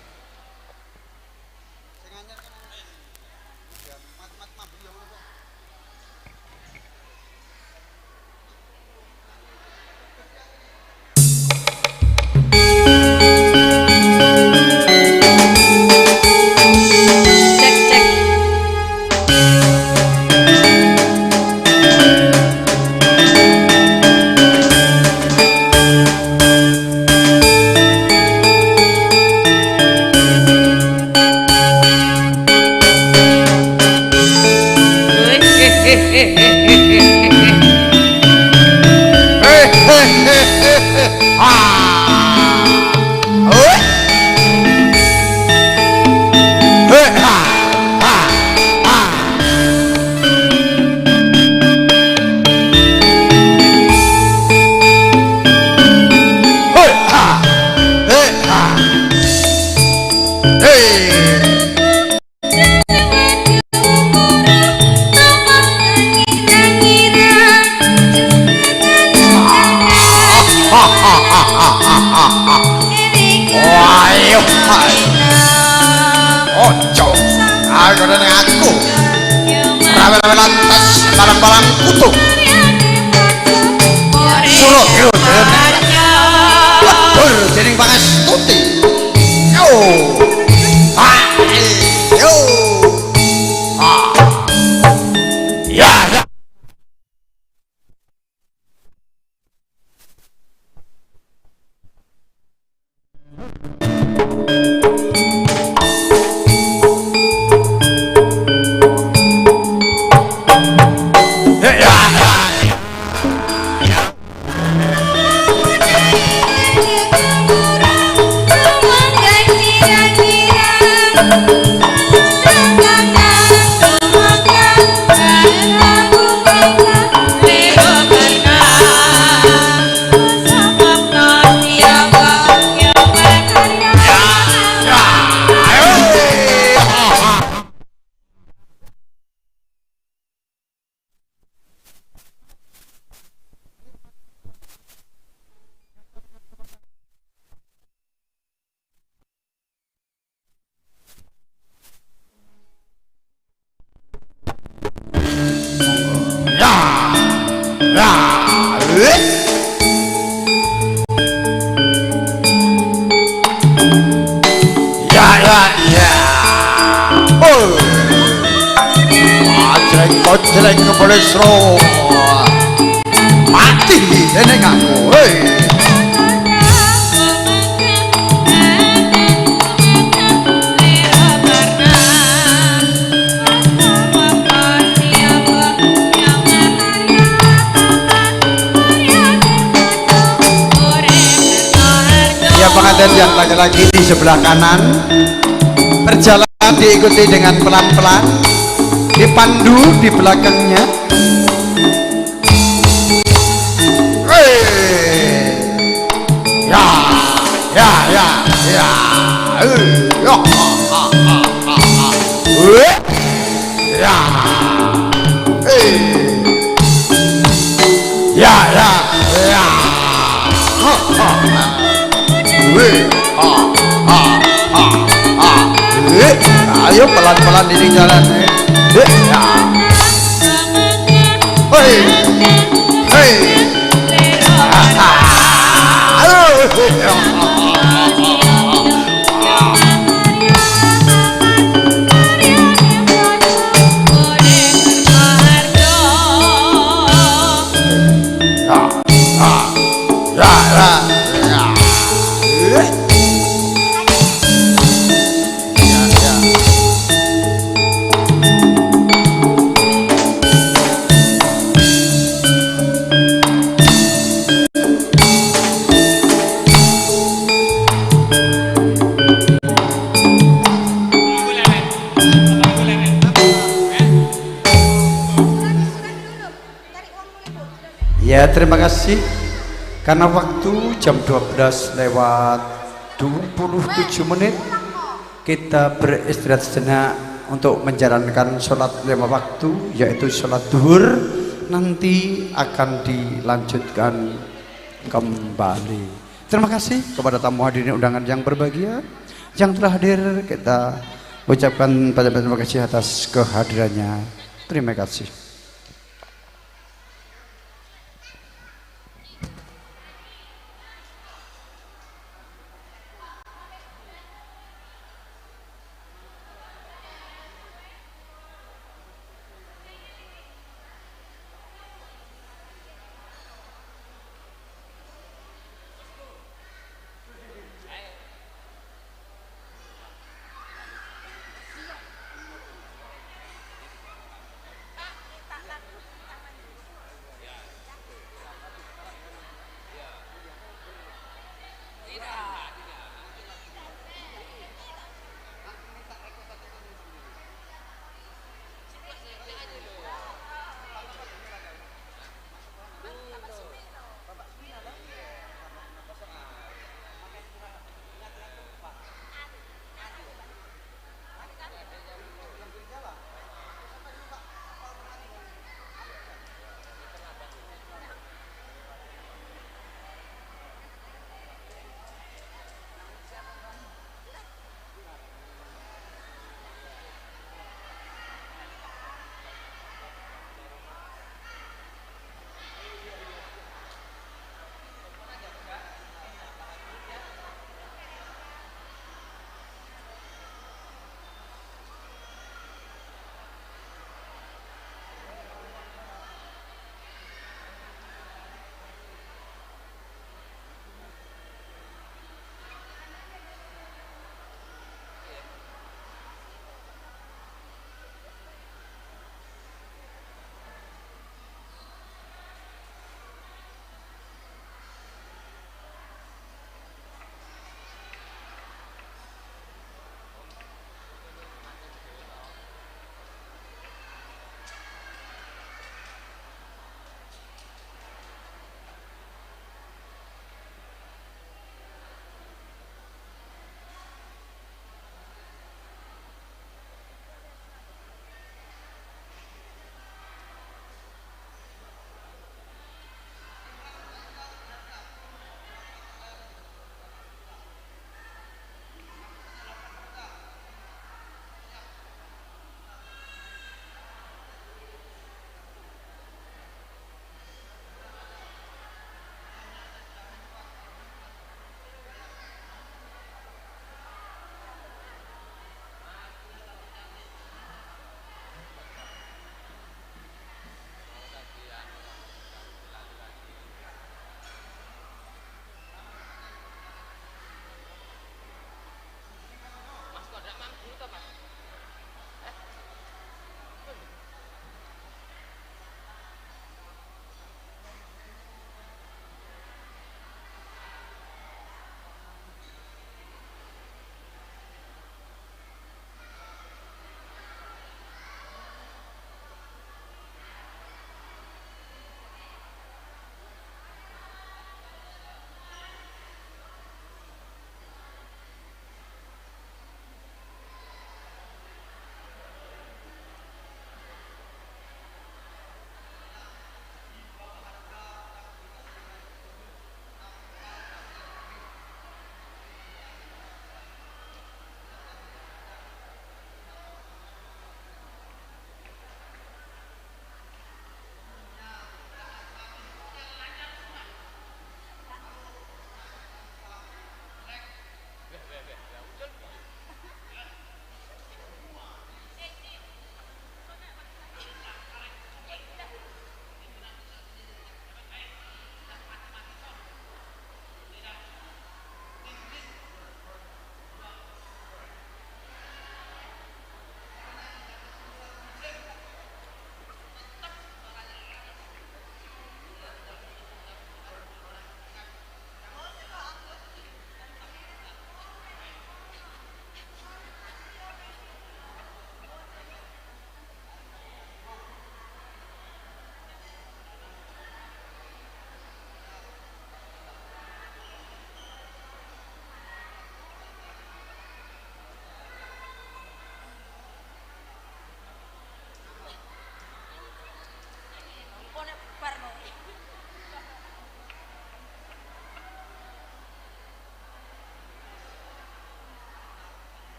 Speaker 6: Ya ya ya. Oh. Kocreng kebolesro. Mati dening aku. Hei. Ya pengantin yang laki-laki di sebelah kanan berjalan diikuti dengan pelan-pelan, dipandu di belakangnya. Ya ya ya ya ya ya ya ya ya. Ayo pelan-pelan di jalan. Ya. Hei, hei. Ya, terima kasih. Karena waktu jam 12 lewat 27 menit, kita beristirahat sejenak untuk menjalankan sholat 5 waktu, yaitu sholat duhur. Nanti akan dilanjutkan kembali. Terima kasih kepada tamu hadirin undangan yang berbahagia yang telah hadir. Kita ucapkan terima kasih atas kehadirannya. Terima kasih.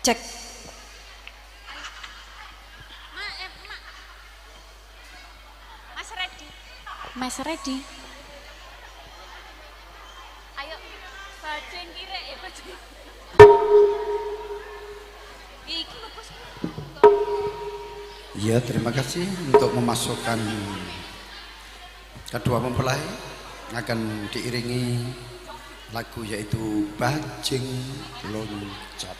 Speaker 1: Cek. Mas ready. Mas ready. Ayo, bajeng kire ya bajeng. Iki lho Bos.
Speaker 6: Ya, terima kasih untuk memasukkan kedua mempelai akan diiringi lagu yaitu Bajing Loncat.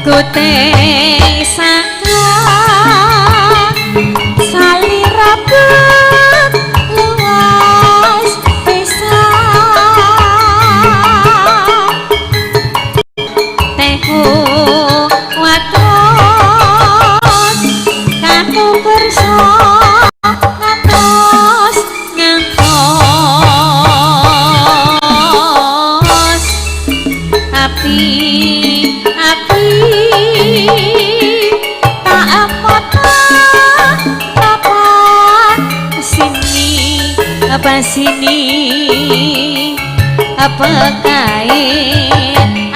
Speaker 1: Kuteng saka apa sini apa kait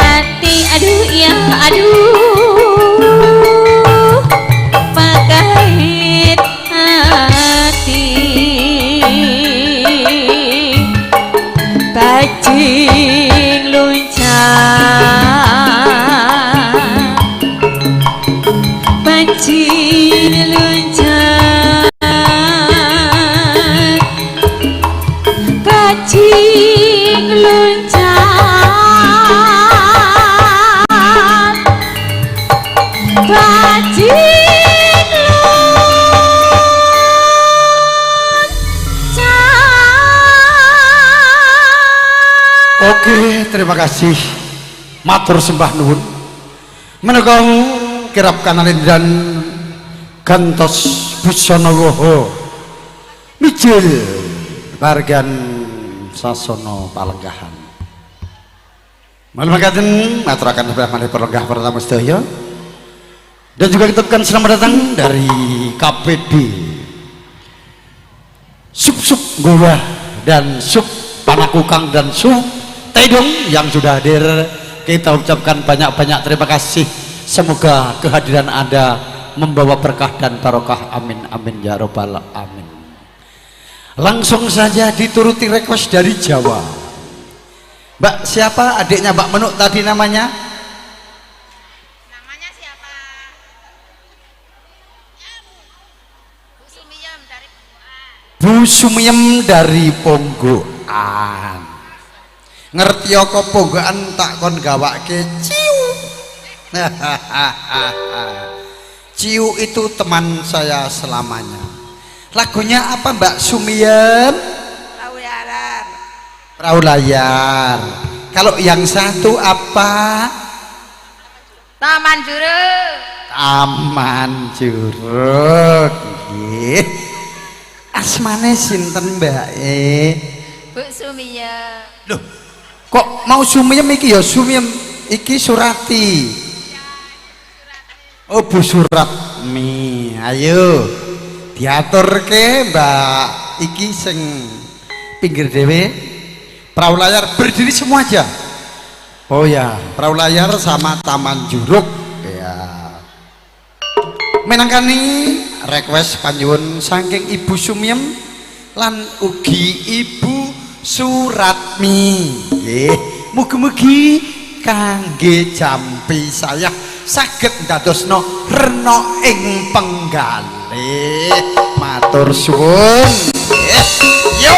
Speaker 1: hati aduh ya aduh pakait hati bajing luncang bajing luncang bajing luncang bajing
Speaker 6: Oke, terima kasih. Matur sembah nuwun. Menawa kirap kanalin dan gantos busana woho. Mijil bargan sasono palenggahan. Malam makaten maturaken sebelah maneh pelenggah pertama sedaya. Dan juga kita ucapkan selamat datang dari KPD Sup Gowa dan Sup Panakukang dan Sup Tedong yang sudah hadir. Kita ucapkan banyak-banyak terima kasih. Semoga kehadiran Anda membawa berkah dan barokah, amin amin ya robbal amin. Langsung saja dituruti request dari Jawa. Mbak siapa adiknya Mbak Menuk tadi namanya?
Speaker 1: namanya siapa? Bu Sumiyem dari
Speaker 6: Bu Sumiyem dari Ponggoan. Ngerti apa Ponggoan tak kon gawake ciu. Ciu itu teman saya selamanya. Lagunya apa Mbak Sumiyem? Perahu layar. Kalau yang satu apa?
Speaker 1: Taman Juruk.
Speaker 6: Taman Juruk. Nggih. Asmane sinten Mbak
Speaker 1: Bu Sumiyem.
Speaker 6: Loh, kok mau Sumiyem iki ya Sumiyem iki Surati. Oh Bu Suratmi, ayo diaturke Mbak iki sing pinggir dewe. Perahu layar berdiri semua aja. Oh ya, perahu layar sama Taman Juruk ya. Menangkani request panjuwun saking Ibu Sumiyem lan ugi Ibu Suratmi. Nggih, mugi-mugi kangge jampi saya saged ndadosno rena ing penggalih. Matur suwun. Yo.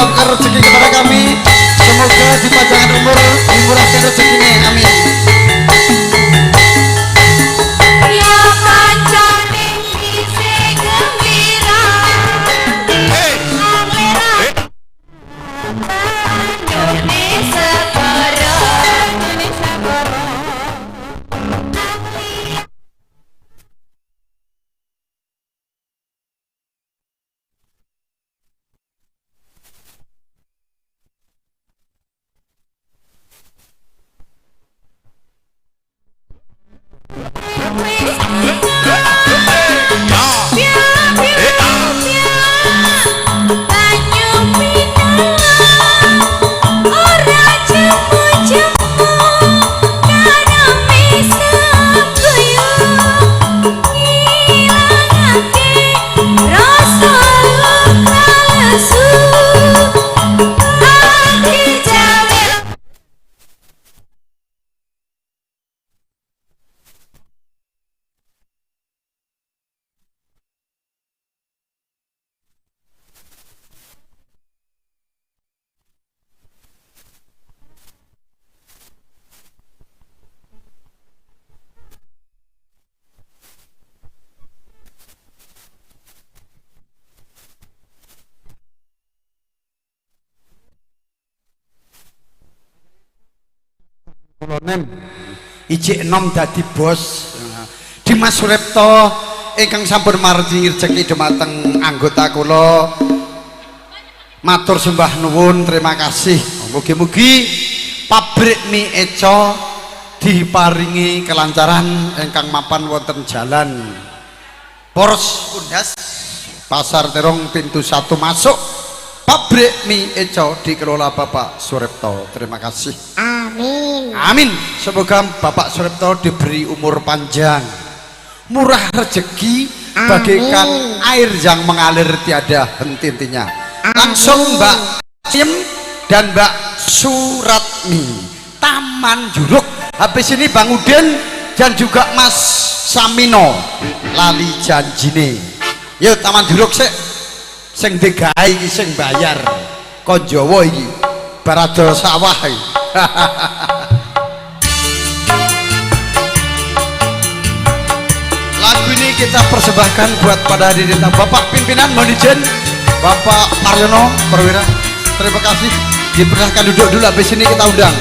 Speaker 6: dilapangkan rezeki kepada kami. Semoga dipanjangkan umur, dimurahkan rezekinya. Amin.
Speaker 1: Ya kancane isi gembira Indonesia Barat
Speaker 6: Nem ijik enom dadi bos. Dimas Suripto ingkang sampun maringi rezeki dhumateng anggota kula, matur sembah nuwun, terima kasih. Mugi-mugi pabrik mie Eco diparingi kelancaran ingkang mapan wonten jalan Poros Undas Pasar Terong pintu 1 masuk. Pabrik mie Eco dikelola Bapak Suripto. Terima kasih.
Speaker 1: Amin.
Speaker 6: Amin. Semoga Bapak Suripto diberi umur panjang, murah rezeki, bagaikan air yang mengalir tiada henti-hentinya. Langsung Mbak Sim dan Mbak Suratmi, Taman Juruk. Habis ini Bang Udin dan juga Mas Samino lali janjine. Yuk Taman Juruk sik, sing digawe iki sing bayar. Kon Jawa iki barado sawah iki. Lagu ini kita persembahkan buat pada hadirin Bapak Pimpinan Manajen Bapak Maryono Perwira. Terima kasih. Dipersilahkan duduk dulu, habis ini kita undang.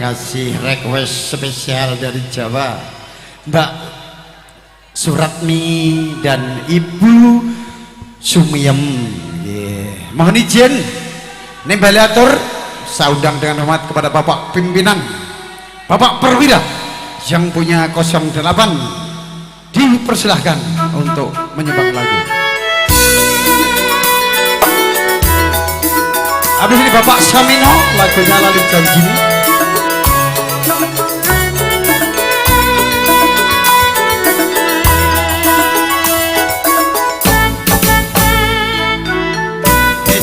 Speaker 6: kasih. Request spesial dari Jawa, Mbak Suratmi dan Ibu Sumiem. Mohon izin Nembaliatur saya undang dengan hormat kepada Bapak Pimpinan, Bapak Perwira yang punya 08, dipersilahkan untuk menyumbang lagu. Habis ini Bapak Samino, lagunya Lalu Janji.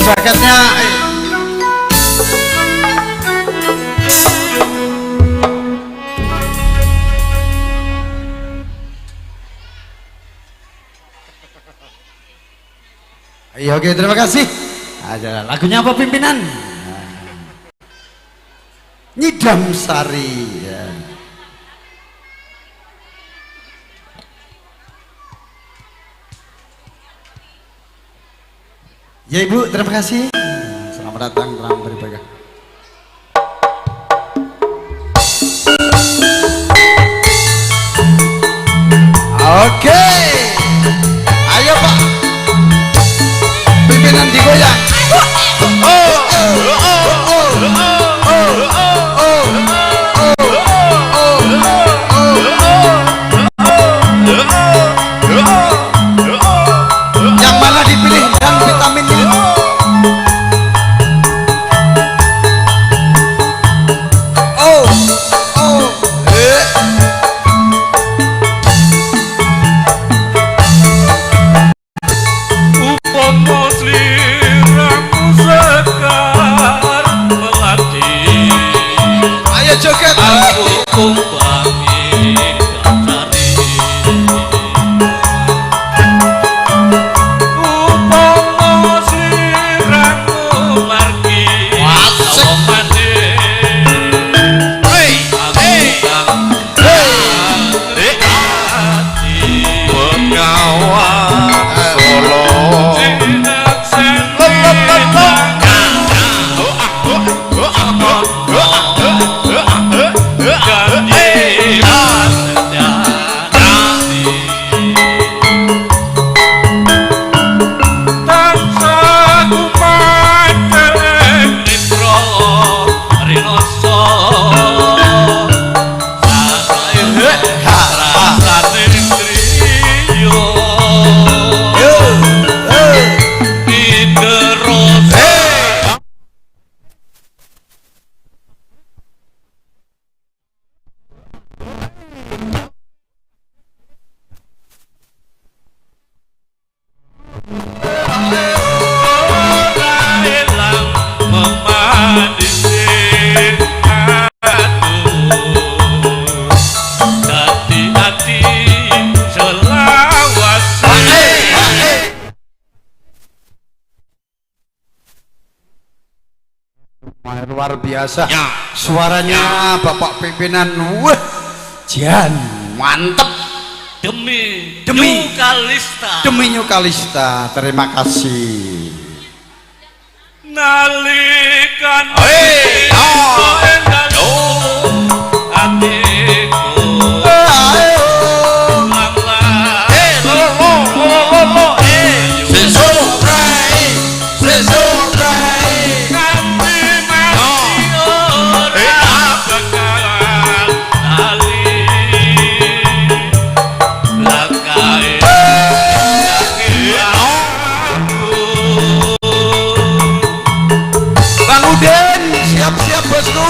Speaker 6: Jaketnya iya, oke, terima kasih. Ada lagunya apa pimpinan? Nyidam Sari ya. Ya Ibu, terima kasih. Selamat datang dalam beribadah. Oke, ayo Pak pimpinan digoyang. Yang mana dipilih dan vitamin ini? Ayo joget. Aku kumbangi kacari. Upomo sliramu margi awamane.
Speaker 2: Bengawan Solo.
Speaker 6: Luar biasa ya. Suaranya ya. Bapak pimpinan, wah, Jian, mantep. Demi Nyukalista, terima kasih.
Speaker 2: Nalikan
Speaker 6: Siap-siap bosku.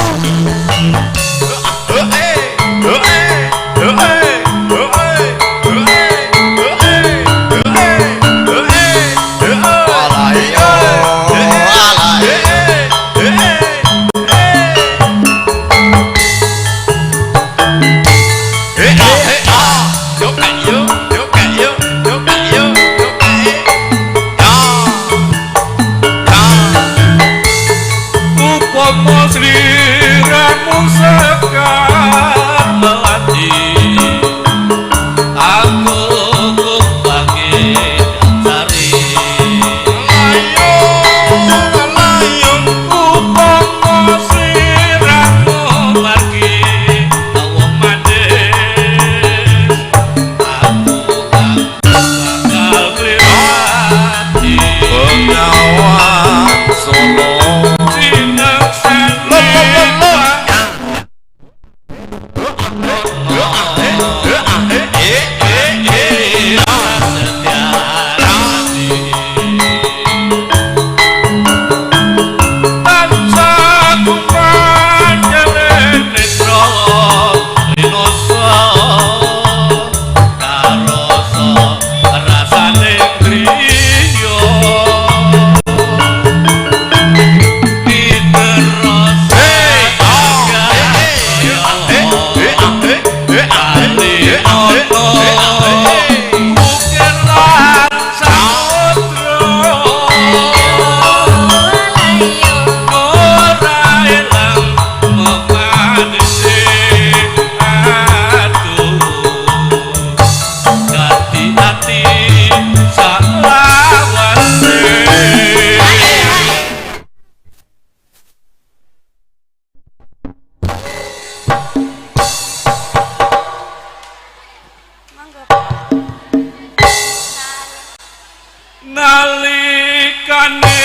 Speaker 2: nalikane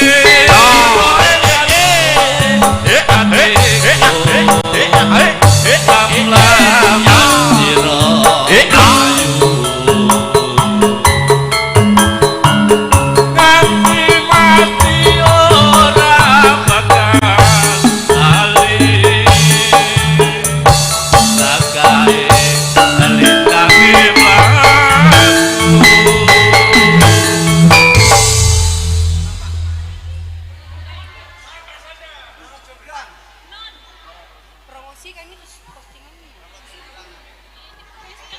Speaker 1: promosikan ini postingan ini.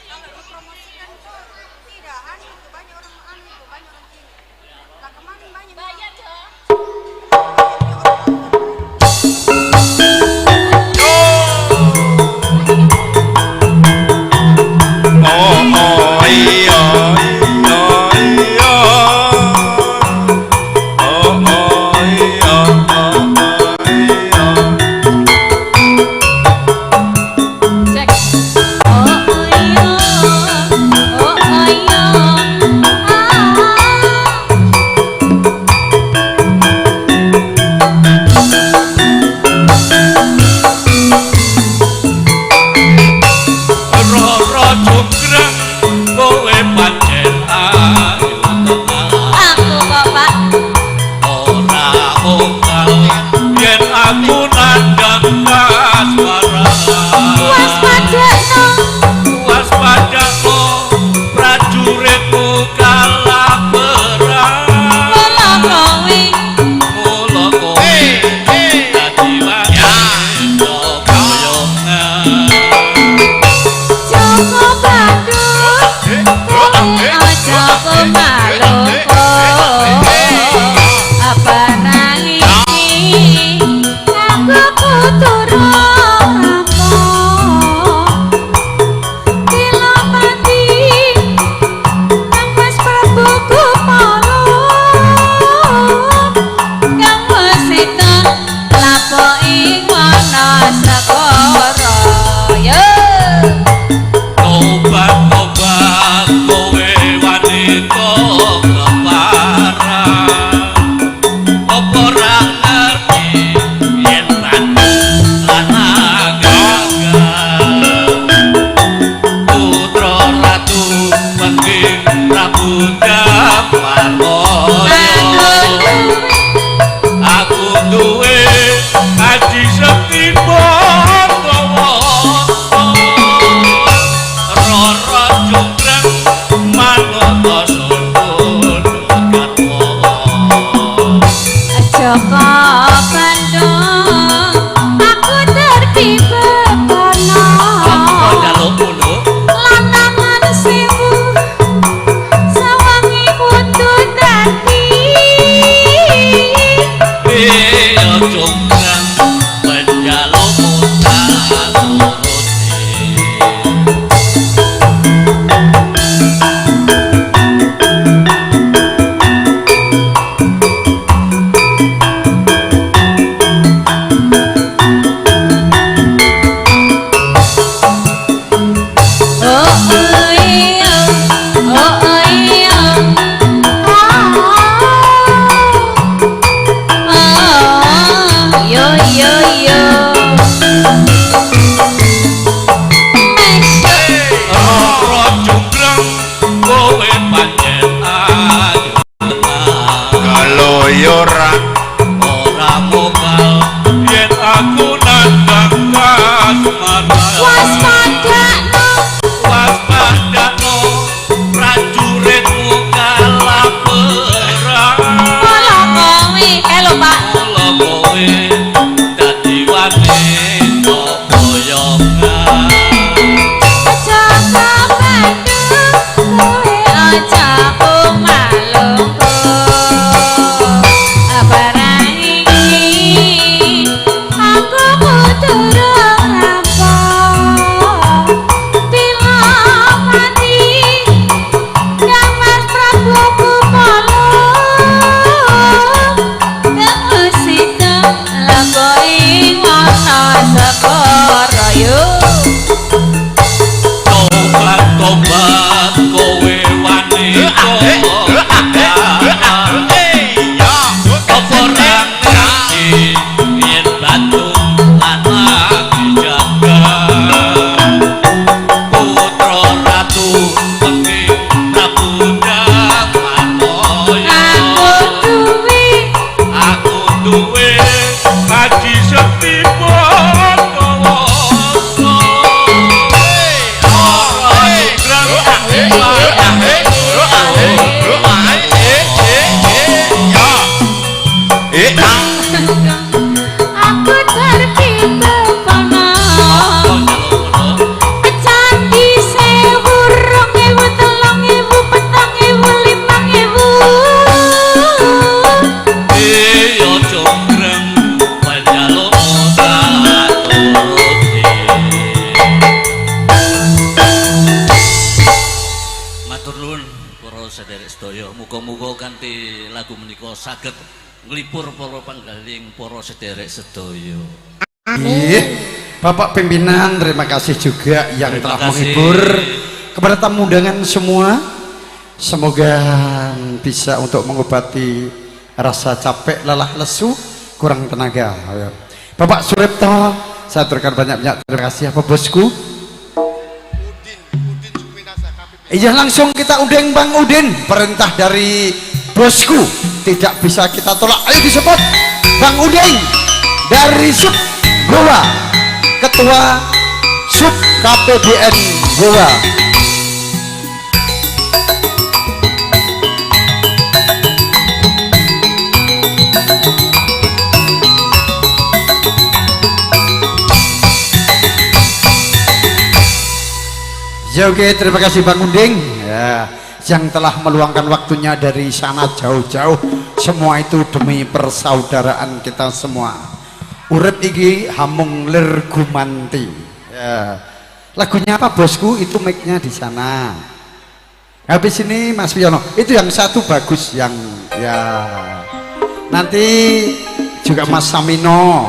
Speaker 1: Kalau dipromosikan tuh tidak itu banyak orang itu banyak orang sini. Lah kemarin banyak bayar dong.
Speaker 7: lagu menika saged nglipur para panggaling para sederek sedaya.
Speaker 6: Bapak pimpinan, terima kasih juga yang
Speaker 7: Terima
Speaker 6: telah
Speaker 7: kasih.
Speaker 6: menghibur kepada tamu undangan semua. Semoga bisa untuk mengobati rasa capek, lelah, lesu, kurang tenaga. Bapak Suripto, saya aturkan banyak-banyak terima kasih apa bosku. Iya, langsung kita undang Bang Udin, perintah dari bosku tidak bisa kita tolak. Ayo disebut Bang Udin dari Sub Goa, Ketua Sub KPBN Goa. Ya, oke, terima kasih Bang Unding ya, yang telah meluangkan waktunya dari sana jauh-jauh. Semua itu demi persaudaraan kita semua. Urip iki hamung lir gumanti ya. Lagunya apa bosku? Itu mic-nya di sana. Habis ini Mas Wiono, itu yang satu bagus yang ya. Nanti juga Mas Samino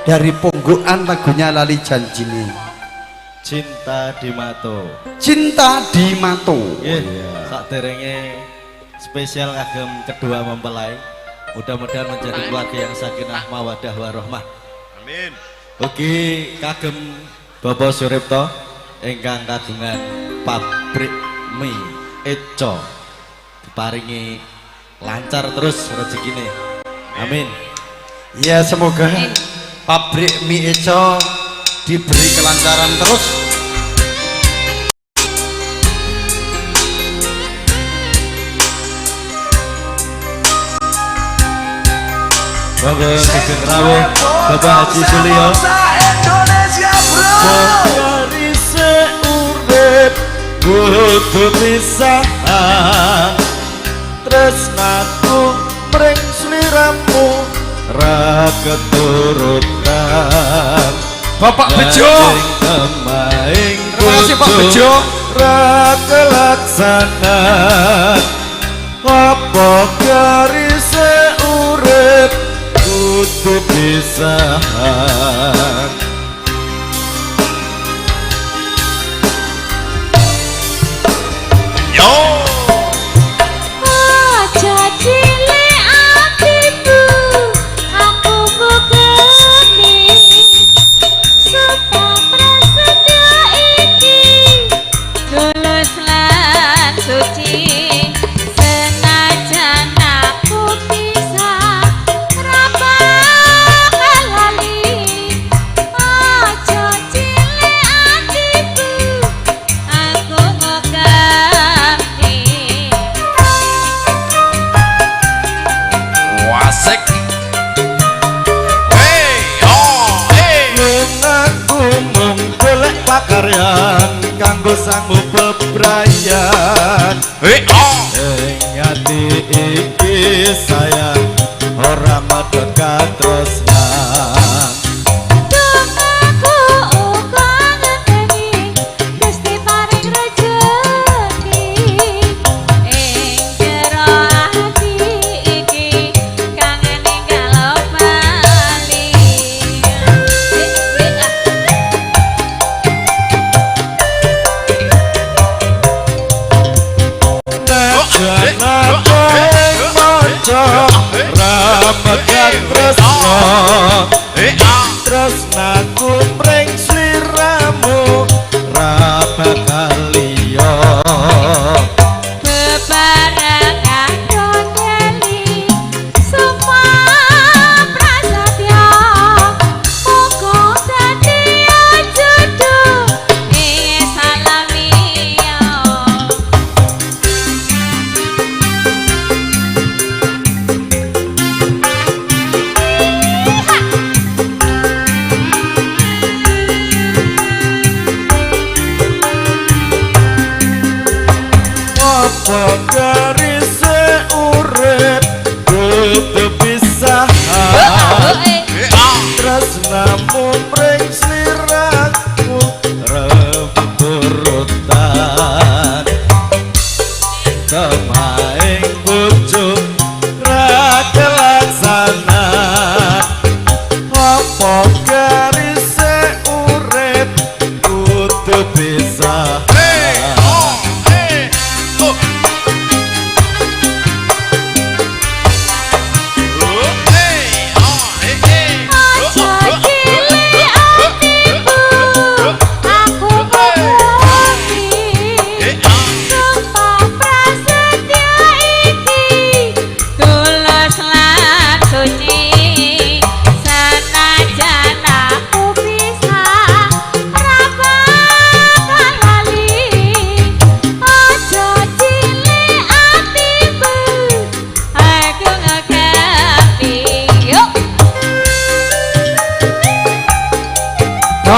Speaker 6: dari Ponggoan, lagunya Lali Janjine.
Speaker 8: Cinta di Mato.
Speaker 6: Cinta di Mato.
Speaker 8: Saderenge spesial kagem kedua mempelai. Mudah-mudahan menjadi keluarga yang sakinah mawadah warahmah.
Speaker 2: Amin.
Speaker 8: Ugi kagem Bapak Suripto ingkang kagungan pabrik mie Eco, diparingi lancar terus rezekine. Amin.
Speaker 6: Ya, semoga pabrik mie Eco diberi kelancaran terus.
Speaker 8: Monggo Sugeng Rawuh Bapak Haji Sulio. Dari seurip kudu pisahan, tresnaku mring sliramu ra keturutan.
Speaker 6: Bapak Bejo,
Speaker 8: terima
Speaker 6: kasih Pak Bejo.
Speaker 8: ra kelaksanan, apa garise urip kudu pisahan.
Speaker 2: Yo.
Speaker 9: Aja cilik atiku, aku mugeni supaya prasetyo iki tulus lan suci. Senajan aku pisah ra bakal lali. Aja cilik atiku, aku mugeni.
Speaker 2: Wasik. Hey, oh, hey.
Speaker 8: Aku mung golek pakaryan kanggo sanggup bebrayan.
Speaker 2: Hey, oh.
Speaker 8: Ing ati iki sayang ora medhot katresnan.
Speaker 9: Aku uga ngenteni Gusti paring rejeki ing jero ati iki kangen kalau bali.
Speaker 8: Najan aku ing manca ramekan tresno.
Speaker 2: Hey, ah.
Speaker 8: Tresnaku mring sliramu ra bakal liya.
Speaker 9: Bebarengan dongeli semua prasetyo muga dadi jodoh ing salamiyo.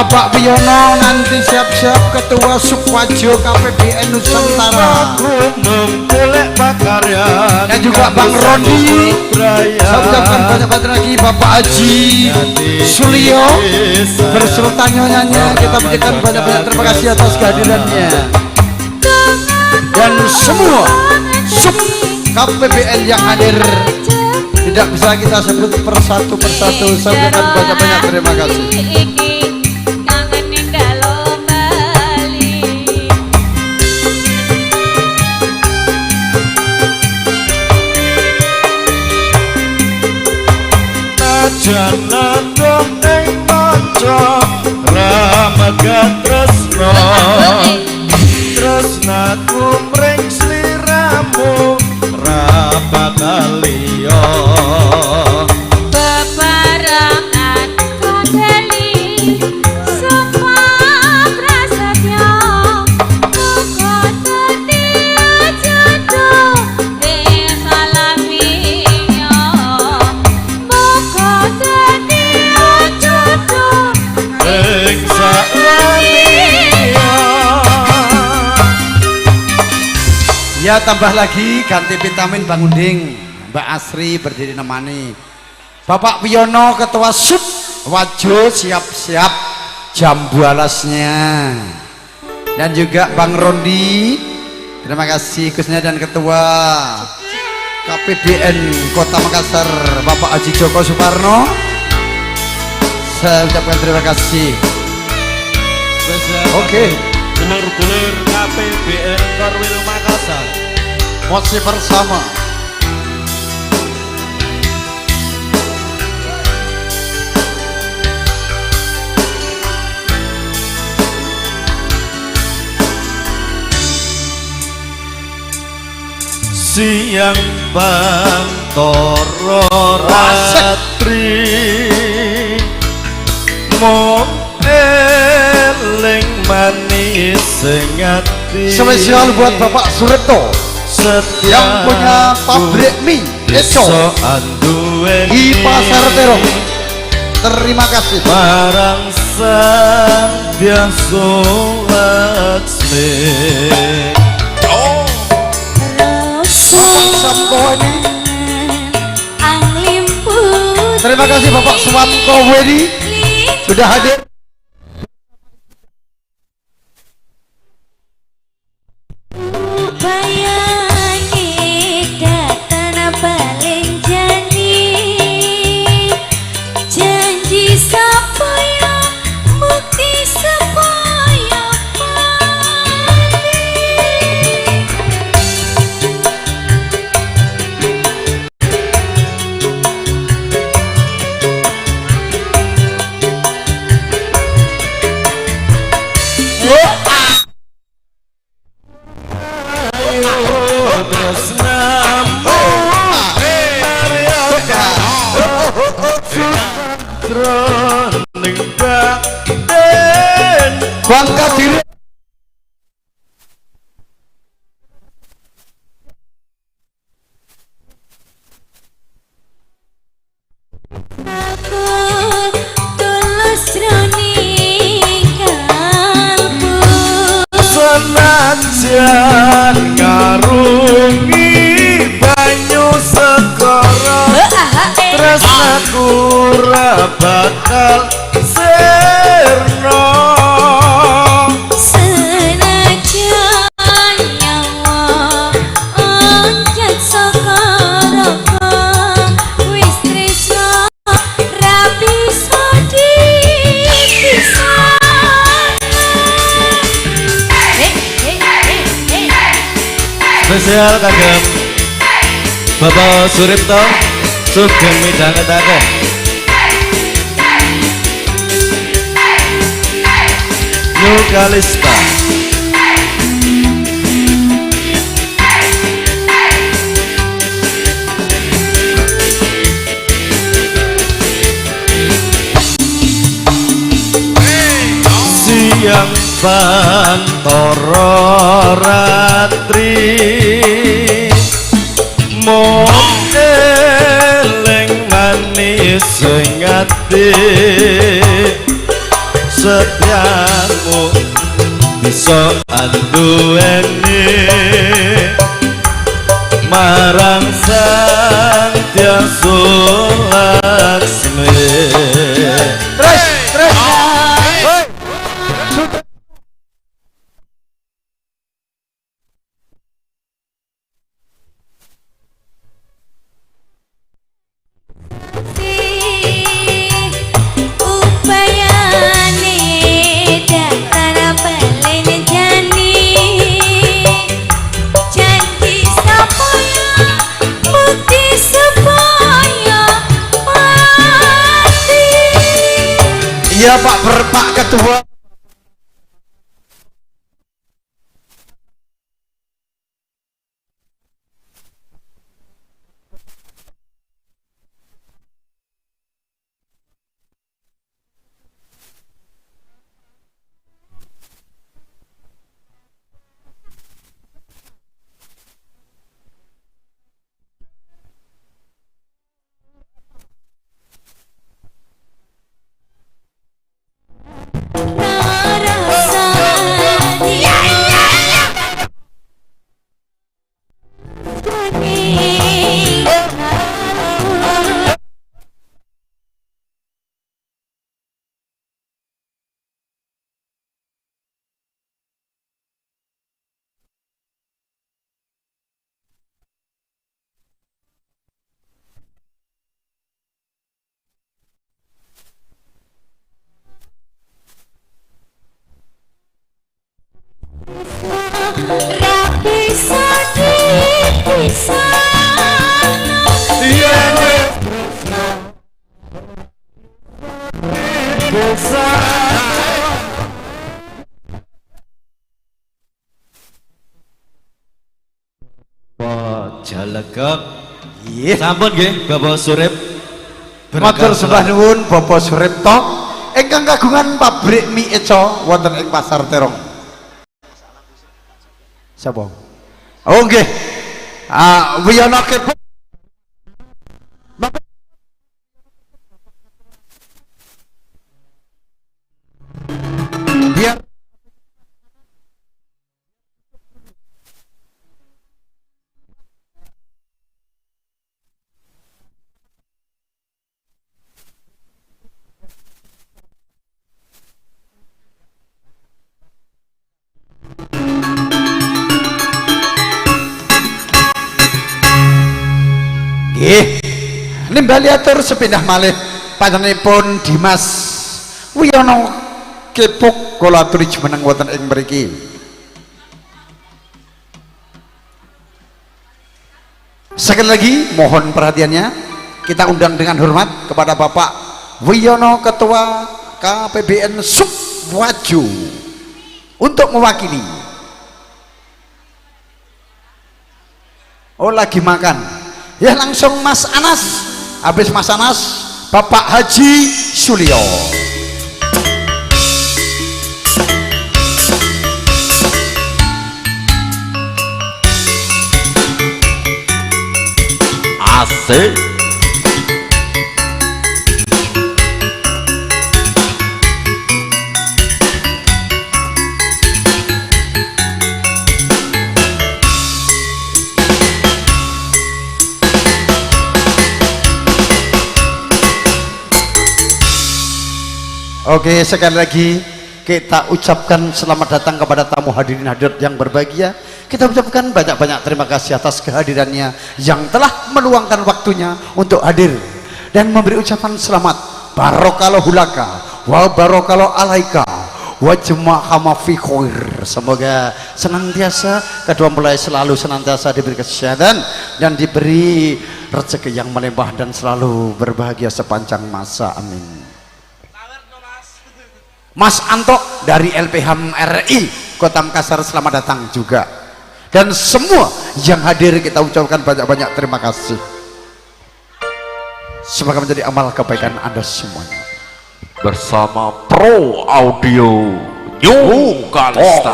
Speaker 4: Bapak Wiono nanti siap-siap ketua Sukwajo KPBN Nusantara. Dan juga Bang Rodi. Saya ucapkan banyak-banyak lagi Bapak Haji Sulio berserta nyonyanya. Kita berikan banyak-banyak terima kasih atas kehadirannya. Dan semua sub KPBN yang hadir tidak bisa kita sebut persatu persatu. Saya berikan banyak-banyak terima kasih.
Speaker 8: Jalan dongeng maca ramaga tresno tresnaku mring sliramu rapakaliyo
Speaker 9: bebarengan kadeli semua prasetyo muga dadi jodoh ing salamiyo muga dadi jodoh
Speaker 8: ing salamiyo.
Speaker 4: Ya tambah lagi ganti vitamin Bang Unding, Mbak Asri berdiri nemani. Bapak Wiono ketua sub Wajo siap-siap jam 12-nya. Dan juga Bang Rondi, terima kasih khususnya, dan ketua KPBN Kota Makassar Bapak Haji Joko Suparno. Saya ucapkan terima kasih. Oke.
Speaker 8: Dulur-dulur KPBN Korwil Makassar
Speaker 4: Masih bersama
Speaker 8: siang bantoro ratri mong eling manis sing ati
Speaker 4: spesial buat Bapak Sureto yang punya pabrik mie Eco di Pasar Terong. Terima kasih.
Speaker 8: Marang Sandiaso Laksmi.
Speaker 2: Oh.
Speaker 4: Terima kasih Bapak Swamko Wedi sudah hadir. Bangka diri.
Speaker 8: Senajan ngarungi banyu segara tresnaku ora bakal sirna.
Speaker 9: Senajan nyawa oncat saka raka wis tresno ra bisa dipisah.
Speaker 8: Spesial kagem Bapak Suripto sugeng midhangetake Nukalista. Siang bantoro ratri mong eling manis sing ati setiamu bisa anduweni marang Sang Hyang Laksmi.
Speaker 6: Iya Pak Ketua.
Speaker 8: Jalegek. Sampun nggih Bapak Surip.
Speaker 6: Matur sembah nuwun Bapak Suripto ingkang kagungan pabrik mie Eco wonten ing Pasar Terong. Sapa? Oh nggih. Wiyono Kepuk. Biar nimbali atur sepindah malih panjenenganipun Dimas Wiyono Kepuk kula aturi jumeneng wonten ing mriki. Sekali lagi mohon perhatiannya, kita undang dengan hormat kepada Bapak Wiyono Ketua KPBN Subwaju untuk mewakili. Oh lagi makan ya, langsung Mas Anas. Habis Mas Anas Bapak Haji Sulio.
Speaker 2: Asik.
Speaker 6: Oke, sekali lagi kita ucapkan selamat datang kepada tamu hadirin hadirat yang berbahagia. Kita ucapkan banyak-banyak terima kasih atas kehadirannya yang telah meluangkan waktunya untuk hadir dan memberi ucapan selamat. Barokallahu laka wa barokallahu alaika wa jama'a fi khair. Semoga senantiasa kedua mempelai selalu senantiasa diberi kesehatan dan diberi rezeki yang melimpah dan selalu berbahagia sepanjang masa. Amin. Mas Anto dari LPHAM RI Kota Makassar selamat datang juga, dan semua yang hadir kita ucapkan banyak-banyak terima kasih. Semoga menjadi amal kebaikan Anda semuanya.
Speaker 2: Bersama Pro Audio New Kalista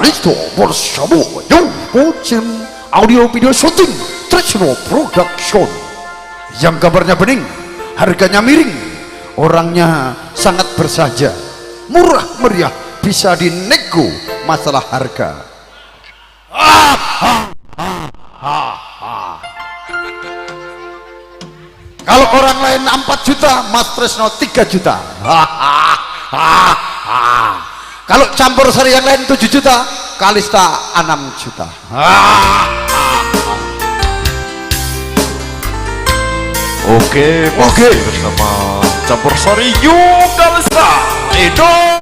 Speaker 6: bersama New Coaching Audio Video Shooting Tresno Production yang kabarnya bening, harganya miring, orangnya sangat bersahaja. murah meriah, bisa dinego masalah harga. Kalau orang lain 4 juta, Mas Tresno 3 juta. Kalau campur sari yang lain 7 juta, Kalista 6 juta.
Speaker 2: Oke, bersama campur sari Yuk Kalista Edo.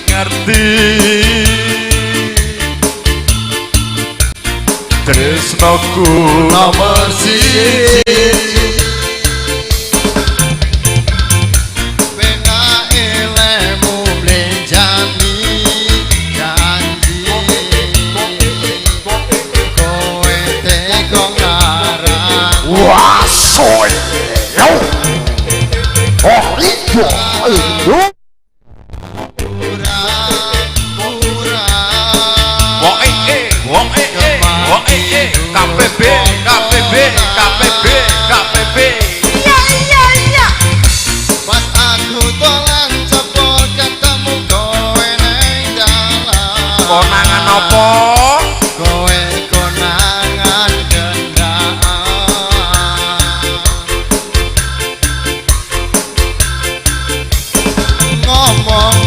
Speaker 2: Ngerti tresnoku nomor siji.
Speaker 6: Wah, soy. Oh, iya.
Speaker 1: Iya.
Speaker 5: Pas aku dolan cepol ketemu kowe neng dalan.
Speaker 2: Konangan apa?
Speaker 5: Kowe konangan gendaan. Ngomong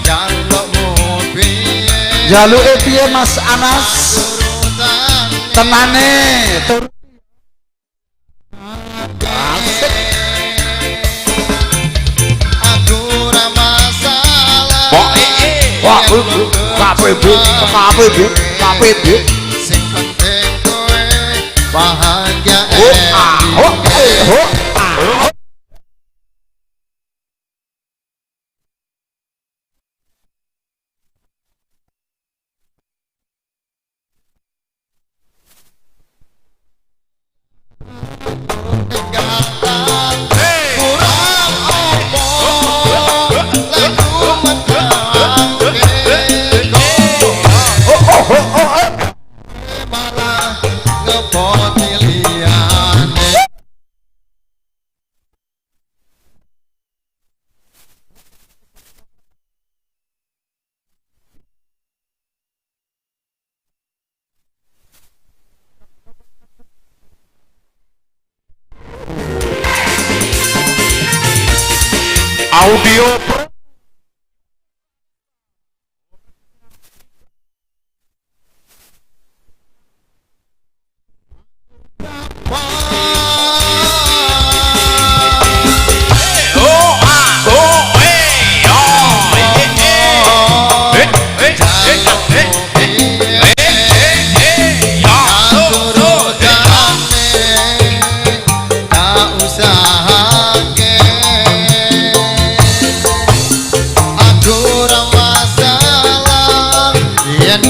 Speaker 5: jalukmu piye?
Speaker 6: Jaluke piye Mas Anas? Tenane tur.
Speaker 5: Aku ora masalah.
Speaker 6: Wah, KPB.
Speaker 5: Sing penting kowe bahagia.
Speaker 2: Audio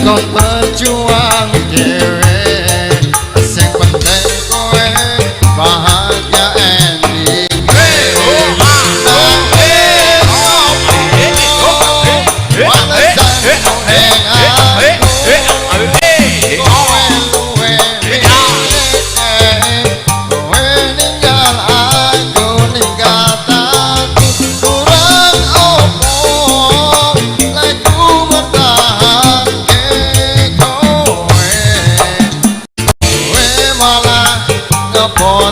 Speaker 5: kau berjuang dewe, sing penting kowe bahagia ending.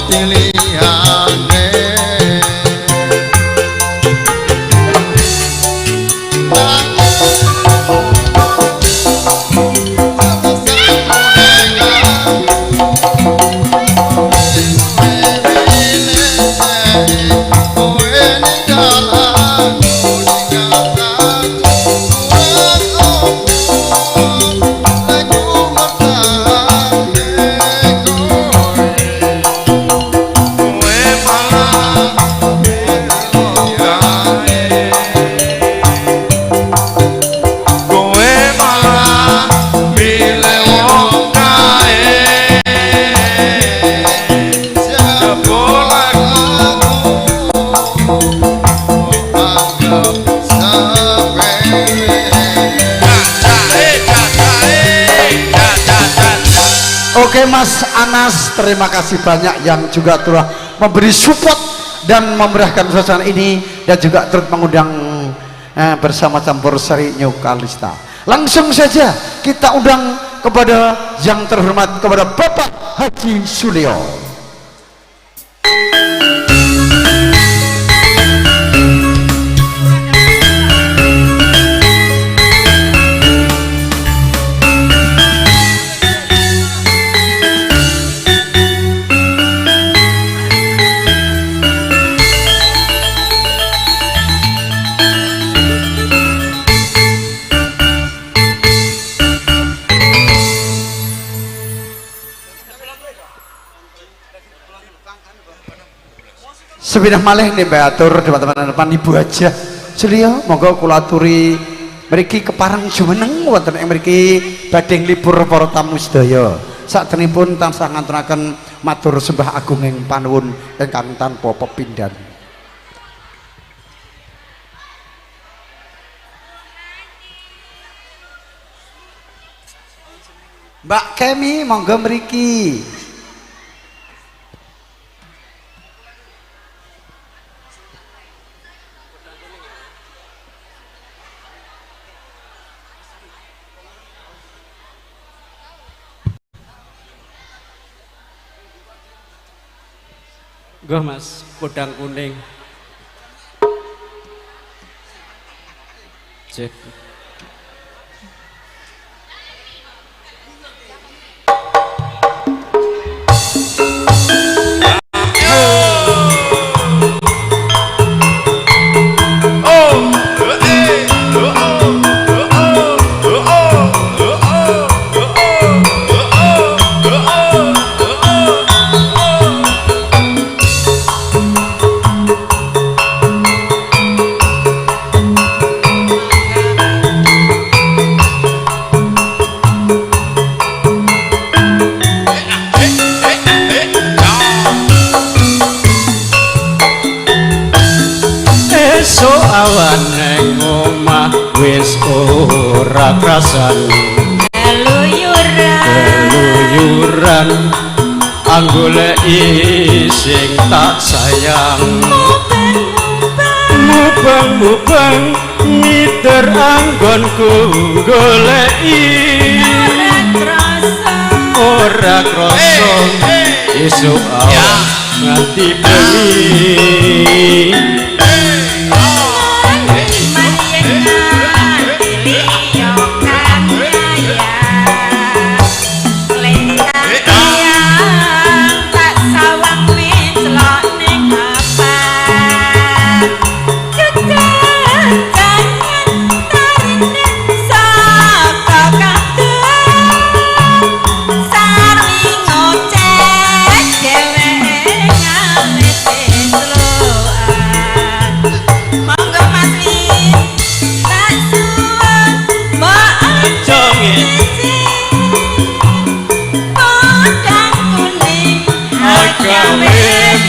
Speaker 5: Pilihannya
Speaker 6: Oke Mas Anas, terima kasih banyak yang juga telah memberi support dan memeriahkan suasana ini dan juga turut mengundang bersama campur sari New Kalista. Langsung saja kita undang kepada yang terhormat kepada Bapak Haji Sulio. Sepindah malih nih batur teman-teman depan ibu aja Sulio monggo kula aturi mriki kepareng jumeneng wonten ing mriki badhe libur para tamu sedaya. Saktenipun tansah ngaturaken matur sembah agung ing panuwun ingkang tanpa pepindhan. Mbak Kemi monggo mriki.
Speaker 10: Gue Mas, kudang kuning. Cek.
Speaker 11: Awan neng omah wis ora krasan keluyuran anggoleki sing tak sayang mubeng-mubeng ngiter anggonku goleki ora krasa esuk awan nganti bengi.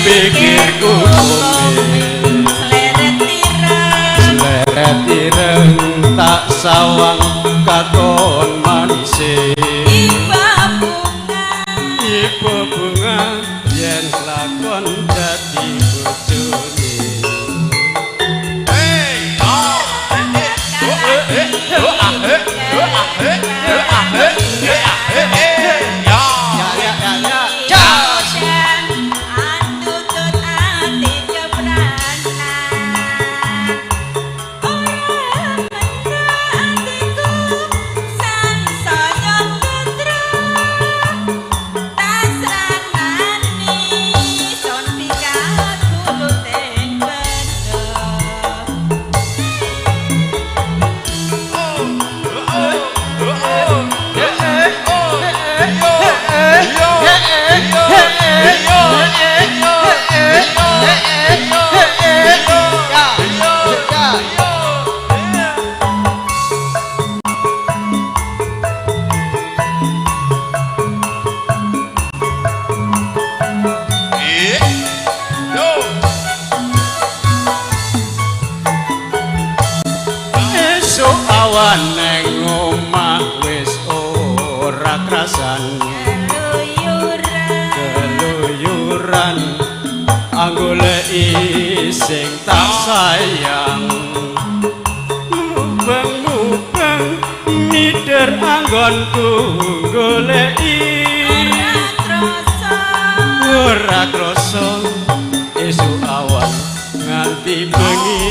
Speaker 11: Pikirku seleret ireng tak sawang katon manise ibu bunga yen lakon dadi bojone sing tak sayang mubeng-mubeng mider anggonku goleki ora krasa esuk awan nganti bengi.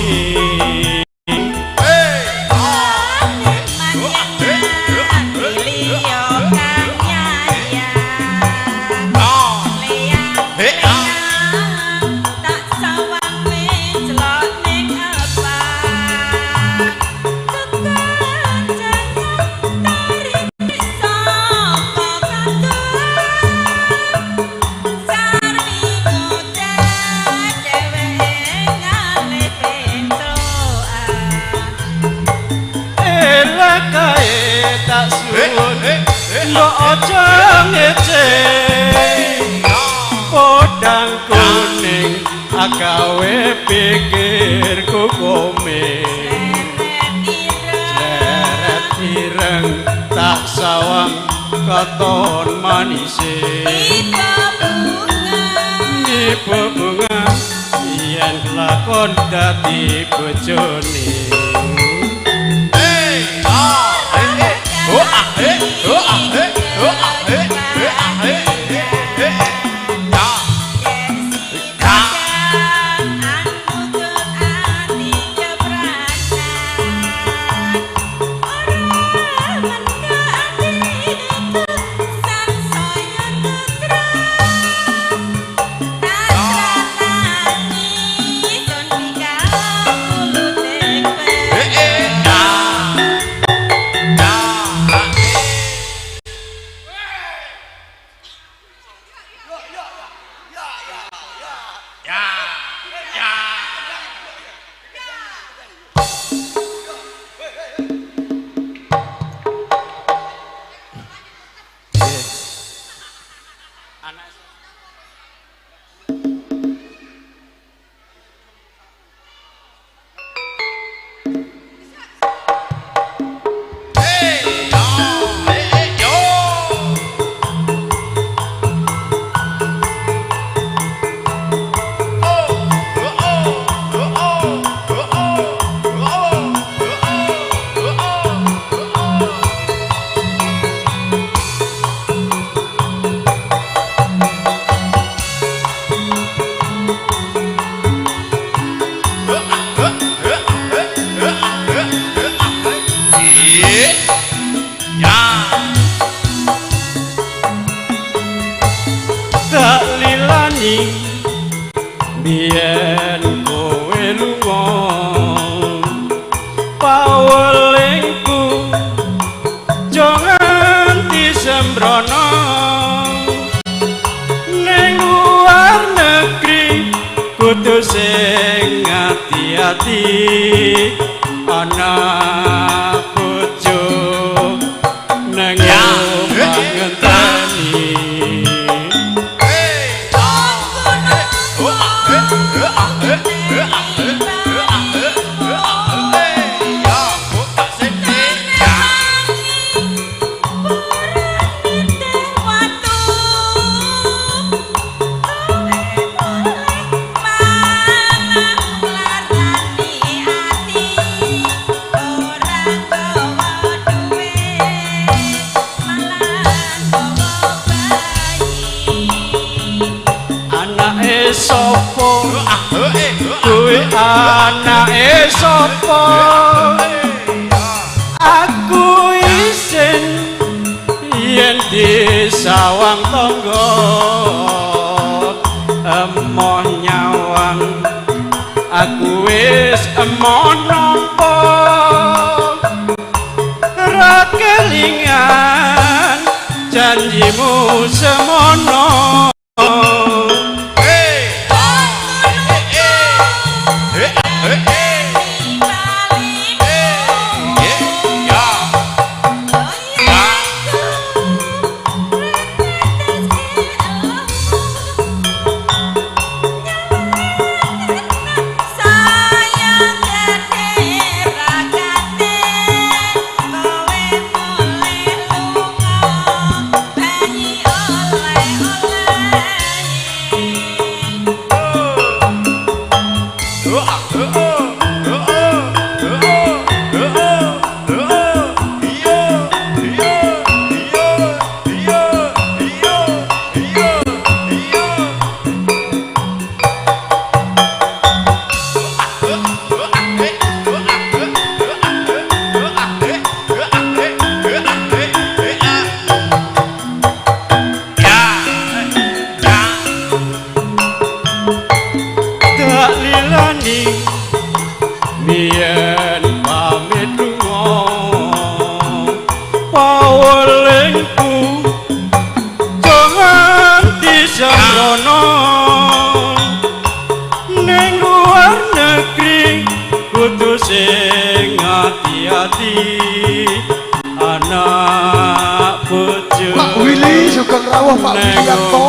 Speaker 11: Lo aja ngece podang kuning agawe pikirku komeng seret ireng tak sawang katon manise ibu bunga yen lakon dadi bojone. Biyen kowe lunga pawelingku jangan disembrono ning luar negeri kudu sing ati-ati ana bojo nang ngenteni. Sopo kuwi anake sopo aku isin yen disawang tangga emoh nyawang aku wis emoh nampa ra kelingan janjimu semono.
Speaker 9: Oleh
Speaker 11: pawelingku jangan disembrono ning luar negeri kudu sing hati-hati anak bojo
Speaker 6: Pak Willy Sugeng Rawuh Pak Wilianto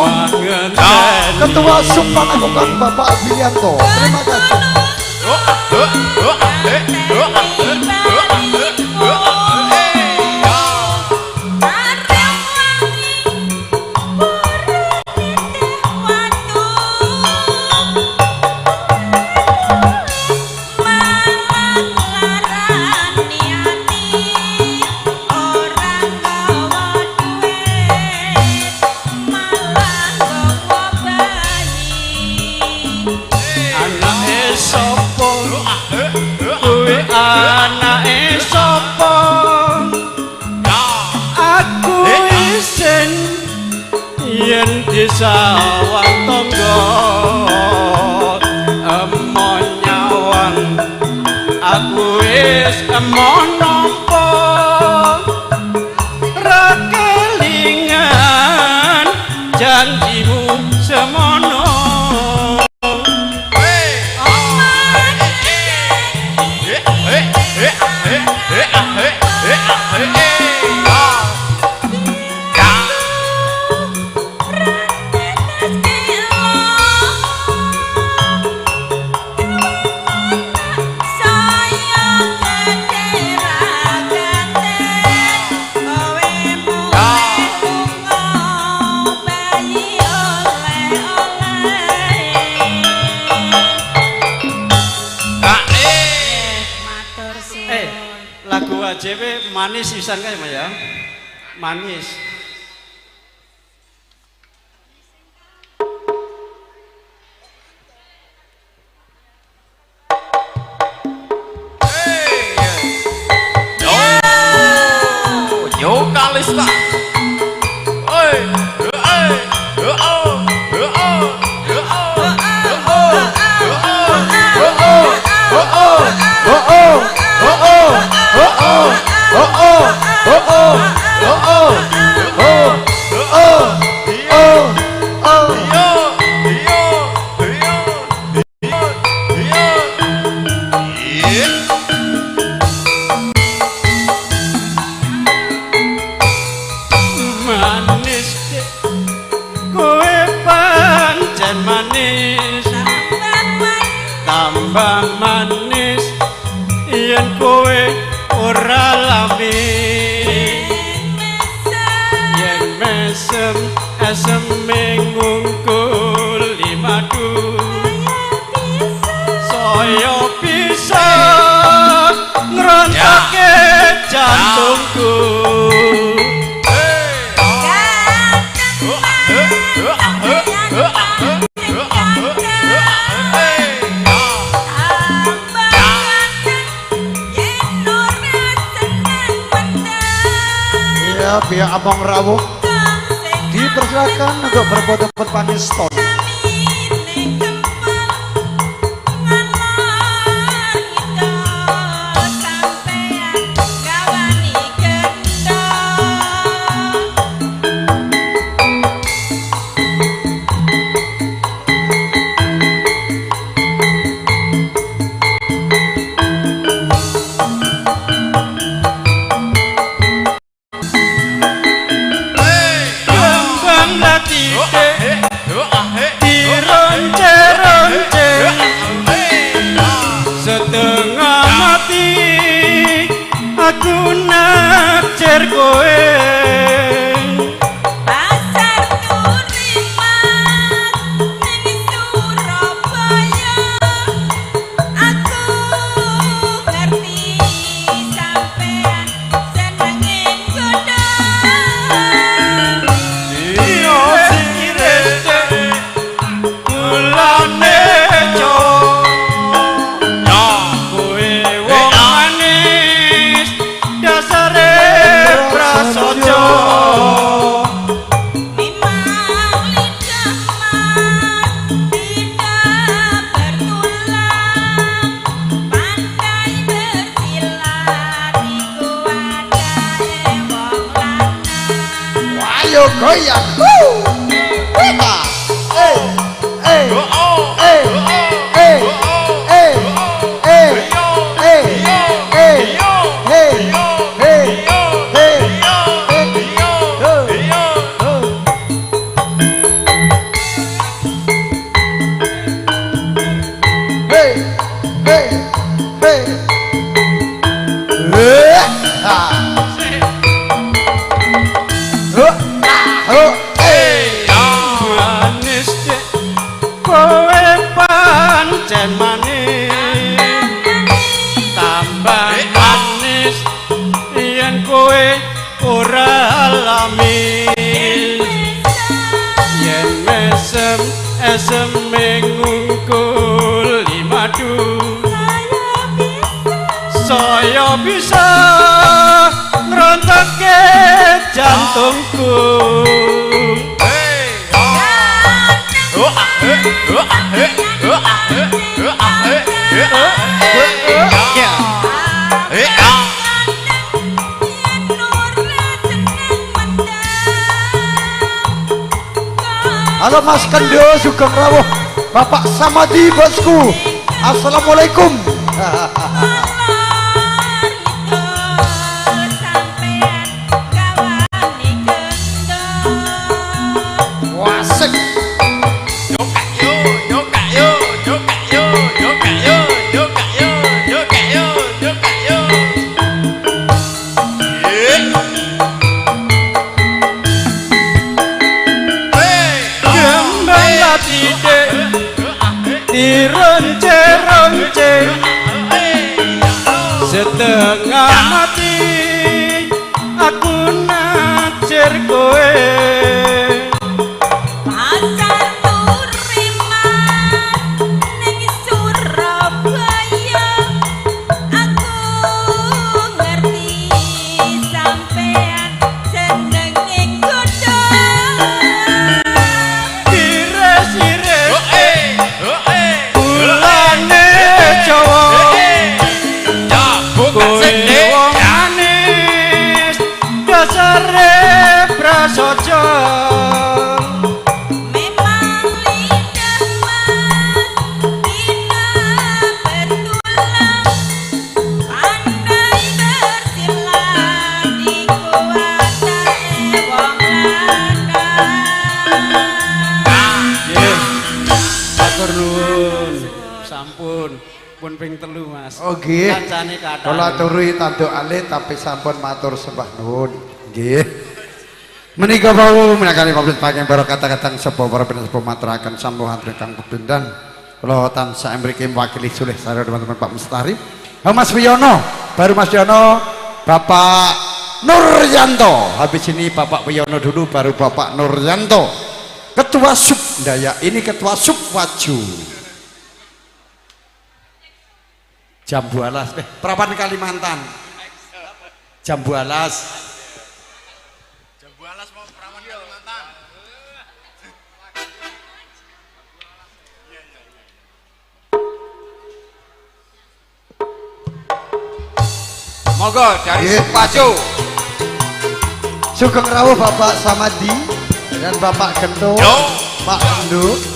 Speaker 6: Ketua Sumpanagokan Bapak Wilianto terima kasih
Speaker 11: anake sapa aku isin yen disawang tangga emoh nyawang aku wis emoh nampa ra kelingan janjimu semono lagu AJW manis pisan kae ya manis
Speaker 2: Yo Kalista oi
Speaker 11: manis kowe pancen manis tambah manis yen kowe ora lamin yen mesem asem ngungkuli madu saya bisa ngerontake jantungku
Speaker 6: ya pihak Abang Rawuh dipersilakan untuk berfoto-foto panis ton ayo goyang. Kita.
Speaker 11: Manis dek kowe pancen manis tambah manis yen kowe ora lamis yen mesem esem ngungkul madu saya bisa ngerontokke jantungku.
Speaker 6: Halo Mas Kendo Sugeng Rawuh, Bapak Samadi bosku. Assalamualaikum. Wasik.
Speaker 11: Dironce-ronce setengah mati aku najar kowe
Speaker 9: Pasar Turiman ning Surabaya aku ngerti sampean senenge godhong
Speaker 11: ires-ires bulane Jawa kowe wong manis dasare prasaja
Speaker 9: memang lidah mas dina betulan pandai bersilat iku watake wong lanang.
Speaker 11: nggih matur nuwun sampun pun ping 3 Mas.
Speaker 6: Oh nggih.
Speaker 11: Kancane kathah.
Speaker 6: Kula aturi tanduk alih tapi sampun matur sembah nuwun. Nggih. Menika wau menakani pamit paking para kata-kata sapa para pinasapa maturaken sampun hatur kang pepindhan. Kula tansah mriki mewakili sulih sareng teman-teman Pak Mustari. Mas Wiyono, baru Mas Wiyono, Bapak Nuryanto. Habis ini Bapak Wiyono dulu baru Bapak Nuryanto. Ketua Sub Dayak, ini Ketua Sub Waju. Jambu Alas, Prapan Kalimantan. Jambu Alas.
Speaker 2: Jambu Alas mau Prapan Kalimantan. Monggo dari Supajo.
Speaker 6: Sugeng rawuh Bapak Samadi dan Bapak Gento, Pak Kendo.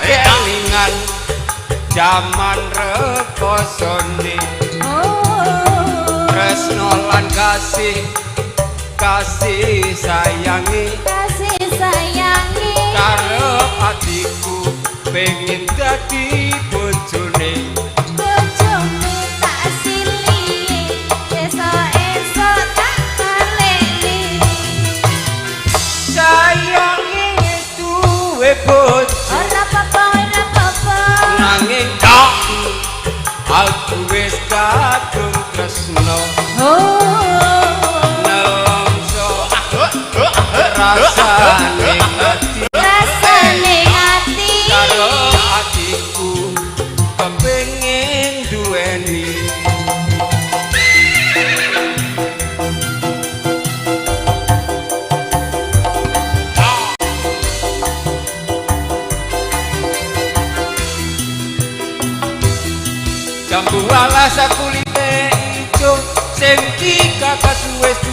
Speaker 11: Kelingan zaman rekosone tresno lan kasih sayangi karo atiku pengen dadi bojone
Speaker 9: tak silih esok-esok tak baleni
Speaker 11: sayangi duwe bojo
Speaker 9: ora apa-apa
Speaker 11: nanging aku wis kadung tresno nelongso rasane ati
Speaker 9: karo atiku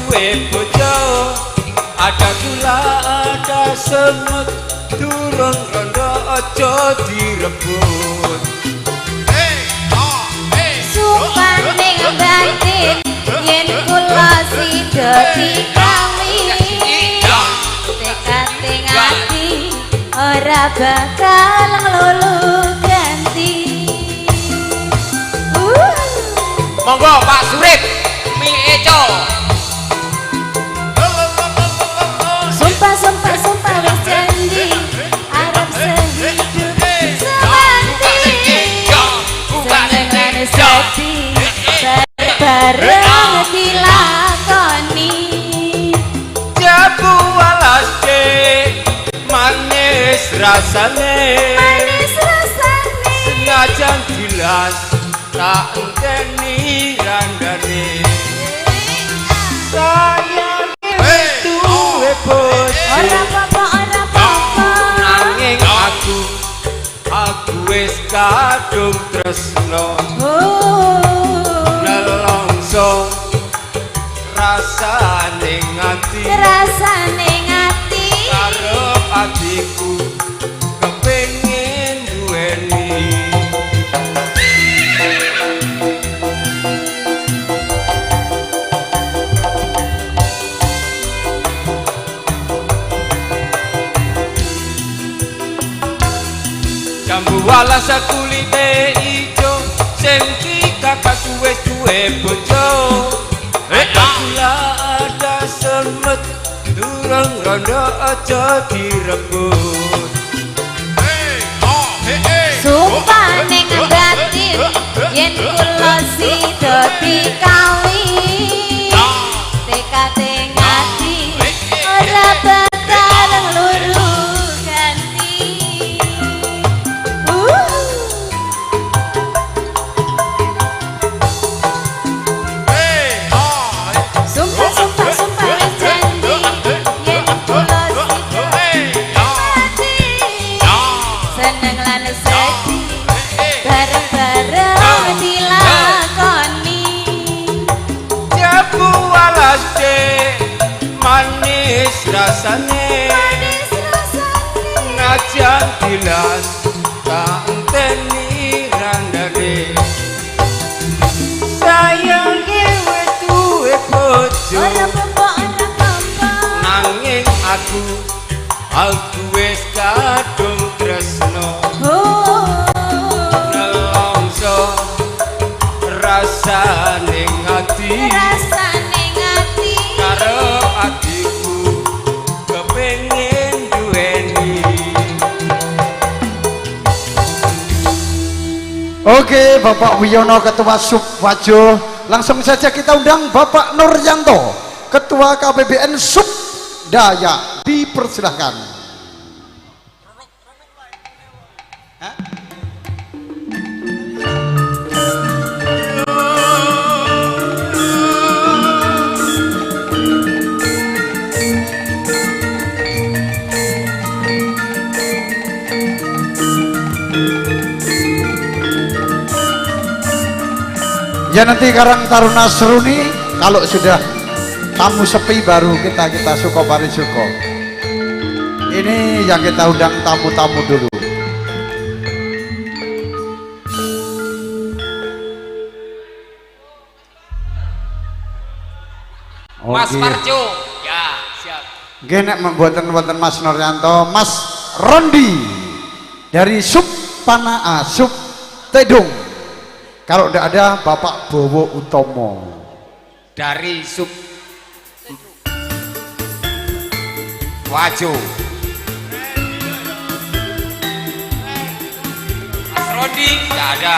Speaker 10: duwe bojo, ada gula ada semut, durung rondo ojo direbut.
Speaker 9: Sumpah ning batin yen kula sida dikawin, tekad ning ati ora bakal nglulu ganti.
Speaker 2: Monggo Pak Surip Mi Eco.
Speaker 9: Sumpah wis janji arep sehidup semati, senengan sedih bareng dilakoni.
Speaker 10: Jabu alas de manis rasane, senajan jelas tak enteni randane. Sayang duwe bojo,
Speaker 9: Ora apa-apa
Speaker 10: nanging aku wis kadung tresno. Nelongso rasane ngati, karo atiku kepengin duweni. Jambu alas kulite ijo, sing iki kakak duwe bojo. Gula ada semut, durung rondo ojo direbut.
Speaker 9: Sumpah ning batin yen kula sida dikawin, tekad ning ati ora bakal ngluru ganti. Sumpah wis janji yen kula sida mati, seneng lan sedih bareng-bareng dilakoni.
Speaker 10: Jabu alas de manis rasane, najan jelas tak enteni randane. Sayang wis duwe bojo, nanging aku wis kadung tresno. Nelongso rasane ngati, karo atiku kepengin duweni.
Speaker 6: Oke, Bapak Wiono Ketua Subwajo, langsung saja kita undang Bapak Nuryanto Ketua KPBN Subdaya, dipersilahkan. Ya nanti Karang Taruna Seruni kalau sudah tamu sepi baru kita suko parisuko. Ini yang kita undang tamu-tamu dulu.
Speaker 2: Mas Marjo. Ya, siap.
Speaker 6: Genek membuatan Mas Nuryanto, Mas Rondi dari Sub Panaa, Sub Tedung. Kalau tidak ada Bapak Bowo Utomo
Speaker 2: Dari Sub Wajo. Mas Rondi tidak ada.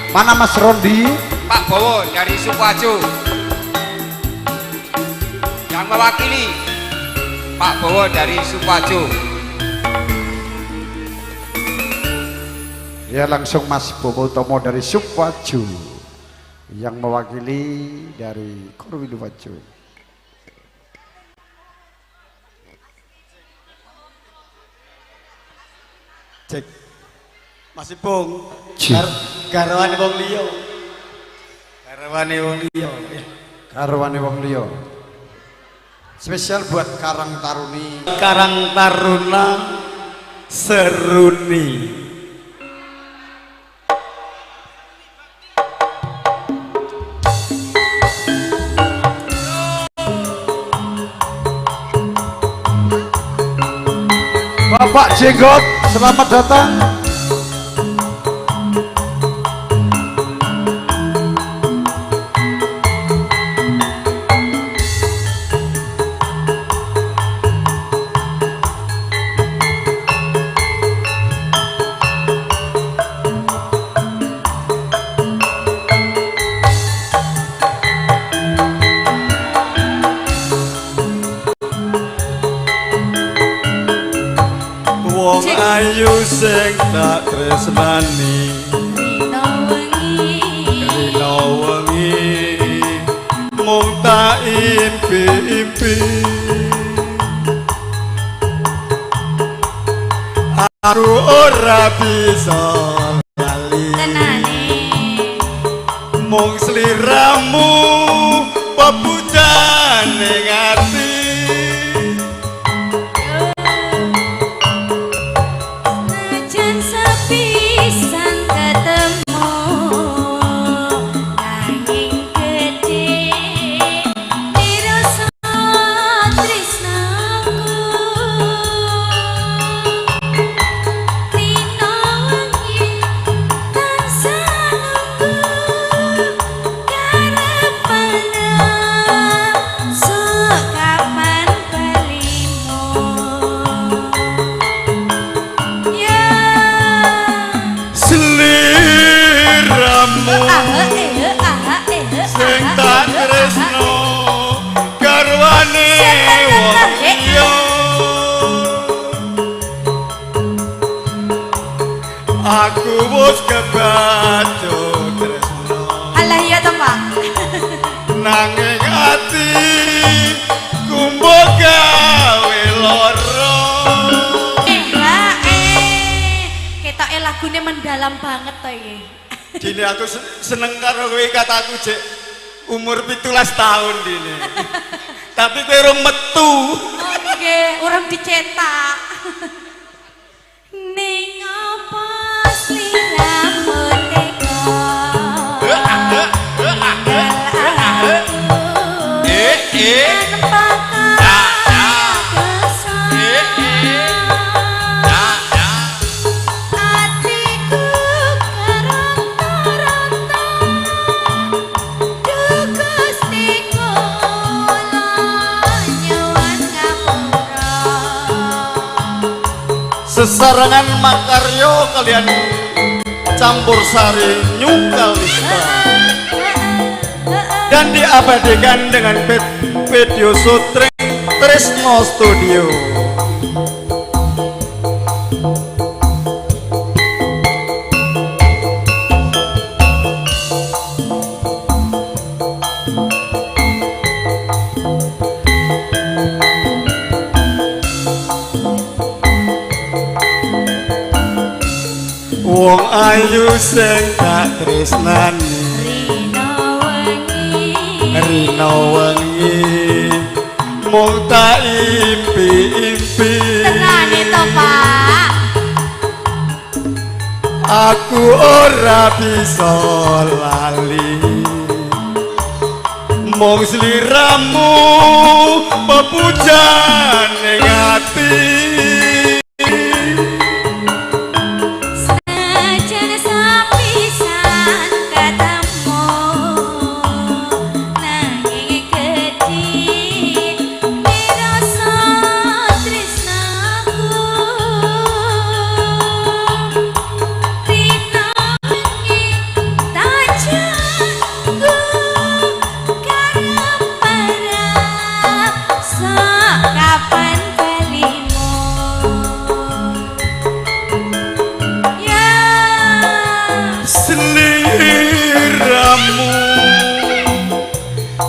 Speaker 6: Mana Mas Rondi?
Speaker 2: Pak Bowo dari Sub Wajo. Yang mewakili Pak Bowo dari Sub Wajo.
Speaker 6: Ya langsung Mas Bowo Utomo dari Subwajo yang mewakili dari Korwil Wajo.
Speaker 11: Cek. Mas Ipung. Garwane wong liya. Garwane wong liya.
Speaker 6: Garwane wong liya. Spesial buat Karang Taruni.
Speaker 11: Karang Taruna Seruni.
Speaker 6: Bapak Jenggot, selamat datang.
Speaker 11: Wong ayu sing tak tresnani rina wengi mung tak impi-impi aku ora bisa lali mung sliramu pepujane ngati sing tak tresno garwane wong liya aku wis kebaco tresno
Speaker 9: Alah iya to Pak
Speaker 11: nanging ati kumbo gawe lara
Speaker 9: ketoke lagune mendalam banget to iki.
Speaker 11: Dini aku seneng karo kowe kataku Cek umur 17 tahun dini. Tapi kowe urung metu.
Speaker 9: Oh nggih, urung dicetak. Ning apa sliramu tega.
Speaker 11: Sesarengan makaryo kalian campur sari nyungkal lista dan diabadikan dengan video syuting Tresno Studio. Wong ayu sing tak tresnani rina wengi mung tak impi-impi
Speaker 9: Tenane to Pak
Speaker 11: aku ora bisa lali mung sliramu pepujane ati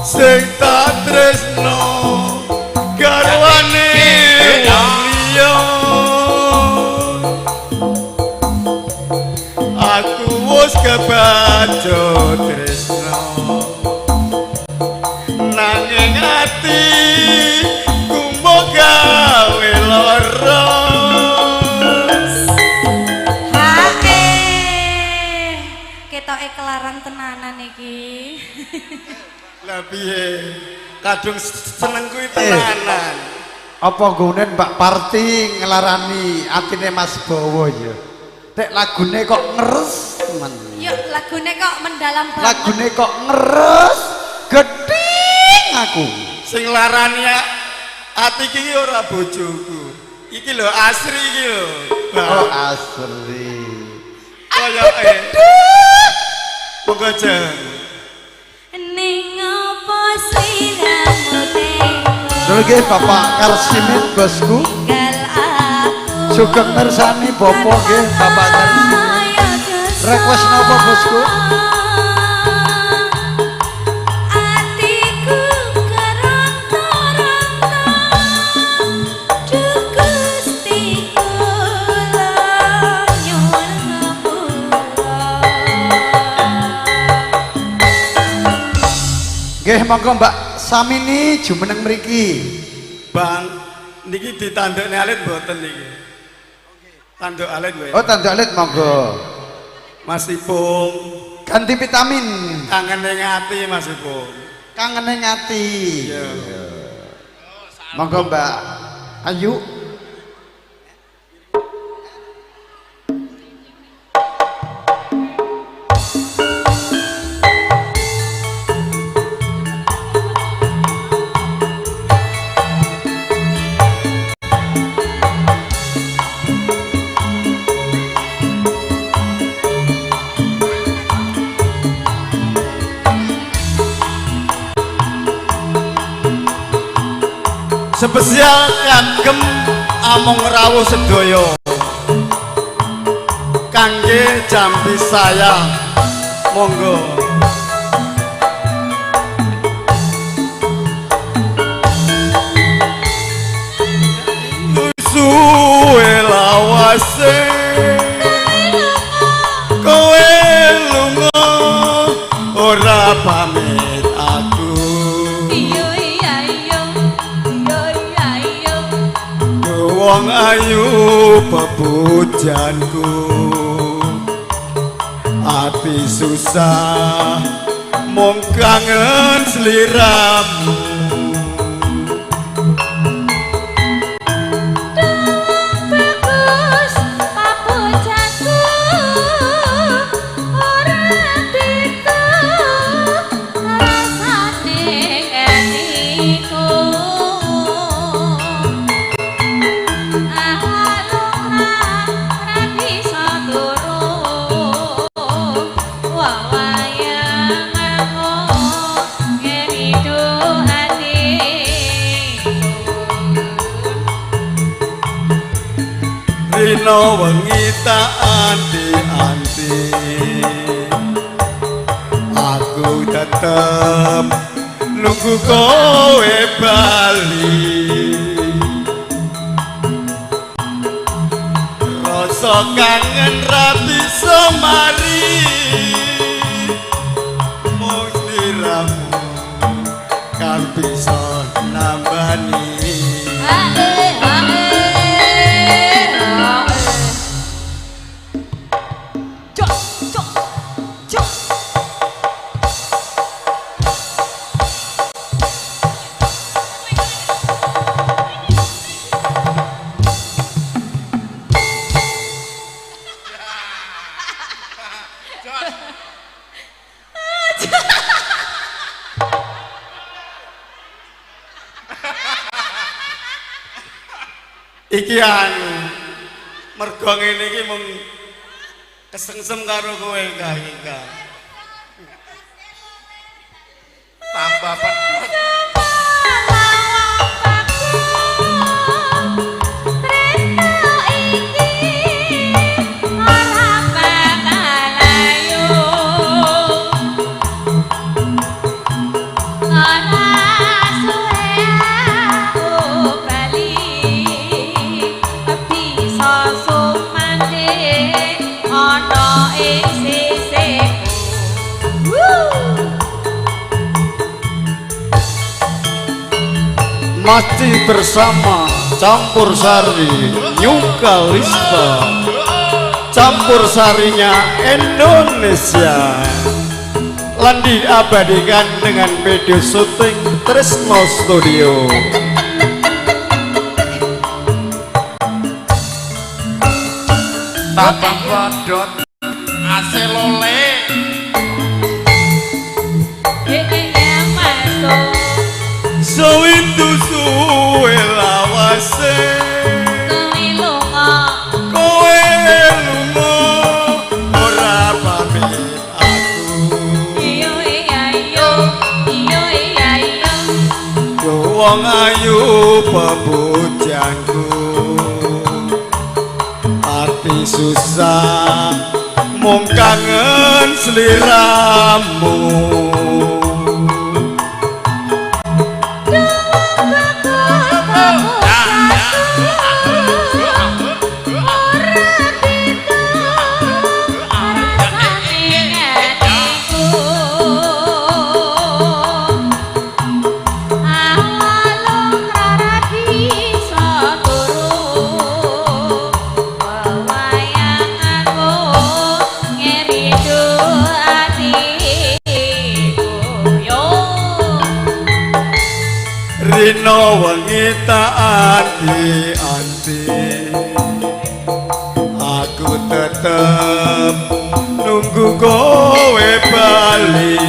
Speaker 11: sing tak tresno garwane wong liya aku wis kebaco tresno nanging ati
Speaker 9: ketoke kelaran tenanan iki.
Speaker 11: Lah piye? Kadung seneng kuwi tenanan.
Speaker 6: Apa gune Mbak Parti ngelarani atine Mas Bowo ya? Tek lagune kok ngeres teman.
Speaker 9: Yuk lagune kok mendalam banget.
Speaker 6: Lagune kok ngeres gedhing aku.
Speaker 11: Sing larani ati iki ora bojoku. Iki lho asri iki lho.
Speaker 6: Oh asri.
Speaker 11: Koyoke. Monggo jeng.
Speaker 9: Ning apa sliramu teko.
Speaker 6: Nggih Bapak Karsimin bosku.
Speaker 9: Gal aku.
Speaker 6: Sugeng mirsani Bapak nggih Bapak Karsimin. Request napa bosku? Nggih monggo Mbak Samini jumeneng mriki.
Speaker 11: Bang, niki ditandukne alit mboten niki. Tanduk alit wae.
Speaker 6: Oh tanduk alit monggo.
Speaker 11: Mas Ipung
Speaker 6: ganti vitamin.
Speaker 11: Kangene ngati Mas Ipung.
Speaker 6: Kangene ngati.
Speaker 11: Iya.
Speaker 6: Monggo Mbak Ayu.
Speaker 11: Spesial kagem among rawuh sedaya kangge jambi saya monggo suwe lawase kowe lunga ora pamit aku wong ayu pepujanku ati susah mung kangen sliramu
Speaker 9: bagus papujanku ora beda rasane eniku.
Speaker 11: Rino wengi tak anti-anti aku tetep nunggu kowe bali rasa kangen ra bisa mari mung sliramu kan bisa nambani iki anu mergo ngene iki mung kesengsem karo kowe Ika. Tambah pedhot.
Speaker 6: Masih bersama Campur Sari New Kalista.
Speaker 11: campur sarinya Indonesia lan diabadikan dengan video syuting Tresno Studio.
Speaker 2: Tambah pedot aselole
Speaker 11: Sawindu suwe lawase kowe lunga ora pamit aku yo wong ayu pembujanku ati susah mung kangen sliramu. Rino wengi tak anti-anti aku tetep nunggu kowe bali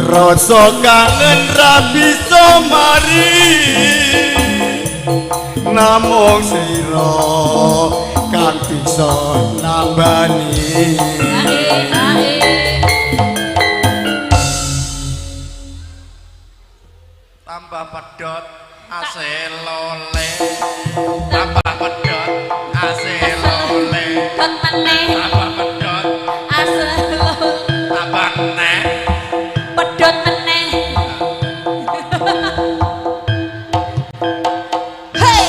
Speaker 11: rasa kangen ra bisa mari namung sira kan bisa nambani.
Speaker 2: tambah pedot aselole tambah pedot aselole tambah pedot aselole tambah meneh pedot meneh hey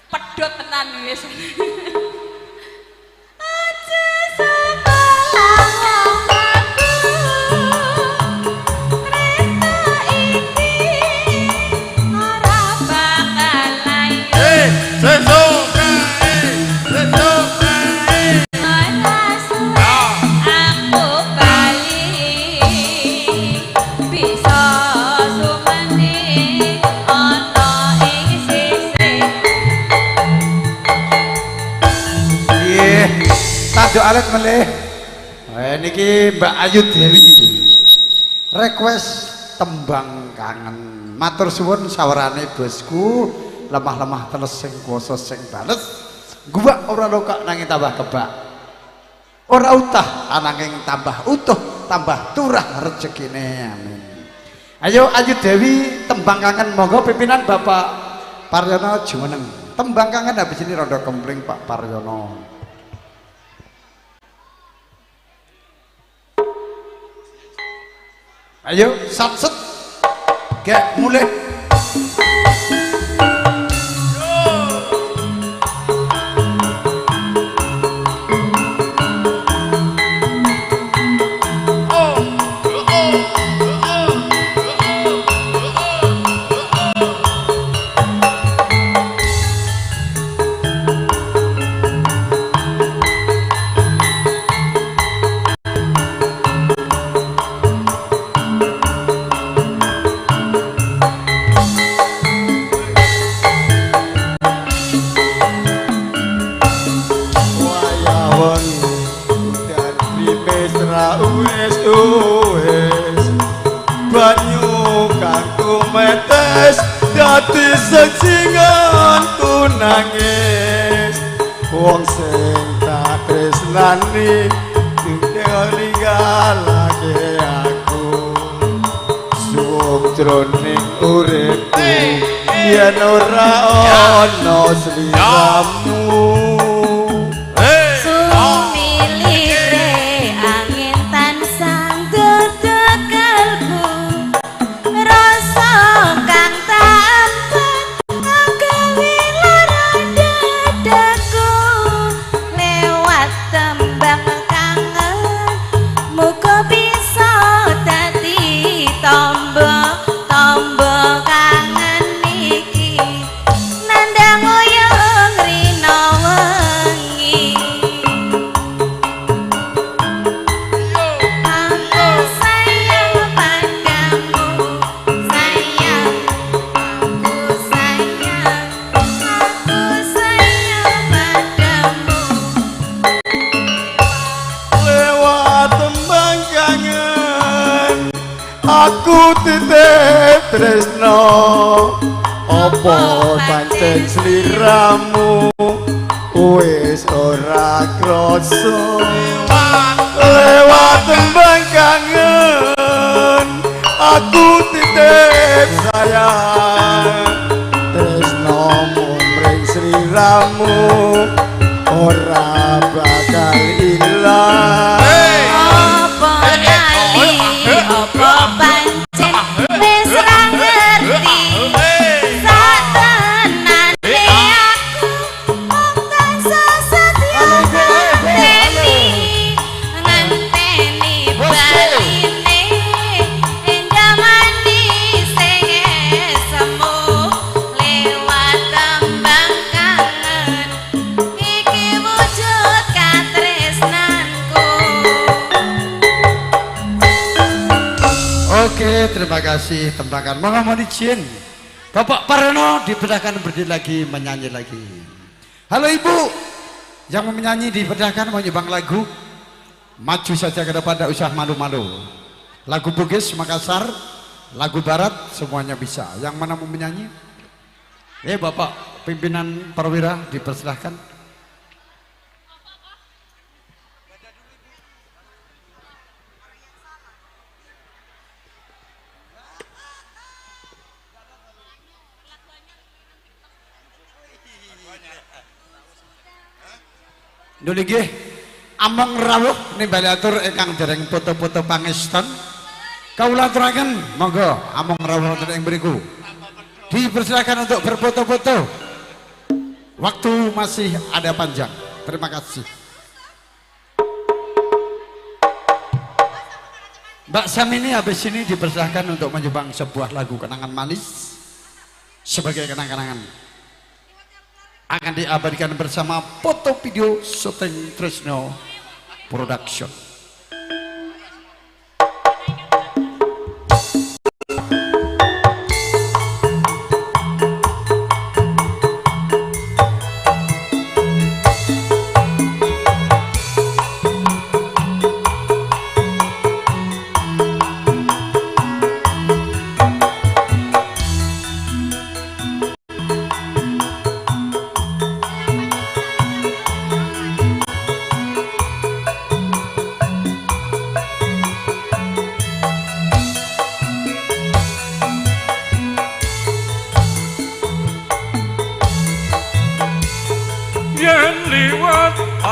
Speaker 2: pedot tenan wis.
Speaker 6: Tanduk alit melih. Niki Mbak Ayu Dewi request tembang kangen. Matur suwun sawarane bosku, lemah-lemah teles sing kuwasa sing bales. Gua ora lokak nanging tambah kebak. Ora utah ananging tambah utuh, tambah turah rezekine. Amin. Ayo Ayu Dewi tembang kangen monggo pimpinan Bapak Paryono jumeneng. Tembang kangen habis ini rondo kempling Pak Paryono. Ayo satset gak mulai banyu kanggo metes dadi sejingan ku nangis wong sing tak tresnani tinggalake aku suwung jroning uripku yen ora ana sliramu.
Speaker 12: Aku
Speaker 11: aku titip tresno opo pancen sliramu wis ora krasa lewat tembang kangen aku titip sayang tresnomu mring sliramu ora bakal ilang
Speaker 9: Apa lali, apa pancen wis ra ngerti. Satenane aku mung tansah setya ngenteni, ngenteni baline endah manis sing semu lewat tembang kangen iki wujud katresnanku.
Speaker 6: Oke, terima kasih tembakan. Mohon izin Bapak Parno dipersilakan berdiri lagi menyanyi lagi. Halo Ibu yang mau menyanyi dipersilakan mau nyumbang lagu. Maju saja ke depan, tidak usah malu-malu. Lagu Bugis Makassar, lagu Barat semuanya bisa. Yang mana mau menyanyi? Bapak pimpinan perwira dipersilahkan. Dulu nggih among rawuh nimbali atur ingkang dereng foto-foto pangestan. Kawula aturaken monggo among rawuh wonten ing mriku. Dipersilakan untuk berfoto-foto. Waktu masih ada panjang. Terima kasih. Mbak Samini habis ini dipersilakan untuk menyumbang sebuah lagu kenangan manis sebagai kenang-kenangan. Akan diabadikan bersama foto video syuting Tresno Production.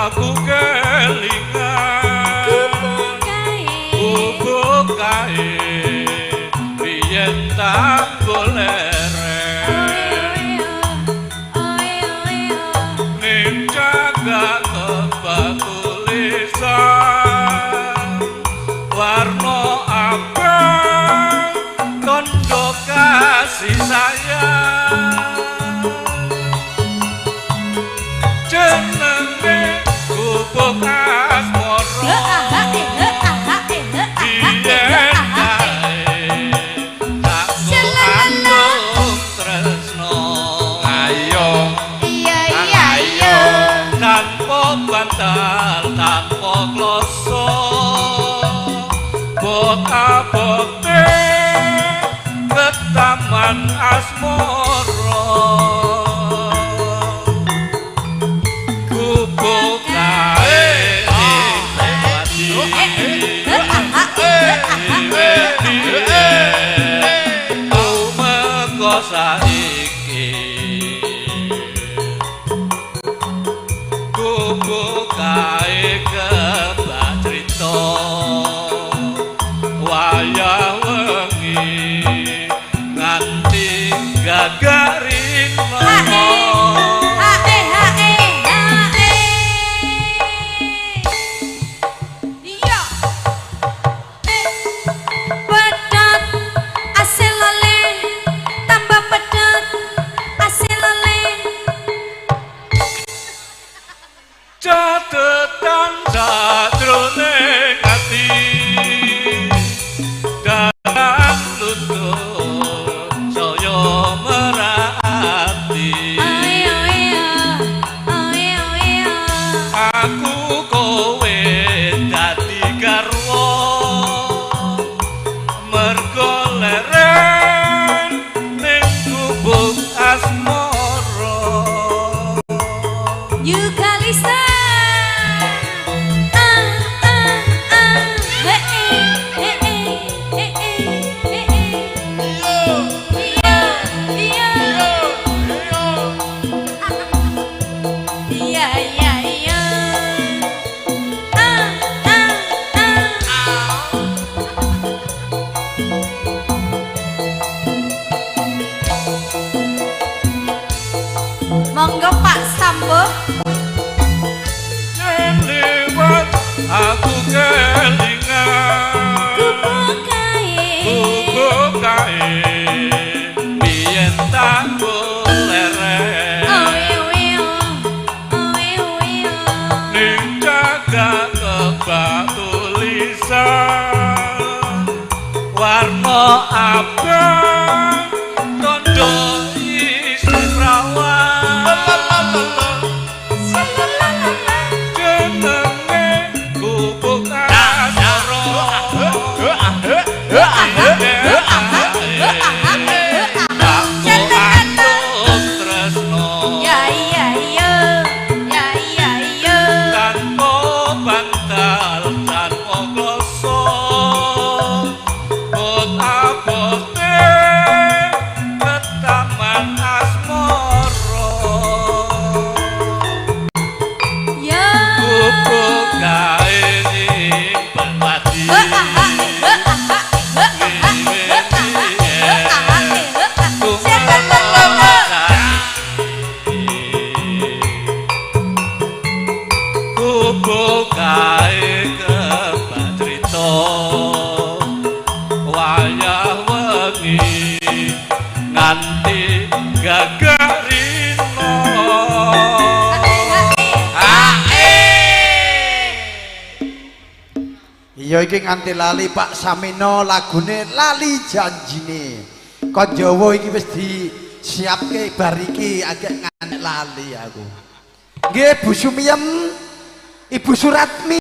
Speaker 12: Aku kelingan bubuk kae biyen tak goleren ning jagat tebak tulisan warna abang tondo kasih sayang jenenge bubuk asmara biyen kae tak andung tresno ayo ayo tanpa bantal tanpa kloso bota-bote ke taman asmara bubuk kae saiki bubuk kae kebak crita wayah wengi nganti gagarino catetan sajroning ati kelingan kubu kae biyen tak golere ning jagat kebak tulisan warna abang tondo isi rawan jenenge kubu kasoro
Speaker 6: Ya iki nganti lali Pak Samino lagune lali janjine. Kon Jawa iki wis disiapke bar iki agak nganti lali aku. Nggih Bu Sumiem, Ibu Suratmi,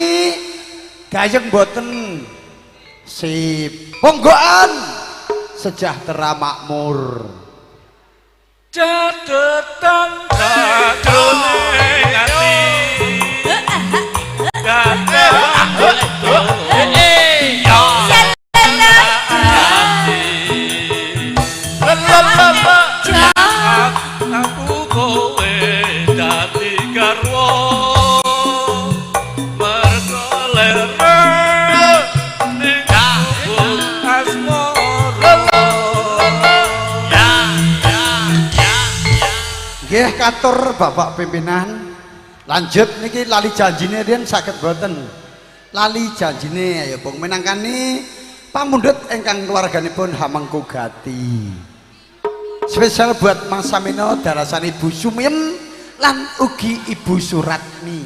Speaker 6: gayeng mboten. Sip. Monggoan sejahtera makmur.
Speaker 12: Catetan jane ati aku kowe dadi garwa merkolere ning kubuk asmara
Speaker 6: Nggih katur Bapak pimpinan. Lanjut niki lali janjine riyen saged boten. Lali janjine ayo Bung minangkani pamundhut ingkang keluarganipun Hamengkugati. Spesial buat Mas Samino darasan Ibu Sumiem lan ugi Ibu Suratmi.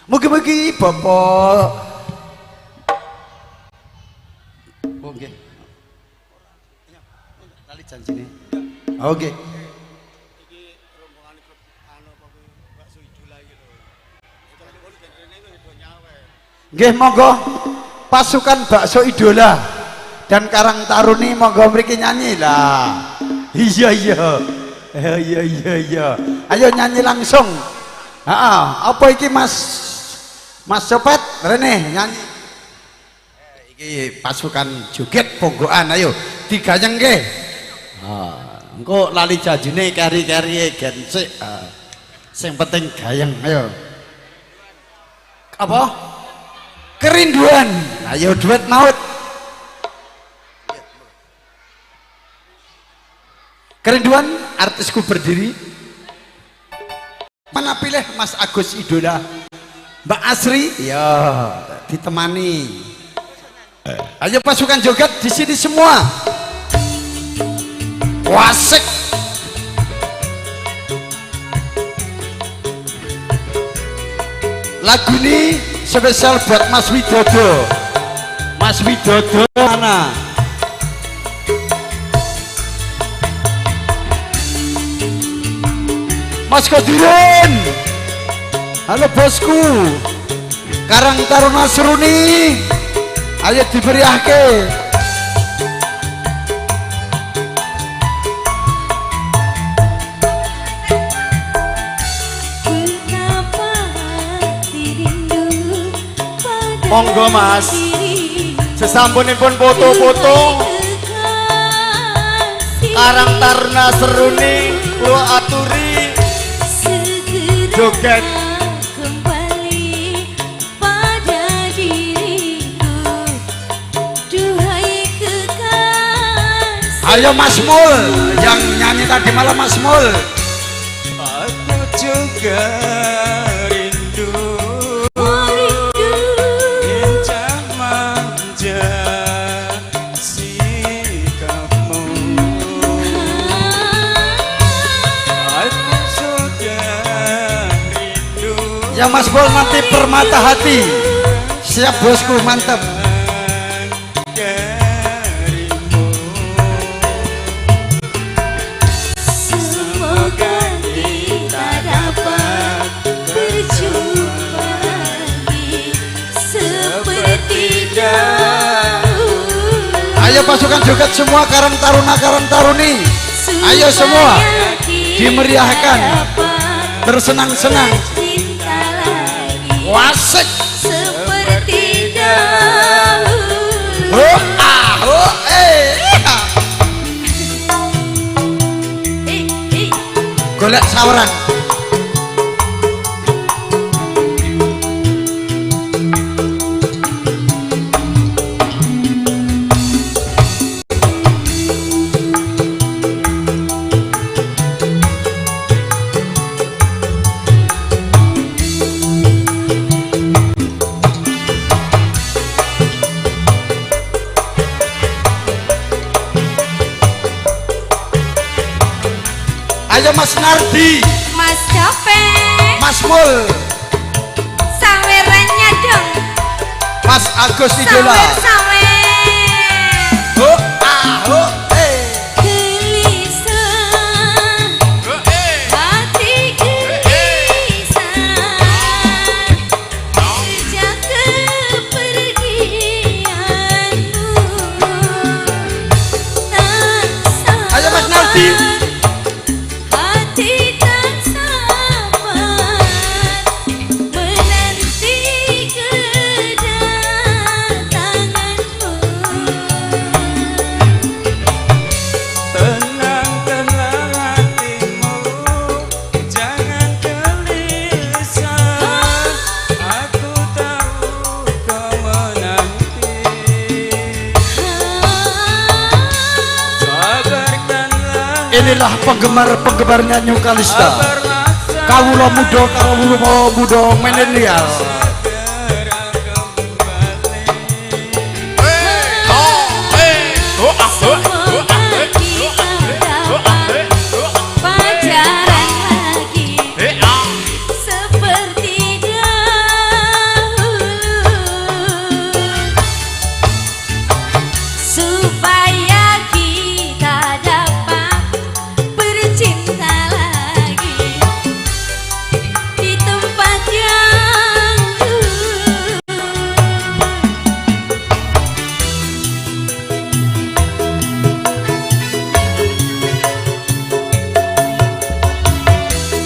Speaker 6: Mugi-mugi Bapak oh nggih. Lali janjine. Oke. Nggih monggo pasukan bakso idola dan Karang Taruni monggo mriki nyanyi lah. Iya ayo nyanyi langsung. Apa iki Mas Sopet Rene nyanyi. Iki pasukan joget ponggoan ayo digayeng nggih. Engko lali janjine kari-kari gensik. Sing penting gayeng ayo. Apa? Kerinduan, ayo duet maut. Kerinduan artisku berdiri. Mana pilih Mas Agus idola, Mbak Asri, ya ditemani. Ayo pasukan joget di sini semua. Wasik. Lagu ini spesial buat Mas Widodo. Mas Widodo mana? Mas Kodirin. Halo bosku. Karang Taruna Seruni. Ayo diberiake.
Speaker 11: Monggo Mas, sesampunipun foto-foto Karang Taruna Seruni kula aturi joget
Speaker 13: kembali pada diriku, duhai kekasih.
Speaker 6: Ayo Mas Mul, yang nyanyi tadi malam Mas Mul.
Speaker 11: Aku juga rindu
Speaker 6: Ya Mas Bol nanti permata hati. Siap bosku, mantap.
Speaker 13: Semoga kita dapat berjumpa lagi seperti dahulu.
Speaker 6: Ayo pasukan joget semua, Karang Taruna Karang Taruni. Ayo semua dimeriahkan, bersenang-senang. Wasik
Speaker 13: Seperti dahulu.
Speaker 6: oh ah oh golek saweran. Ayo Mas Nardi,
Speaker 9: Mas Dape,
Speaker 6: Mas Mul,
Speaker 9: sawerannya dong.
Speaker 6: Mas Agus Idola.
Speaker 9: Sawer.
Speaker 6: Oh ah oh
Speaker 13: Gelisah hati gelisah sejak kepergianmu. Tak
Speaker 6: Ayo Mas Nardi.
Speaker 13: hati tak sabar menanti kedatanganmu.
Speaker 10: Tenang-tenang hatimu, jangan gelisah. Aku tahu kau menanti. Sabarkanlah.
Speaker 6: Inilah penggemar-penggemarnya New Kalista. Kawula muda, kawula muda milenial.
Speaker 13: Semoga kita dapat pacaran lagi seperti dahulu, supaya kita dapat bercinta lagi di tempat yang dulu.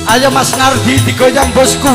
Speaker 6: Ayo Mas Nardi digoyang bosku.